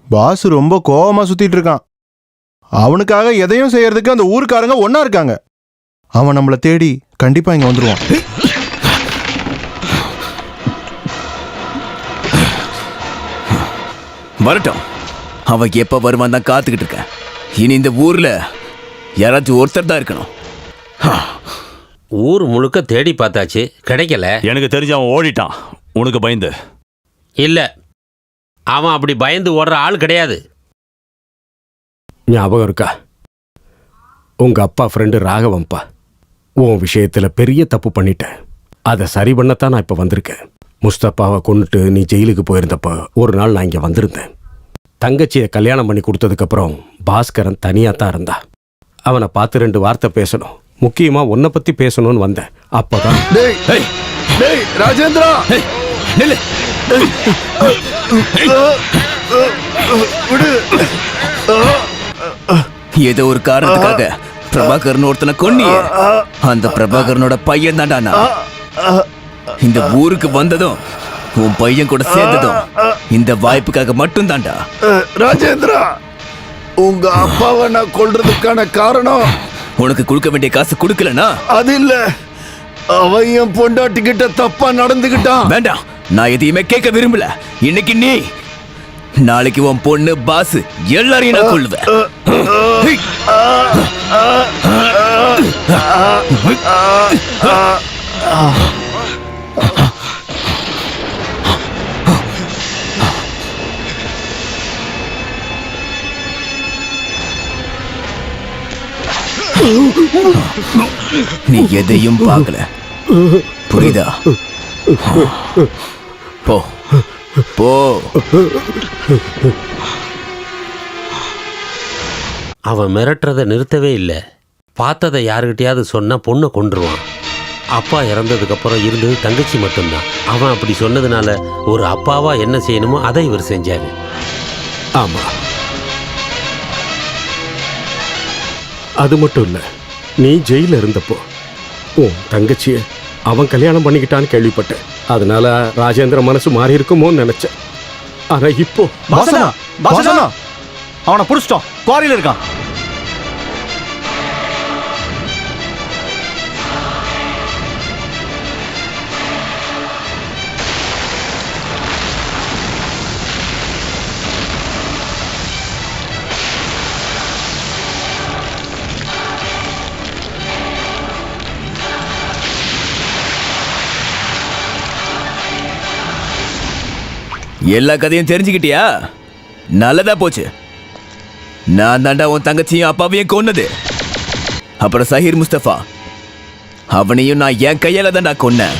பாஸ் ரொம்ப கோவமா சுத்திட்டு இருக்கான். அவனுக்காக எதையும் செய்யறதுக்கு அந்த ஊருக்காரங்க ஒன்னா இருக்காங்க. அவன் நம்மளை தேடி கண்டிப்பா இங்க வந்துருவான். வரட்டும், அவன் எப்ப வருவான் தான் காத்துக்கிட்டு இருக்க. இனி இந்த ஊர்ல யாராச்சும் ஒருத்தர் தான் இருக்கணும். ஊர் முழுக்க தேடி பார்த்தாச்சு, கிடைக்கல. எனக்கு தெரிஞ்சு அவன் ஓடிட்டான். உனக்கு பயந்து இல்ல, அவன் அப்படி பயந்து ஓடுற ஆள் கிடையாது. ஞாபகம் இருக்கா? உங்க அப்பா ஃப்ரெண்டு ராகவம்பா. உன் விஷயத்துல பெரிய தப்பு பண்ணிட்டேன். அதை சரி பண்ணத்தான் நான் இப்ப வந்திருக்கேன். முஸ்தப்பாவை கொண்டுட்டு நீ ஜெயிலுக்கு போயிருந்தப்ப ஒரு நாள் நான் இங்க வந்திருந்தேன். தங்கச்சியை கல்யாணம் பண்ணி கொடுத்ததுக்கப்புறம் பாஸ்கரன் தனியாக தான் இருந்தா. அவனை பார்த்து 2 வார்த்தை பேசணும், முக்கியமா உன்னை பத்தி பேசணும்னு வந்தேன். அப்பதான் ராஜேந்திரா ஏதோ ஒரு காரணத்துக்காக பிரபாகரன் ஒருத்தனை கொன்னியே. அந்த பிரபாகரனோட பையன் தான்டா நான். இந்த ஊருக்கு வந்ததும் உன் பையன் கூட சேர்ந்ததும் இந்த வாய்ப்புக்காக மட்டும் தான்டா. ராஜேந்திரா, உங்க அப்பாவை நான் கொல்றதுக்கான காரணம் உனக்கு கொடுக்க வேண்டிய காசு கொடுக்கலனா அது இல்ல, அவன் என் பொண்டாட்டி கிட்ட தப்பா நடந்துகிட்டான். வேண்டாம், நான் எதையுமே கேட்க விரும்பல. இன்னைக்கு நீ, நாளைக்கு உன் பொண்ணு பாஸ் எல்லாரையும் நான் கொள்ளுவேன். நீ எதையும் பார்க்கல, புரியுதா? போ போ. அவன் மிரட்டுறதை நிறுத்தவே இல்லை. பார்த்ததை யாருக்கிட்டையாவது சொன்னா பொண்ணை கொன்றுவான். அப்பா இறந்ததுக்கப்புறம் இருந்தது தங்கச்சி மட்டும்தான். அவன் அப்படி சொன்னதுனால ஒரு அப்பாவா என்ன செய்யணுமோ அதை இவர் செஞ்சாரு. ஆமா, அது மட்டும் இல்ல, நீ ஜெயில இருந்தப்போ உன் தங்கச்சிய அவன் கல்யாணம் பண்ணிக்கிட்டான்னு கேள்விப்பட்டேன். அதனால ராஜேந்திர மனசு மாறி இருக்குமோன்னு நினைச்சேன். ஆனா இப்போ பாசனா பாசனா அவனை புடிச்சிட்டோம், குவாரியில இருக்கான். எல்லா கதையும் தெரிஞ்சுக்கிட்டியா? நல்லதா போச்சு. நான் தாண்டா உன் தங்கச்சியும் அப்பாவையும் கொன்னது. அப்புறம் சஹீர் முஸ்தபா, அவனையும் நான் என் கையால தாண்டா கொன்னேன்.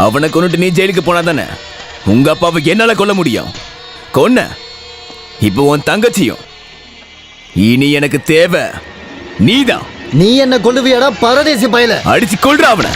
அவனை கொன்னுட்டு நீ ஜெயிலுக்கு போனா தானே உங்க அப்பாவை என்னால கொல்ல முடியும். கொன்ன. இப்போ உன் தங்கச்சியும். இனி எனக்கு தேவை நீதான். நீ என்ன கொல்லுவியாடா பரதேசி பயல? அடிச்சு கொல்ற அவனை.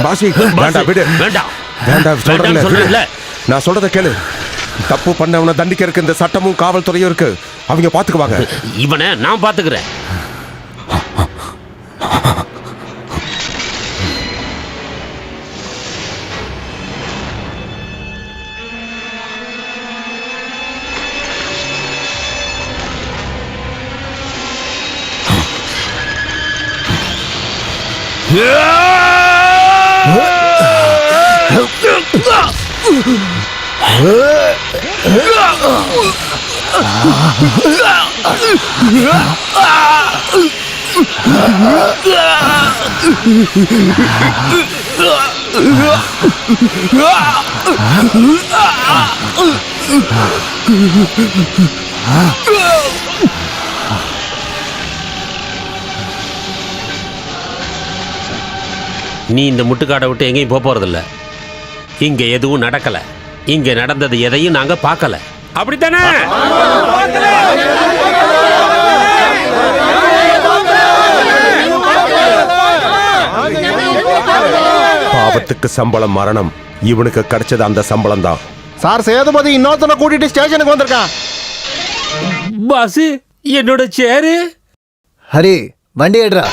பாசி வேண்டாம் விடு வேண்டாம் வேண்டாம் வேண்டாம்னு சொல்றேன்ல. சொல்றேன்ல நான் சொல்றத கேளு தப்பு பண்ணவனை தண்டிக்கிறதுக்கு இந்த சட்டமும் காவல்துறையும் இருக்கு அவங்க பாத்துக்குவாங்க இவனை நான் பாத்துக்கிறேன். நீ இந்த முட்டுக்காடை விட்டு எங்கேயும் போக போறதில்ல. இங்க எதுவும் நடக்கல. இங்க நடந்தது எதையும் நாங்க பார்க்கல. அப்படித்தானே? பாவத்துக்கு சம்பளம் மரணம். இவனுக்கு கிடைச்சது அந்த சம்பளம் தான். சார் சேதுபதி இன்னொருத்தனை கூட்டிட்டு ஸ்டேஷனுக்கு வந்திருக்கான். பாஸ் என்னோட சேரு. ஹரி வண்டி எடுறா.